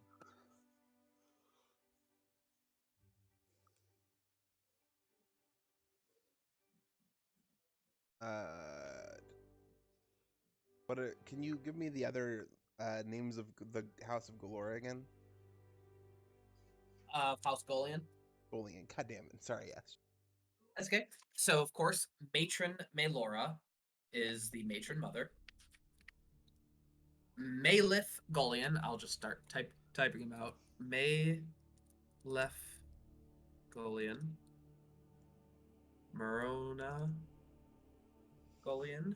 Can you give me the other names of the House of Galore again? Faust Golian. Golian. God damn it. Sorry, yes. That's okay. So, of course, Matron Elora is the matron mother. Maelith Golian. I'll just start typing him out. Maelith Golian. Morona Golian.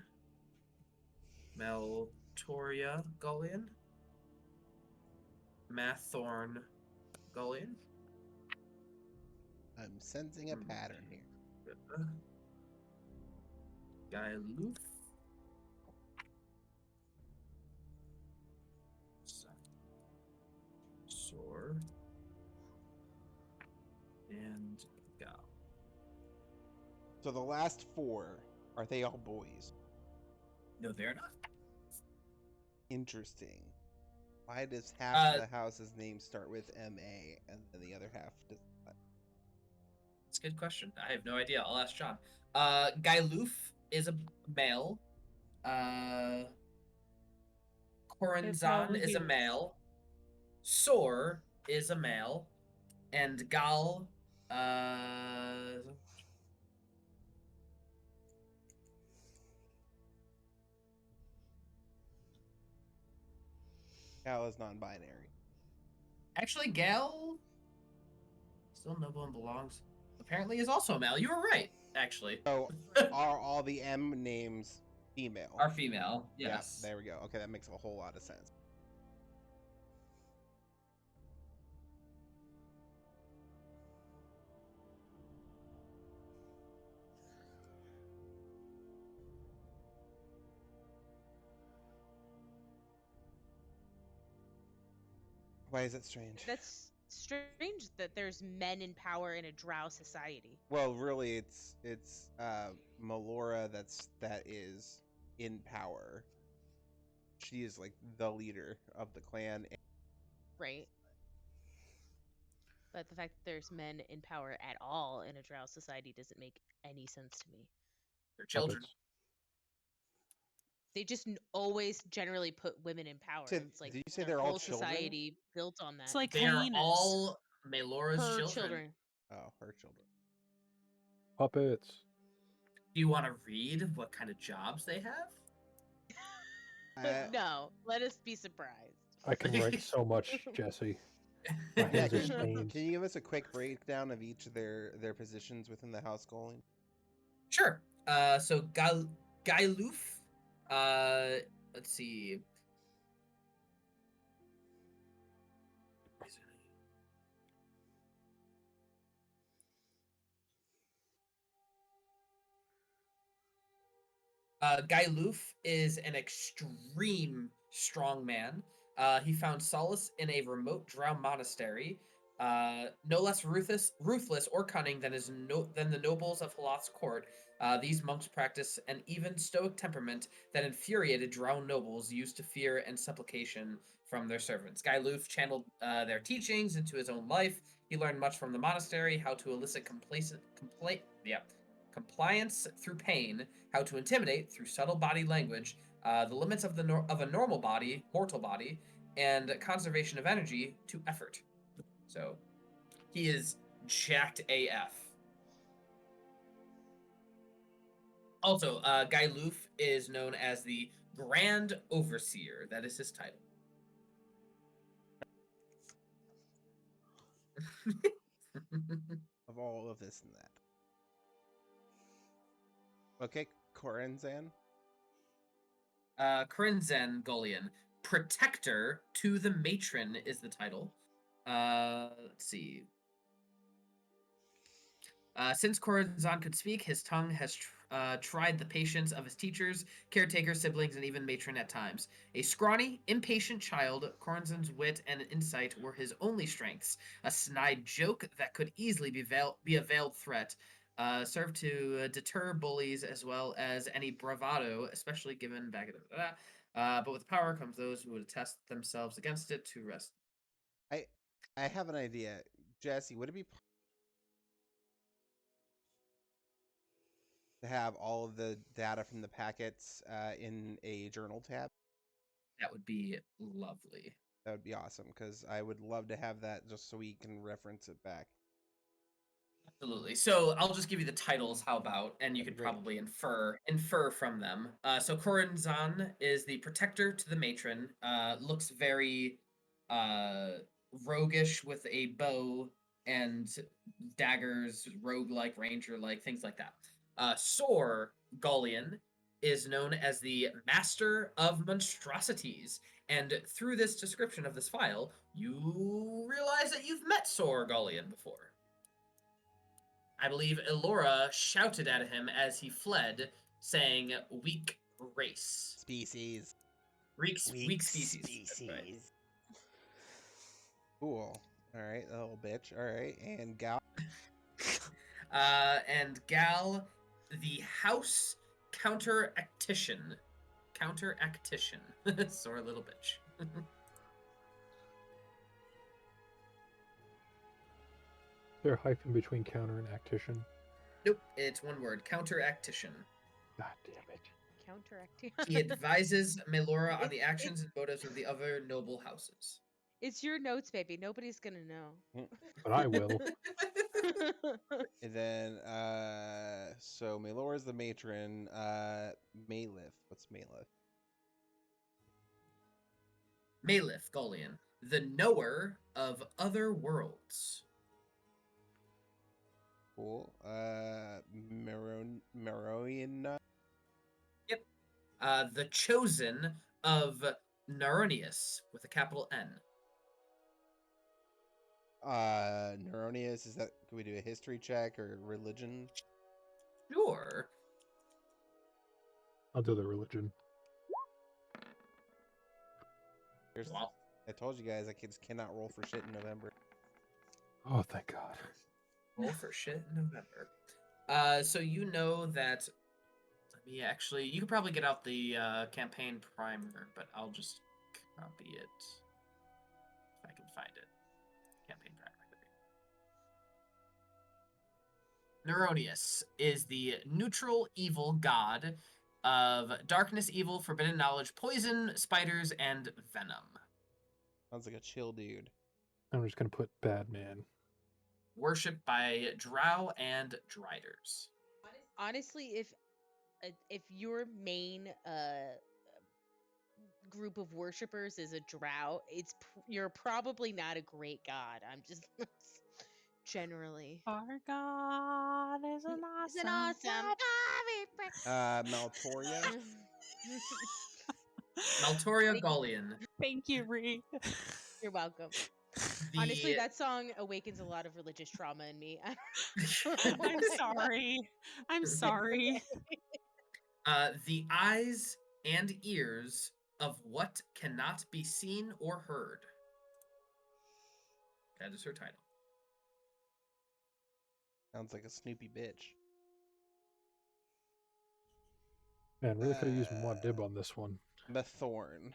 Meltoria Golian. Mathorn Golian. I'm sensing a pattern here. Gaeluf. Sor. And Gal. So the last four, are they all boys? No, they're not. Interesting. Why does half of the house's name start with M-A and then the other half does not? That's a good question. I have no idea. I'll ask John. Gaeluf is a male. Coranzan is a male. Sor is a male. And Gal, Gal is non-binary. actually, Gal, still noble and belongs, apparently is also a male. You were right, actually. So are all the M names female? Are female, yes. Yeah, there we go. Okay, that makes a whole lot of sense. Why is that strange? That's strange that there's men in power in a Drow society. Well, really, it's Melora that is in power. She is like the leader of the clan. Right. But the fact that there's men in power at all in a Drow society doesn't make any sense to me. They're children. Puppets. They just always generally put women in power. It's like did you say their they're all whole children? society built on that. It's like They're hyenas. all Melora's her children. Oh, her children. Puppets. Do you want to read what kind of jobs they have? No, let us be surprised. I can write so much, Jesse. My Yeah, hands are can stained. you give us a quick breakdown of each of their positions within the house goaling? Sure. So Gaeluf, let's see. Gaeluf is an extreme strong man. He found solace in a remote Drow monastery, no less ruthless or cunning than the nobles of Halath's court. These monks practice an even stoic temperament that infuriated Drow nobles used to fear and supplication from their servants. Gaeluf channeled their teachings into his own life. He learned much from the monastery, how to elicit compliance through pain, how to intimidate through subtle body language, the limits of a normal body, mortal body, and conservation of energy to effort. So, he is jacked AF. Also, Gaeluf is known as the Grand Overseer. That is his title. Of all of this and that. Okay, Corinzan. Corinzan Golian. Protector to the Matron is the title. Let's see. Since Corinzan could speak, his tongue has tried the patience of his teachers, caretakers, siblings, and even matron at times. A scrawny, impatient child, Corinzan's wit and insight were his only strengths. A snide joke that could easily be a veiled threat served to deter bullies as well as any bravado, especially given back at but with power comes those who would test themselves against it to rest. I have an idea. Jesse, would it be to have all of the data from the packets in a journal tab? That would be lovely. That would be awesome, because I would love to have that just so we can reference it back. Absolutely. So I'll just give you the titles. How about? And you That'd could be great. probably infer from them. So Corinzan is the protector to the matron. Looks very roguish with a bow and daggers, roguelike, ranger-like, things like that. Sor Gaulian is known as the master of monstrosities. And through this description of this file, you realize that you've met Sor Gaulian before. I believe Elora shouted at him as he fled, saying, "Weak race." Species. Weak species. That's right. Cool. All right, that little bitch. All right, and Gal. And Gal, the house counteractician. Sore little bitch. Is there a hyphen between counter and actician? Nope, it's one word. Counteractician. God damn it. Counteracting. He advises Melora on the actions and motives of the other noble houses. It's your notes, baby. Nobody's gonna know. But I will. And then, so Melora's the matron. Malif. What's Malif? Malif Gaulian, the knower of other worlds. Cool. Meroina. Yep. The chosen of Naronius with a capital N. Neronius, is that, can we do a history check or religion? Sure. I'll do the religion. Wow. I told you guys I just cannot roll for shit in November. Oh, thank God. Roll for shit in November. So you know that. Let me actually. You could probably get out the campaign primer, but I'll just copy it if I can find it. Campaign primer. Neronius is the neutral evil god of darkness, evil, forbidden knowledge, poison, spiders, and venom. Sounds like a chill dude. I'm just going to put bad man. Worshipped by Drow and Driders. Honestly, if your main group of worshippers is a Drow, you're probably not a great god. I'm just generally. Our God is an It's an awesome. awesome. Maltoria. Maltoria Gaulian. Thank you, Ree. You're welcome. Honestly, that song awakens a lot of religious trauma in me. I'm sorry. I'm sorry. The eyes and ears of what cannot be seen or heard. That is her title. Sounds like a Snoopy bitch. Man, really could have used more dib on this one. Methorn.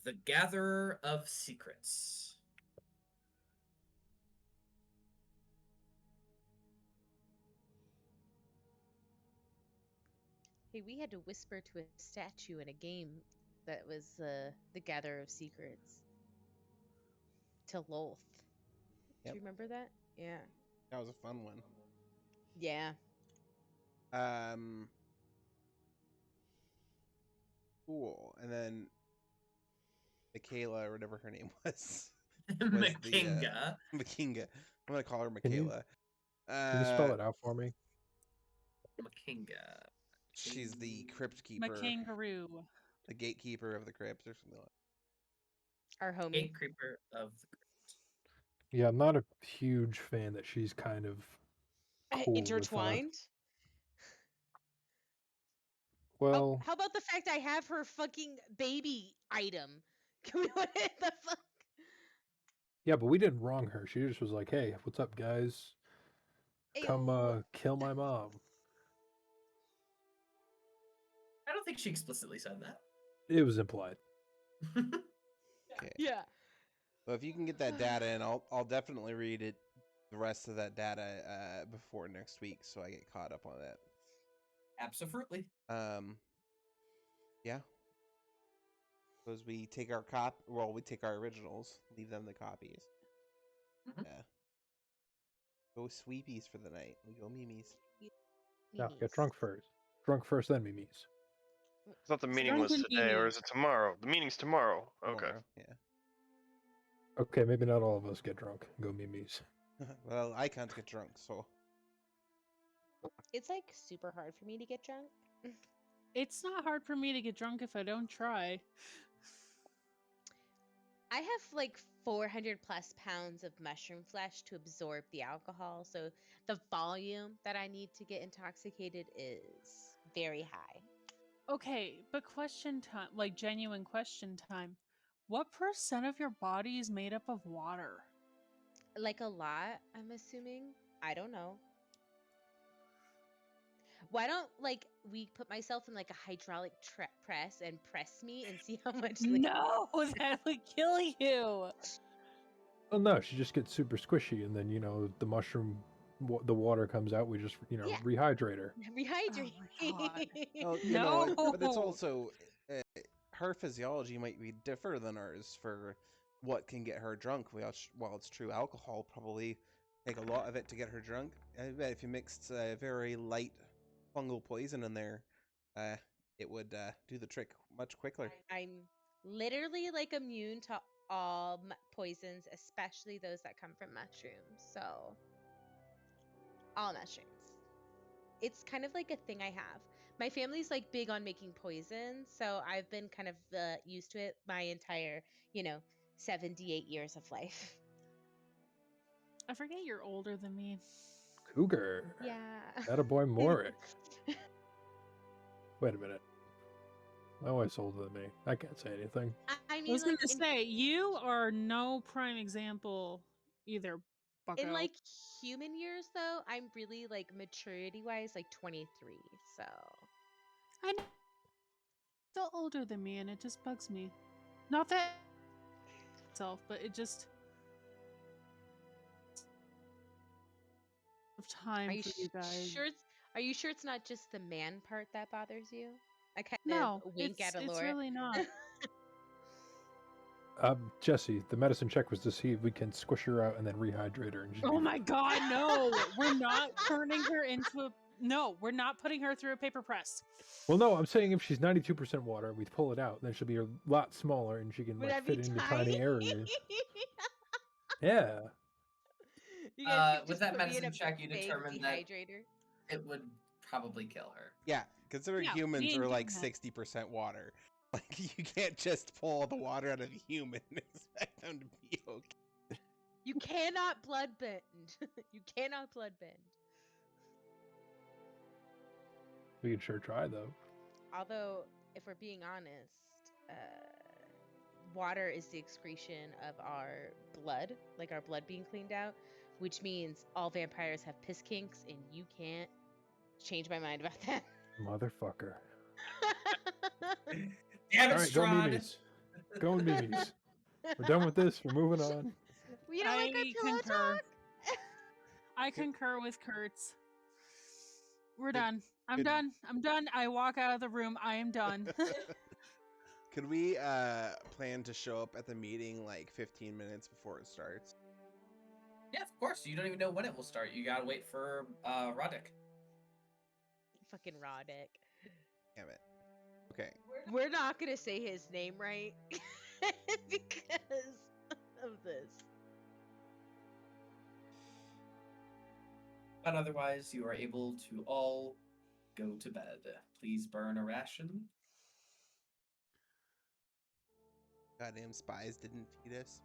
The Gatherer of Secrets. Hey, we had to whisper to a statue in a game that was the Gatherer of Secrets. To Lolth. Yep. Do you remember that? Yeah. That was a fun one. Yeah. Cool. And then Michaela, or whatever her name was. Makinga. Makinga. I'm gonna call her Can you- Michaela. Can you spell it out for me? Makinga. She's the Crypt keeper. Makangaroo. The gatekeeper of the crypt or something like that. Our homie. Gatekeeper of the Crypt. Yeah, I'm not a huge fan that she's kind of cool Intertwined. Well, how about the fact I have her fucking baby item? Can we what the fuck? yeah, but we didn't wrong her. She just was like, "Hey, what's up, guys? Come kill my mom." I don't think she explicitly said that. It was implied. Okay. Yeah. So if you can get that data in, I'll definitely read it the rest of that data before next week, so I get caught up on that. Absolutely. Yeah. Suppose we take our we take our originals, leave them the copies. Mhm. Yeah. Go sweepies for the night. We go mimes. No, get drunk first. Drunk first, then memes. I thought the meeting was Drunken today, or Mimi. is it tomorrow? The meeting's tomorrow. Okay. Tomorrow, yeah. Okay, maybe not all of us get drunk and go memes. Well, I can't get drunk, so. It's like super hard for me to get drunk. It's not hard for me to get drunk if I don't try. I have like 400 plus pounds of mushroom flesh to absorb the alcohol, so the volume that I need to get intoxicated is very high. Okay, but question time, like genuine question time. What % of your body is made up of water? Like a lot, I'm assuming. I don't know. Why don't like we put myself in like a hydraulic press and press me and see how much? No, that would kill you. Well, no, she just gets super squishy, and then the mushroom, the water comes out. We just Yeah. rehydrate her. Rehydrate. Oh my God. Well, No. but it's also her physiology might be different than ours for what can get her drunk. While it's true, alcohol probably take a lot of it to get her drunk. I bet if you mixed a very light fungal poison in there, it would do the trick much quicker. I'm literally like immune to all poisons, especially those that come from mushrooms. So, all mushrooms. It's kind of like a thing I have. My family's like big on making poisons, so I've been kind of used to it my entire, 78 years of life. I forget you're older than me. Cougar. Yeah. Attaboy Morrik. Wait a minute. My wife's older than me. I can't say anything. I I mean, was like, gonna say you are no prime example either, Bucko. in like human years, though, I'm really like maturity-wise, like 23. So I know. Still older than me, and it just bugs me. Not that itself, but it just of time are you for you guys. sure? Are you sure it's not just the man part that bothers you? I kind No, of wink at Elora. it's really not. Jesse, the medicine check was to see if we can squish her out and then rehydrate her. And Oh my God, no! We're not turning her into a. No, we're not putting her through a paper press. Well, no, I'm saying if she's 92% water, we pull it out, then she'll be a lot smaller and she can Would like that be fit into tiny areas. Yeah. You guys could With just that put me in medicine a check, you big determined that dehydrator. it would probably kill her. Yeah, considering Yeah, we humans ain't are doing like that. 60% water. Like, you can't just pull the water out of a human and expect them to be okay. You cannot blood bend. You cannot blood bend. We can sure try, though. Although, if we're being honest, water is the excretion of our blood, like our blood being cleaned out, which means all vampires have piss kinks, and you can't change my mind about that. Motherfucker. Damn it, All right, go Strahd! memes. Go memes. We're done with this. We're moving on. We don't like our pillow concur. talk. I concur with Kertz. We're Good- done. I'm good. done. I'm done. I walk out of the room. I am done. Could we plan to show up at the meeting like 15 minutes before it starts? Yeah, of course. You don't even know when it will start. You gotta wait for Roddick. Fucking Roddick. Damn it. Okay. We're not gonna say his name right because of this. But otherwise, you are able to all go to bed. Please burn a ration. Goddamn spies didn't feed us.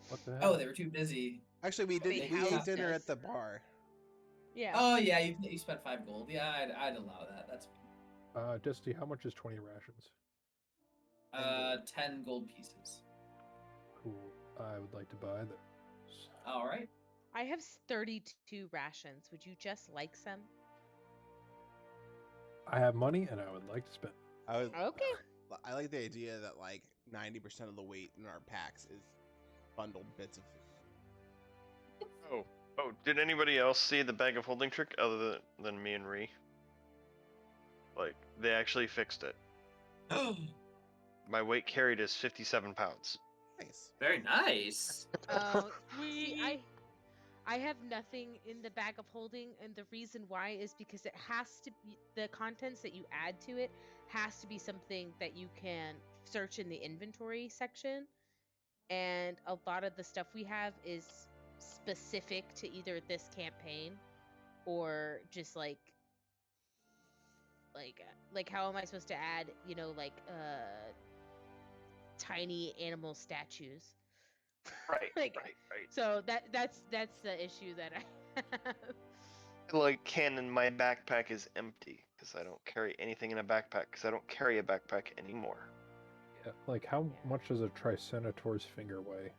What the hell? Oh, they were too busy. Actually, we did. They We ate housed dinner us. at the bar. Yeah. Oh yeah, you spent 5 gold. Yeah, I'd allow that. That's Dusty, how much is 20 rations? 10 gold pieces. Cool. I would like to buy those. All right. I have 32 rations. Would you just like some? I have money and I would like to spend. Okay. I like the idea that like 90% of the weight in our packs is bundled bits of food. Oh, did anybody else see the bag of holding trick other than me and Ree? Like, they actually fixed it. My weight carried is 57 pounds. Nice. Very nice. See, I have nothing in the bag of holding, and the reason why is because it has to be the contents that you add to it has to be something that you can search in the inventory section, and a lot of the stuff we have is specific to either this campaign or just like how am I supposed to add, tiny animal statues? Right, Like, right. so that's the issue that I have. Like, canon, my backpack is empty because I don't carry anything in a backpack because I don't carry a backpack anymore. Yeah, like how much does a Triceratops finger weigh?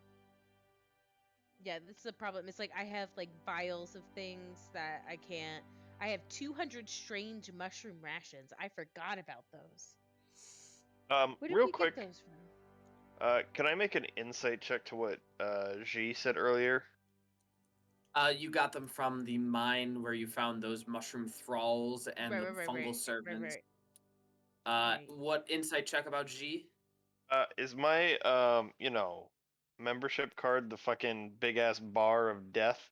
Yeah, this is the problem. It's like I have like vials of things that I can't. I have 200 strange mushroom rations. I forgot about those. Where did Real we quick, get those from? can I make an insight check to what G said earlier? You got them from the mine where you found those mushroom thralls and the fungal servants. Right. What insight check about G? Is my membership card the fucking big ass bar of death?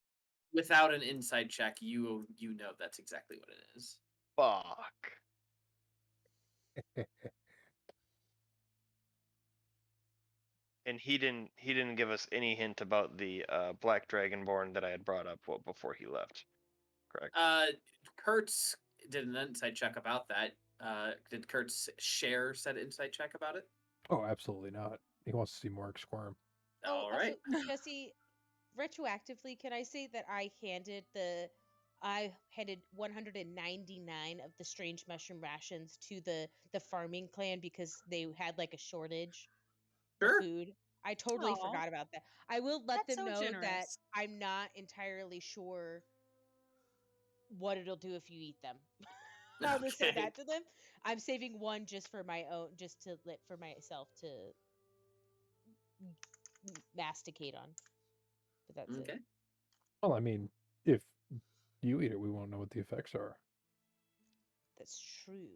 Without an insight check, you know that's exactly what it is. Fuck. And he didn't give us any hint about the black dragonborn that I had brought up before he left. Correct. Kertz did an insight check about that. Did Kertz share said insight check about it? Oh, absolutely not. He wants to see Morrik squirm. All right. Also, Jesse, retroactively, can I say that I handed 199 of the strange mushroom rations to the farming clan because they had like a shortage of food. I totally forgot about that. I will let them know that I'm not entirely sure what it'll do if you eat them. I'll just say that to them. I'm saving one just for my own, just to let for myself to masticate on. But that's it. Well, I mean, if you eat it, we won't know what the effects are. That's true.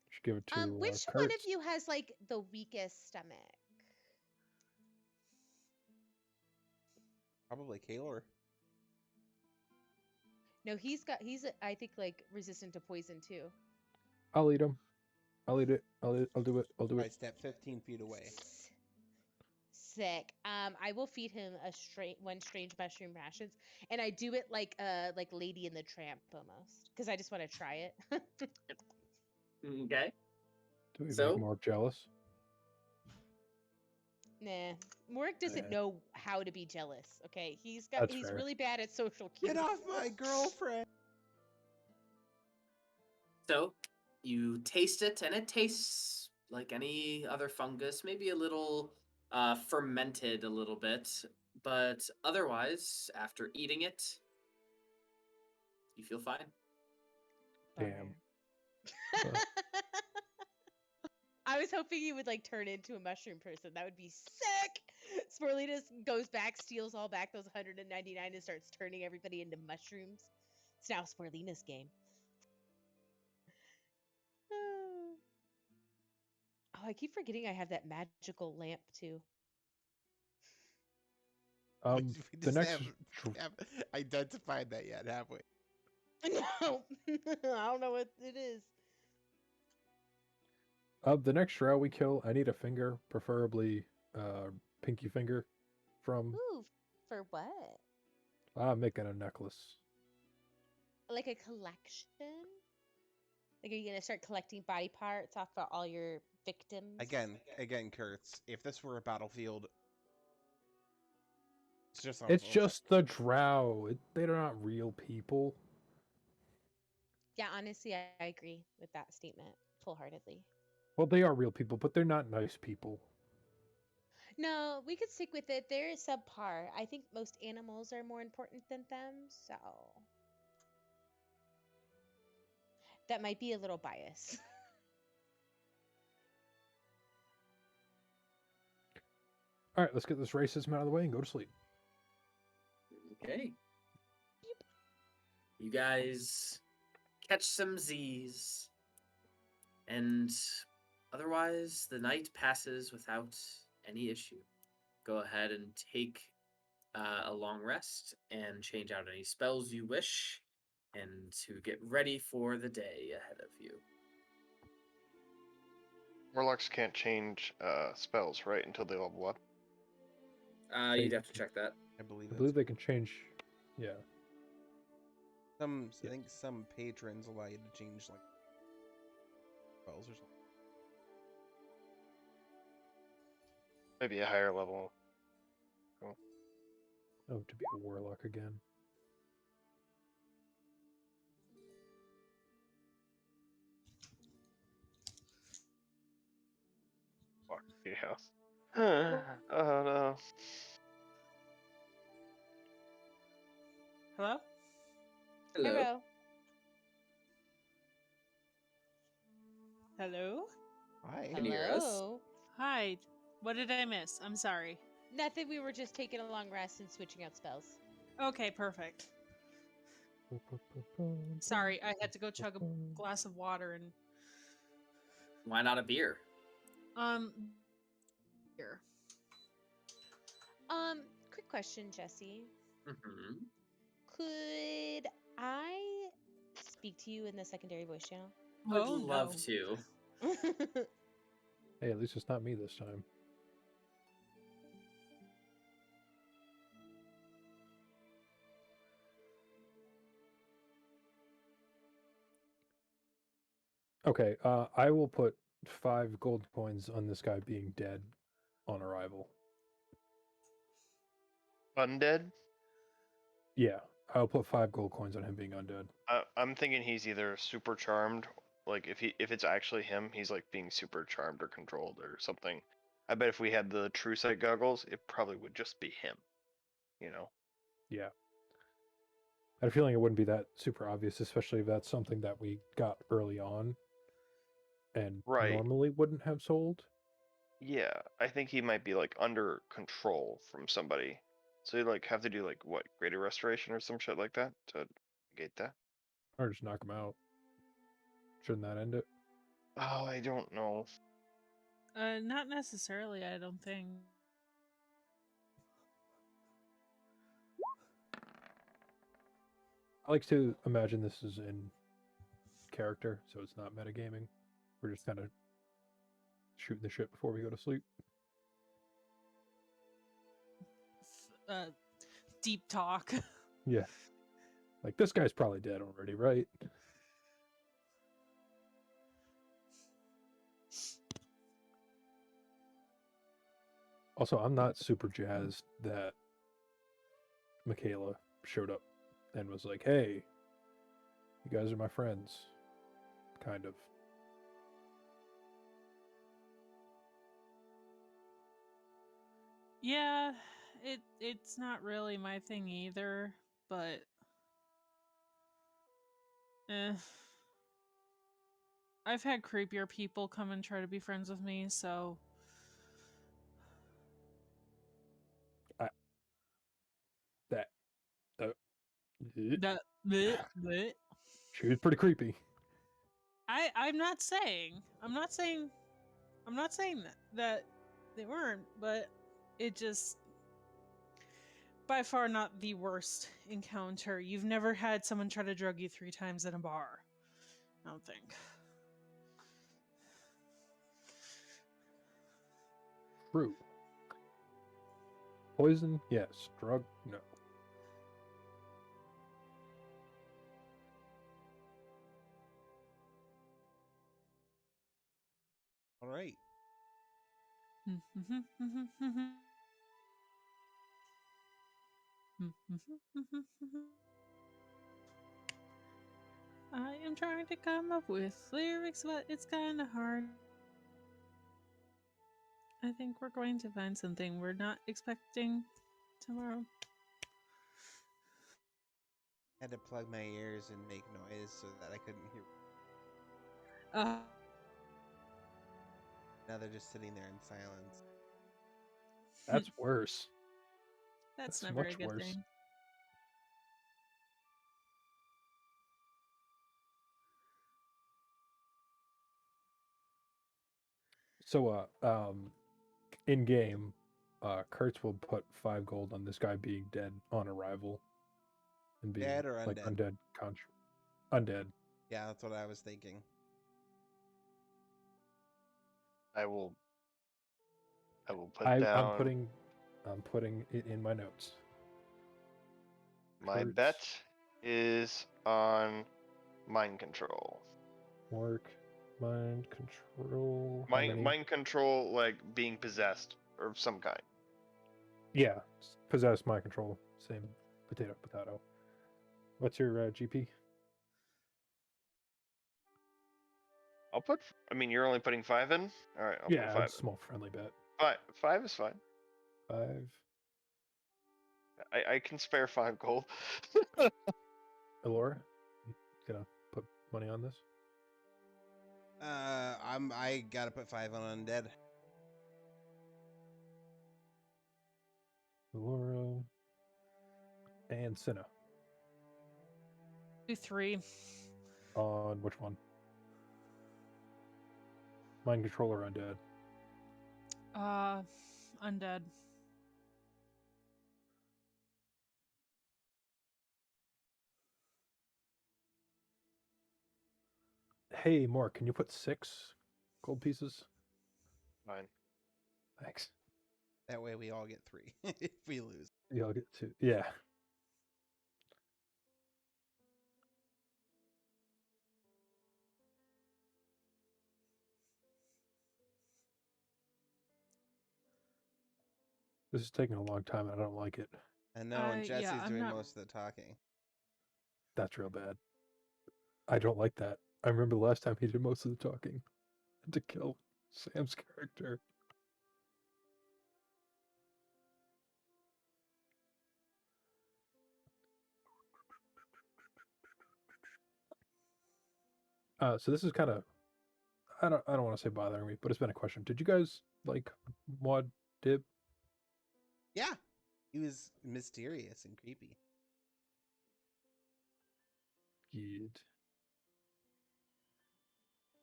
Should give it to which Kertz. one of you has like the weakest stomach? Probably Kaelor. No, he's I think like resistant to poison too. I'll eat him. I'll eat it. I'll do it. I'll do it. I step 15 feet away. Sick. I will feed him one strange mushroom rations, and I do it like Lady in the Tramp almost, because I just want to try it. Okay. Do we make Morrik jealous? Nah, Morrik doesn't know how to be jealous. Okay, he's fair. really bad at social cues. Get off my girlfriend! So you taste it, and it tastes like any other fungus, maybe a little fermented a little bit, but otherwise, after eating it, you feel fine. Damn. I was hoping you would like turn into a mushroom person. That would be sick. Sporelina goes back, steals all back those 199, and starts turning everybody into mushrooms. It's now Sporelina's game. Oh, I keep forgetting I have that magical lamp too. We haven't identified that yet, have we? No, I don't know what it is. The next Drow we kill, I need a finger, preferably pinky finger, from. Ooh, for what? I'm making a necklace. Like a collection? Like, are you gonna start collecting body parts off of all your victims? Again, Kertz, if this were a battlefield, it's just the Drow. They're not real people. Yeah, honestly, I agree with that statement full-heartedly. Well, they are real people, but they're not nice people. No, we could stick with it. They're subpar. I think most animals are more important than them, so that might be a little biased. All right, let's get this racism out of the way and go to sleep. Okay. You guys catch some Z's, and otherwise the night passes without any issue. Go ahead and take a long rest and change out any spells you wish, and to get ready for the day ahead of you. Warlocks can't change spells, right, until they level up. You'd have to check that. I believe. I believe they can change. Yeah. I think some patrons allow you to change like spells or something. Maybe a higher level. Cool. Oh, to be a warlock again. Fuck yeah. Oh no. Hello? Hello. Hello? Hi. Can you hear us? Hello. Hi. What did I miss? I'm sorry. Nothing. We were just taking a long rest and switching out spells. Okay, perfect. Sorry, I had to go chug a glass of water and Why not a beer? here. Quick question, Jesse. Mm-hmm. Could I speak to you in the secondary voice channel? Would Oh, love no. to. Hey, at least it's not me this time. Okay, I will put 5 gold coins on this guy being dead on arrival. Undead? Yeah, I'll put 5 gold coins on him being undead. I'm thinking he's either super charmed, like if it's actually him, he's like being super charmed or controlled or something. I bet if we had the true sight goggles, it probably would just be him. You know? Yeah. I had a feeling it wouldn't be that super obvious, especially if that's something that we got early on and Right. normally wouldn't have sold. Yeah, I think he might be like under control from somebody. So you like have to do like what, greater restoration or some shit like that to negate that? Or just knock him out. Shouldn't that end it? Oh, I don't know. Not necessarily, I don't think. I like to imagine this is in character, so it's not metagaming. We're just kind of shooting the shit before we go to sleep. Deep talk. Yeah. Like, this guy's probably dead already, right? Also, I'm not super jazzed that Michaela showed up and was like, hey, you guys are my friends. Kind of. Yeah, it's not really my thing either, but I've had creepier people come and try to be friends with me, so bleh. She was pretty creepy. I'm not saying that they weren't, but it just by far not the worst encounter. You've never had someone try to drug you 3 times in a bar, I don't think. True. Poison, yes. Drug, no. All right. I am trying to come up with lyrics, but it's kind of hard. I think we're going to find something we're not expecting tomorrow. Had to plug my ears and make noise so that I couldn't hear. Now they're just sitting there in silence. That's worse. That's That's never a much good worse. thing. So, in game, Kertz will put 5 gold on this guy being dead on arrival, and being Dead or like undead? Undead. Yeah, that's what I was thinking. I will put down. I'm putting it in my notes. My Kertz, bet is on mind control. Morrik, mind control. How many? Mind control, like being possessed of some kind. Yeah, possess mind control. Same potato. What's your GP? I mean, you're only putting 5 in. All right, I'll put 5 it's a small friendly bet. 5 is fine. 5. I can spare 5 gold. Elora, you gonna put money on this? I gotta put 5 on undead. Elora and Cinna. Do 3. On which one? Mind control or undead? Undead. Hey, Mork, can you put 6 gold pieces? Fine. Thanks. That way we all get 3 if we lose. You all get 2. Yeah. This is taking a long time and I don't like it. I know, and Jesse's I'm doing not- most of the talking. That's real bad. I don't like that. I remember the last time he did most of the talking. To kill Sam's character. So this is kind of, I don't want to say bothering me, but it's been a question. Did you guys like Mod Dib? Yeah, he was mysterious and creepy. Good.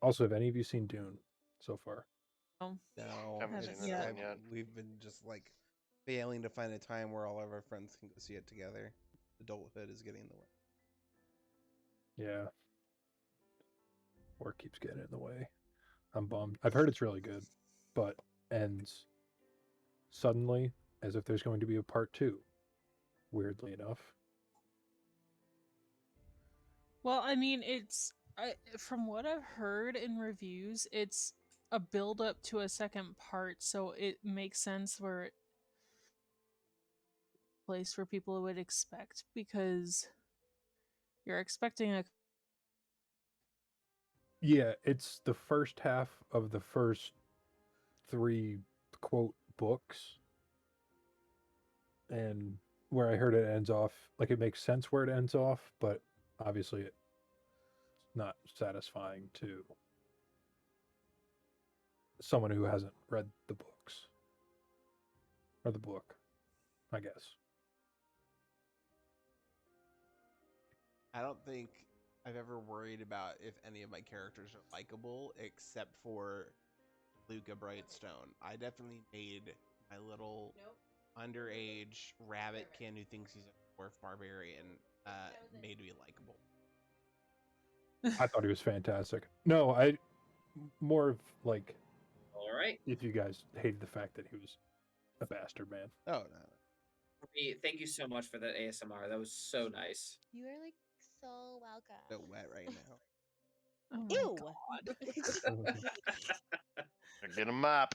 Also, have any of you seen Dune so far? No. No, Haven't seen it then yet. we've been just like failing to find a time where all of our friends can go see it together. Adulthood is getting in the way. Yeah. Work keeps getting in the way. I'm bummed. I've heard it's really good, but ends suddenly as if there's going to be a part 2. Weirdly enough. Well, I mean, from what I've heard in reviews, it's a build up to a second part, so it makes sense where place where people would expect, because you're expecting a Yeah, it's the first half of the first 3 quote books. And where I heard it ends off, like it makes sense where it ends off, but obviously it's not satisfying to someone who hasn't read the books. Or the book, I guess. I don't think I've ever worried about if any of my characters are likable, except for Luca Brightstone. I definitely made my little underage rabbitkin who thinks he's a dwarf barbarian made me likable. I thought he was fantastic. No, I more of like, All right. if you guys hated the fact that he was a bastard, man. Oh no. Thank you so much for that ASMR. That was so nice. You are like so welcome. So wet right now. oh my Ew. God. Get a mop.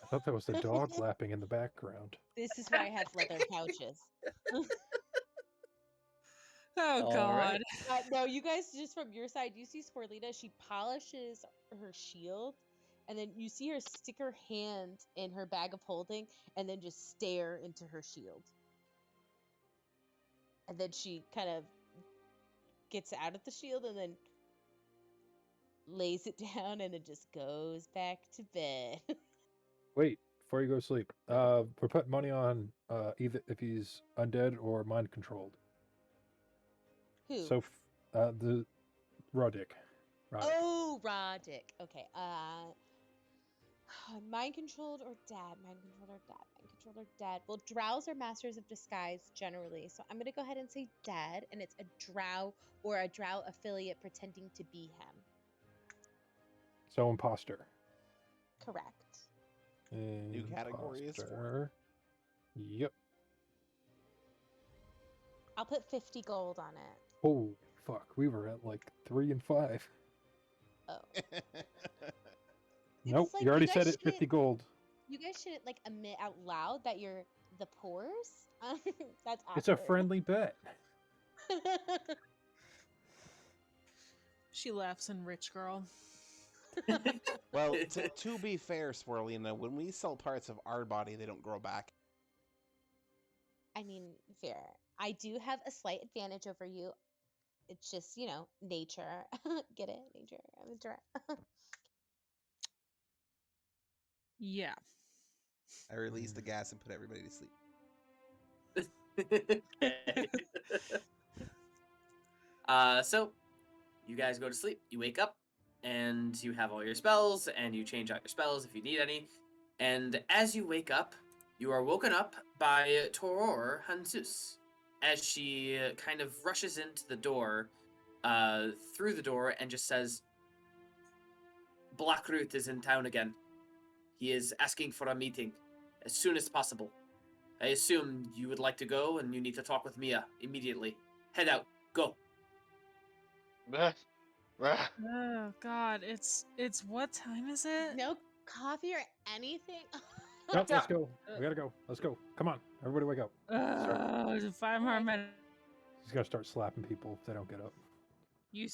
I thought that was the dog lapping in the background. This is why I have leather pouches. Oh All God. right. No, you guys, just from your side, you see Sporelina, she polishes her shield, and then you see her stick her hand in her bag of holding and then just stare into her shield. And then she kind of gets out of the shield and then lays it down and then just goes back to bed. Wait, before you go to sleep, we're putting money on either if he's undead or mind controlled. Who? So, the Roddick. Oh, Roddick. Okay. Mind controlled or dead? Mind controlled or dead? Mind controlled or dead? Well, drows are masters of disguise generally, so I'm gonna go ahead and say dead, and it's a drow or a drow affiliate pretending to be him. So imposter. Correct. New category is Imposter. Yep. I'll put 50 gold on it. Oh fuck, we were at like 3 and 5. Oh. Nope, like, you already you said guys it. 50 gold. You guys shouldn't like admit out loud that you're the pores. That's awkward. It's a friendly bet. She laughs in rich girl. Well, to be fair, Sporelina, when we sell parts of our body, they don't grow back. I mean, fair. I do have a slight advantage over you. It's just, nature. Get it? Nature. I'm a drow. Yeah. I release the gas and put everybody to sleep. So you guys go to sleep. You wake up, and you have all your spells, and you change out your spells if you need any. And as you wake up, you are woken up by Clan Hanzust as she kind of rushes into the door, through the door, and just says, "Blackroot is in town again. He is asking for a meeting as soon as possible. I assume you would like to go, and you need to talk with Mia immediately. Head out. Go." Oh God, it's what time is it? No coffee or anything. Nope, let's go. We gotta go. Let's go. Come on, everybody wake up. 5 more minutes. He's gotta start slapping people if they don't get up. You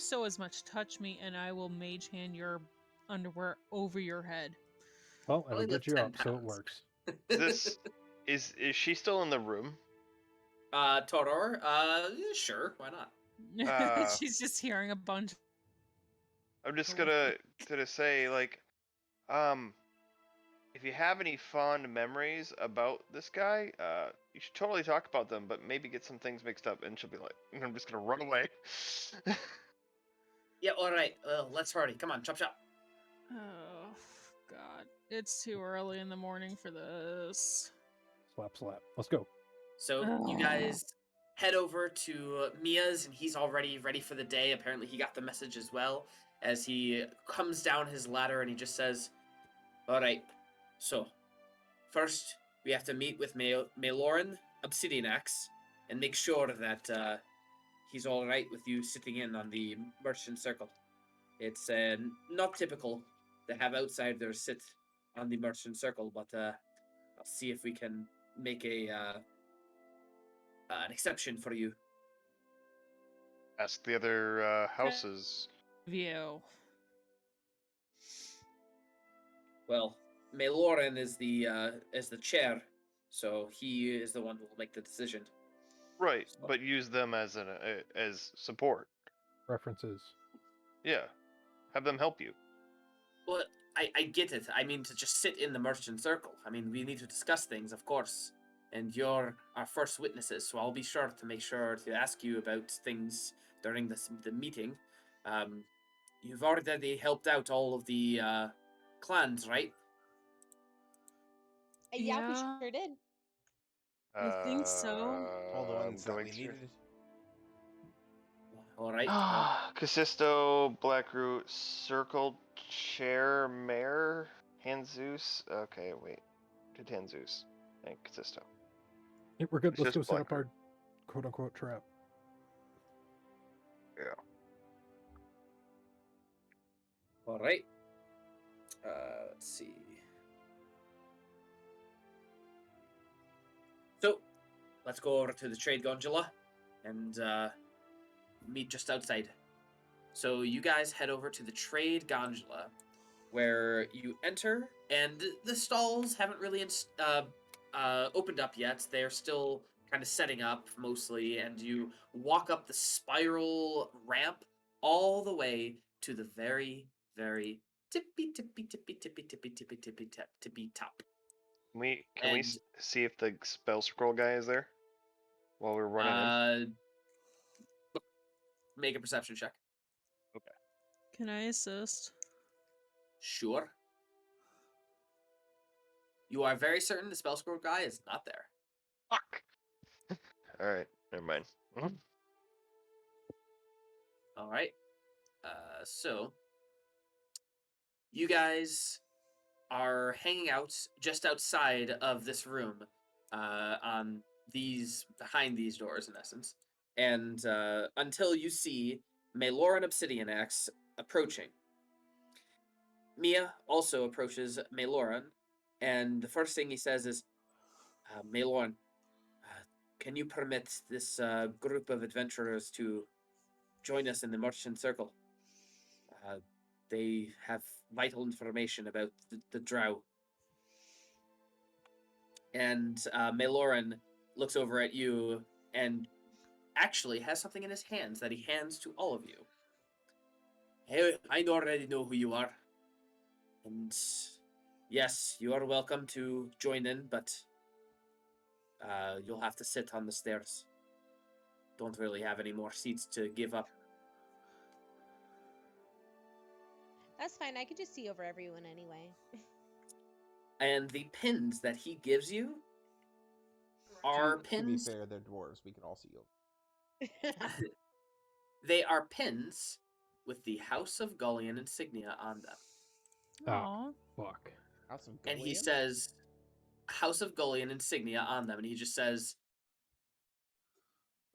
so as much touch me, and I will mage hand your underwear over your head. Well, it'll Only get the you 10 up, so it pounds. works. Is she still in the room? Toror? Sure, why not? She's just hearing a bunch. I'm just gonna say, like, if you have any fond memories about this guy, you should totally talk about them, but maybe get some things mixed up. And she'll be like, I'm just gonna run away. Yeah, alright, let's party. Come on, chop chop. Oh God, it's too early in the morning for this. Slap, slap. Let's go. So you guys head over to Mia's, and he's already ready for the day. Apparently he got the message as well, as he comes down his ladder and he just says, "Alright, so first we have to meet with Maloran Obsidian Axe and make sure that he's alright with you sitting in on the Merchant Circle. It's not typical to have outsiders sit on the Merchant Circle, but I'll see if we can make an exception for you." Ask the other houses. View. Well, Maloran is the chair, so he is the one who will make the decision. Right, So- but use them as as support. References. Yeah, have them help you. Well, I get it. I mean, to just sit in the Merchant Circle. I mean, we need to discuss things, of course. And you're our first witnesses, so I'll be sure to make sure to ask you about things during the meeting. You've already helped out all of the clans, right? Yeah, we Yeah. sure did. I think so. All the ones that we going through. needed. All right. Casisto, Blackroot, Circle, Chair, Mare, Hanzus. Okay, wait. Did Hanzus and Casisto. Yeah, we're good. It's Let's go just set up Blackroot. our quote-unquote trap. Yeah. All right. Let's see. So, let's go over to the trade gondola and meet just outside. So you guys head over to the trade gondola, where you enter, and the stalls haven't really opened up yet. They're still kind of setting up mostly, and you walk up the spiral ramp all the way to the very, very tippy top. Can we And- see if the spell scroll guy is there while we're running in? Make a perception check. Can I assist? Sure. You are very certain the spell scroll guy is not there. Fuck. All right, never mind. All right. So you guys are hanging out just outside of this room, on behind these doors, in essence, and until you see Maelor Obsidian Axe approaching. Mia also approaches Maelor, and the first thing he says is, Maelor, can you permit this group of adventurers to join us in the Merchant Circle? They have vital information about the Drow. And Maelor looks over at you and actually has something in his hands that he hands to all of you. Hey, I already know who you are. And yes, you are welcome to join in, but you'll have to sit on the stairs. Don't really have any more seats to give up. That's fine. I could just see over everyone anyway. And the pins that he gives you are pins. To be fair, they're dwarves. We can all see over. They are pins with the House of Gullion insignia on them. Aww. Fuck. House of And he Gullion? says, House of Gullion insignia on them. And he just says,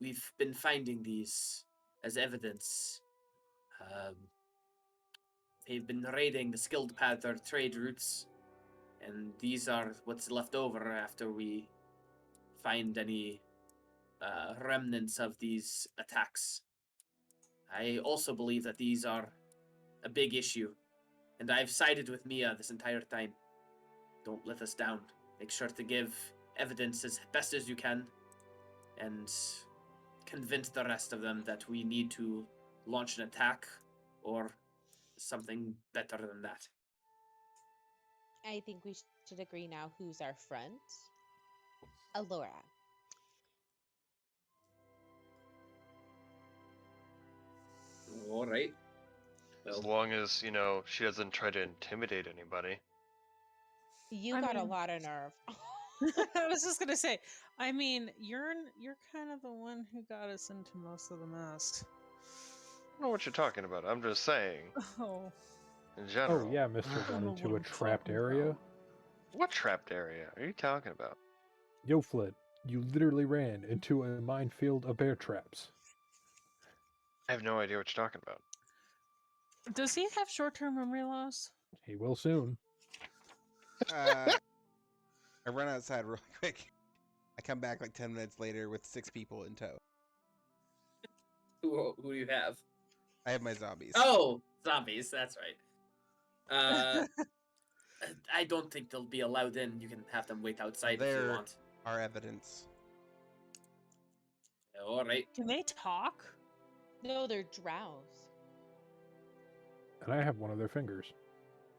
we've been finding these as evidence. They've been raiding the skilled path or trade routes. And these are what's left over after we find any remnants of these attacks. I also believe that these are a big issue. And I've sided with Mia this entire time. Don't let us down. Make sure to give evidence as best as you can. And convince the rest of them that we need to launch an attack or something better than that. I think we should agree now who's our front. Elora. All right. As long as, she doesn't try to intimidate anybody. You I got a mean- lot of nerve. I was just gonna say, I mean, you're kind of the one who got us into most of the mess. I don't know what you're talking about. I'm just saying, Oh, in general. Oh yeah, Mr. I Run know into what a I'm trapped talking area. about. What trapped area are you talking about? Yo, Flit, you literally ran into a minefield of bear traps. I have no idea what you're talking about. Does he have short-term memory loss? He will soon. I run outside real quick. I come back like 10 minutes later with 6 people in tow. Who do you have? I have my zombies. Oh, zombies. That's right. I don't think they'll be allowed in. You can have them wait outside if you There want. are evidence. All right. Can they talk? No, they're drows. And I have one of their fingers.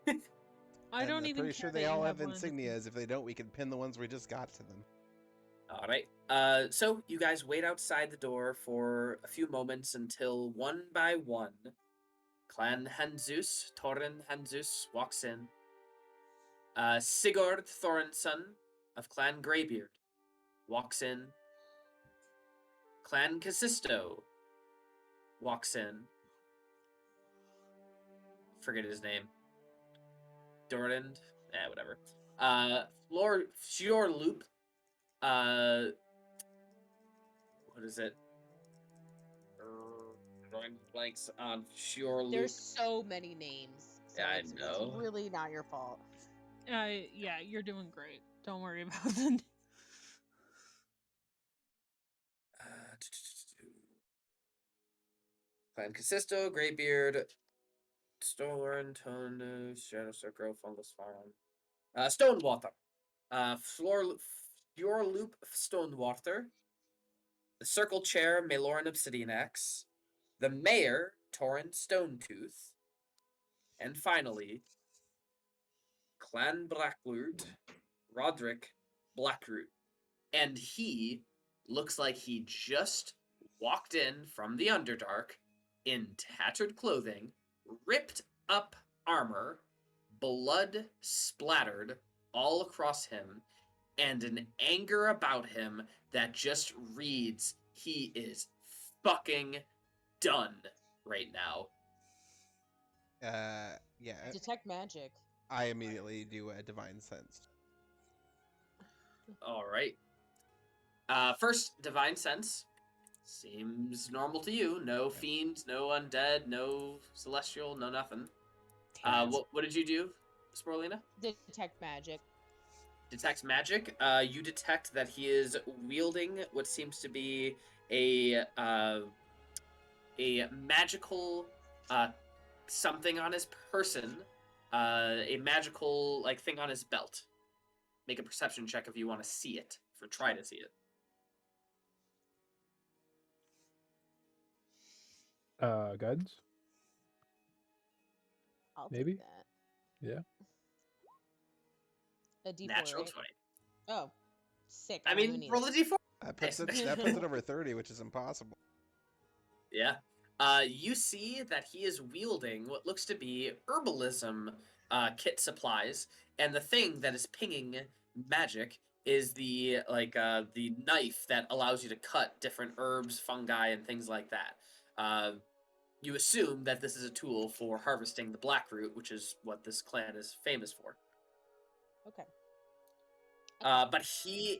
I And don't I'm even pretty sure care they that you all have one of the insignias. If they don't, we can pin the ones we just got to them. All right. So you guys wait outside the door for a few moments until one by one, Clan Hanzust, Torin Hanzust walks in. Sigurd Thorinson of Clan Greybeard walks in. Clan Casisto walks in. Forget his name. Durand? Whatever. Fjorloop. What is it? Drawing blanks on Fjorloop. There's so many names. So Yeah, I it's know. really not your fault. Yeah, you're doing great. Don't worry about the. Clan Casisto, Greybeard, Stolen, Tone, Shadow Circle, Fungus Farm. Stonewater. Fjorloop Stonewater. The Circle Chair, Maelor Obsidian Axe. The Mayor, Torrent Stonetooth. And finally, Clan Blackroot, Roderick Blackroot. And he looks like he just walked in from the Underdark in tattered clothing, ripped up armor, blood splattered all across him and an anger about him that just reads he is fucking done right now. Yeah. Detect magic. I immediately do a divine sense. All right. First, divine sense. Seems normal to you. No fiends, no undead, no celestial, no nothing. What did you do, Sporelina? Detect magic. Detects magic. You detect that he is wielding what seems to be a magical something on his person, a magical like thing on his belt. Make a perception check if you want to see it, or try to see it. Guidance? I'll Maybe? take that. Yeah. A D4, Natural right? 20. Oh, sick. I mean, roll a D4. That puts it over 30, which is impossible. Yeah. You see that he is wielding what looks to be herbalism kit supplies, and the thing that is pinging magic is the knife that allows you to cut different herbs, fungi, and things like that. You assume that this is a tool for harvesting the blackroot, which is what this clan is famous for. Okay. But he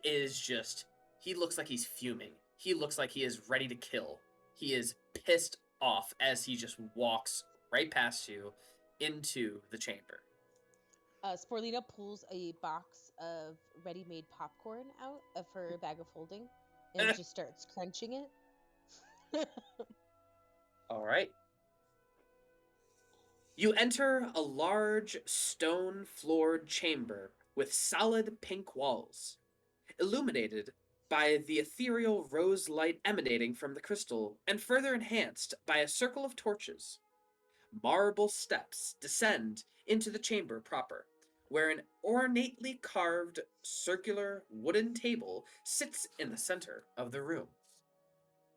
looks like he's fuming. He looks like he is ready to kill. He is pissed off as he just walks right past you into the chamber. Sporelina pulls a box of ready-made popcorn out of her bag of holding and just starts crunching it. All right. You enter a large stone-floored chamber with solid pink walls, illuminated by the ethereal rose light emanating from the crystal and further enhanced by a circle of torches. Marble steps descend into the chamber proper, where an ornately carved circular wooden table sits in the center of the room.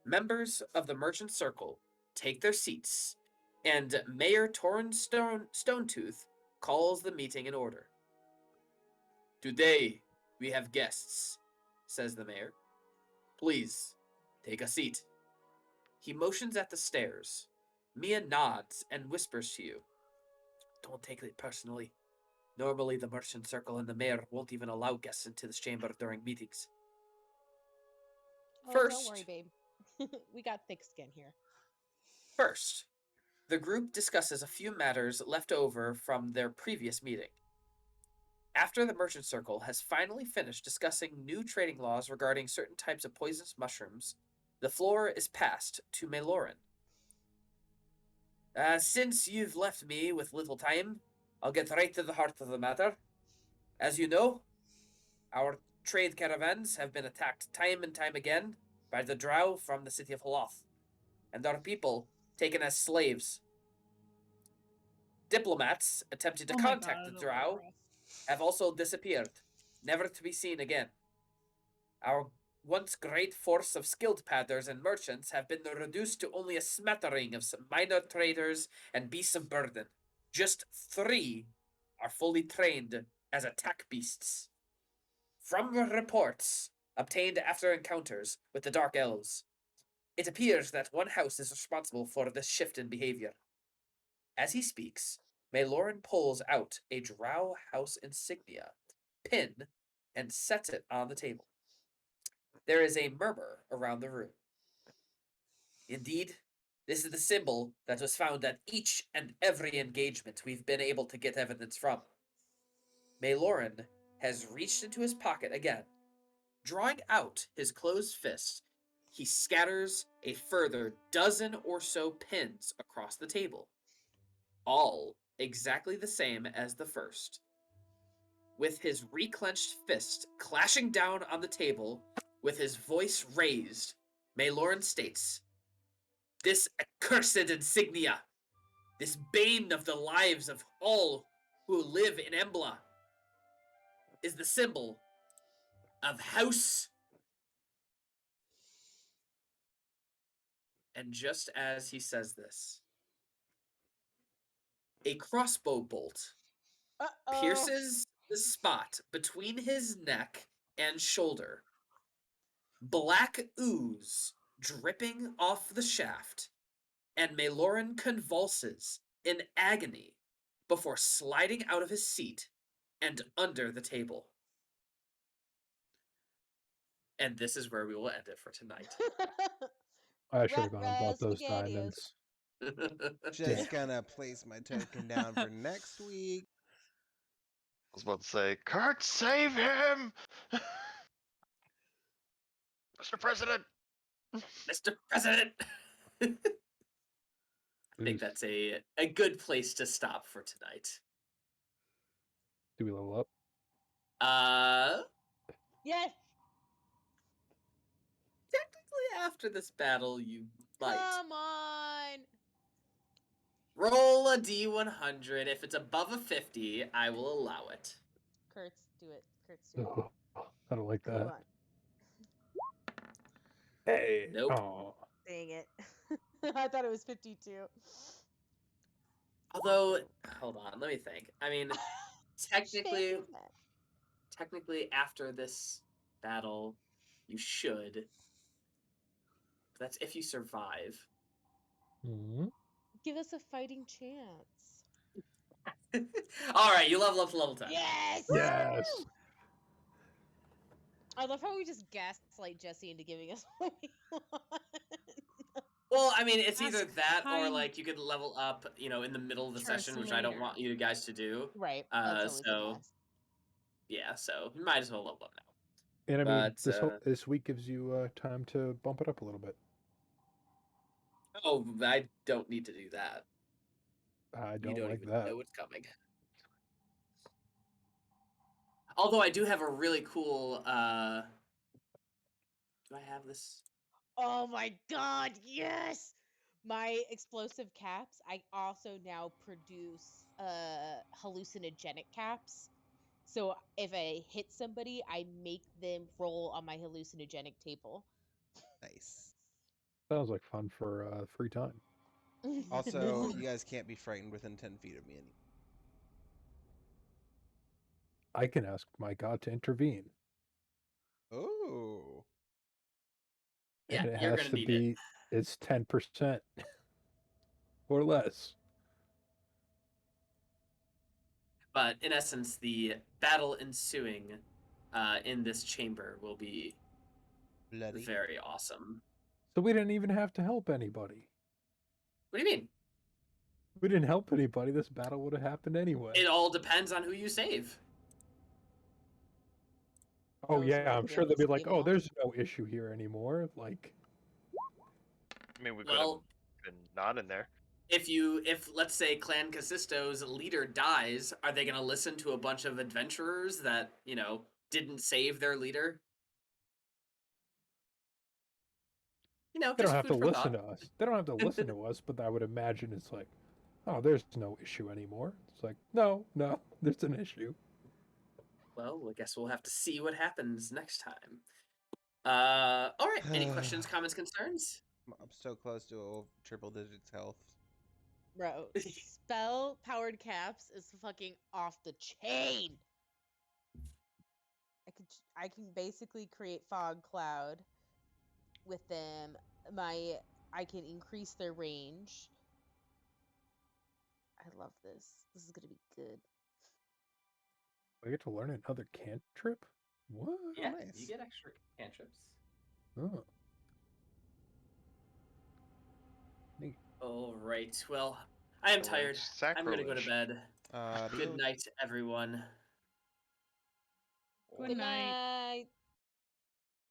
Members of the merchant circle take their seats, and Mayor Torrin Stonetooth calls the meeting in order. Today, we have guests, says the mayor. Please, take a seat. He motions at the stairs. Mia nods and whispers to you. Don't take it personally. Normally, the merchant circle and the mayor won't even allow guests into this chamber during meetings. Oh, First, don't worry, babe. We got thick skin here. First, the group discusses a few matters left over from their previous meeting. After the merchant circle has finally finished discussing new trading laws regarding certain types of poisonous mushrooms, the floor is passed to Melorin. Since you've left me with little time, I'll get right to the heart of the matter. As you know, our trade caravans have been attacked time and time again by the Drow from the city of Holoth, and our people taken as slaves. Diplomats attempted to contact the Drow have also disappeared, never to be seen again. Our once great force of skilled padders and merchants have been reduced to only a smattering of some minor traders and beasts of burden. Just 3 are fully trained as attack beasts. From reports obtained after encounters with the Dark Elves, it appears that one house is responsible for this shift in behavior. As he speaks, Melorin pulls out a Drow house insignia, pin, and sets it on the table. There is a murmur around the room. Indeed, this is the symbol that was found at each and every engagement we've been able to get evidence from. Melorin has reached into his pocket again. Drawing out his closed fist, he scatters a further dozen or so pins across the table, all exactly the same as the first. With his reclenched fist clashing down on the table, with his voice raised, Melorin states, "This accursed insignia, this bane of the lives of all who live in Embla, is the symbol of House." And just as he says this, a crossbow bolt pierces the spot between his neck and shoulder, black ooze dripping off the shaft, and Maloran convulses in agony before sliding out of his seat and under the table. And this is where we will end it for tonight. I should have gone and Ruh-roh, bought those SpaghettiOs. diamonds. Just gonna place my token down for next week. I was about to say, Kurt, save him! Mr. President! Mr. President! I think Oof. that's a good place to stop for tonight. Do we level up? Yes. Technically, after this battle, you might. Come on. Roll a d100. If it's above a 50, I will allow it. Kertz, do it. Kertz, do it. Oh, I don't like Come that. on. Hey. Nope. Oh. Dang it. I thought it was 52. Although, hold on, let me think. I mean, technically, Shame that. technically, after this battle, you should. That's if you survive. Mm-hmm. Give us a fighting chance. All right, you level up to level 10. Yes! Yes. Woo! I love how we just gaslight Jesse into giving us what we want. Well, I mean, it's That's either that or kind- like you could level up, you know, in the middle of the Turn session, which I don't later. want you guys to do. Right. That's always So a mess. yeah, so you might as well level up now. And I mean, But, this week gives you time to bump it up a little bit. Oh, I don't need to do that. I You don't don't like even that. know what's coming. Although I do have a really cool. Do I have this? Oh my god, yes! My explosive caps, I also now produce hallucinogenic caps. So if I hit somebody, I make them roll on my hallucinogenic table. Nice. Sounds like fun for free time. Also, you guys can't be frightened within 10 feet of me anymore. I can ask my god to intervene. Oh. Yeah, And it you're has gonna to need be, it. it's 10% or less. But in essence, the battle ensuing in this chamber will be Bloody. very awesome. So we didn't even have to help anybody. What do you mean? We didn't help anybody. This battle would have happened anyway. It all depends on who you save. Oh so yeah, we're I'm gonna sure they'll be save like, them "Oh, all? there's no issue here anymore." Like, I mean, we could Well, have been not in there. if let's say Clan Hanzust's leader dies, are they gonna listen to a bunch of adventurers that, you know, didn't save their leader? You know, they don't just have to food for listen thought. to us. They don't have to listen to us, but I would imagine it's like, "Oh, there's no issue anymore." It's like, no, there's an issue. Well, I guess we'll have to see what happens next time. All right. Any questions, comments, concerns? I'm so close to a triple digits health. Bro, spell powered caps is fucking off the chain. I can basically create fog cloud with them. I can increase their range. I love this. This is gonna be good. I get to learn another cantrip. What? Yeah, nice. you get extra cantrips. Oh. All right. Well, I am tired. I'm gonna go to Sacrilege. bed. Good night, everyone. Good night. night.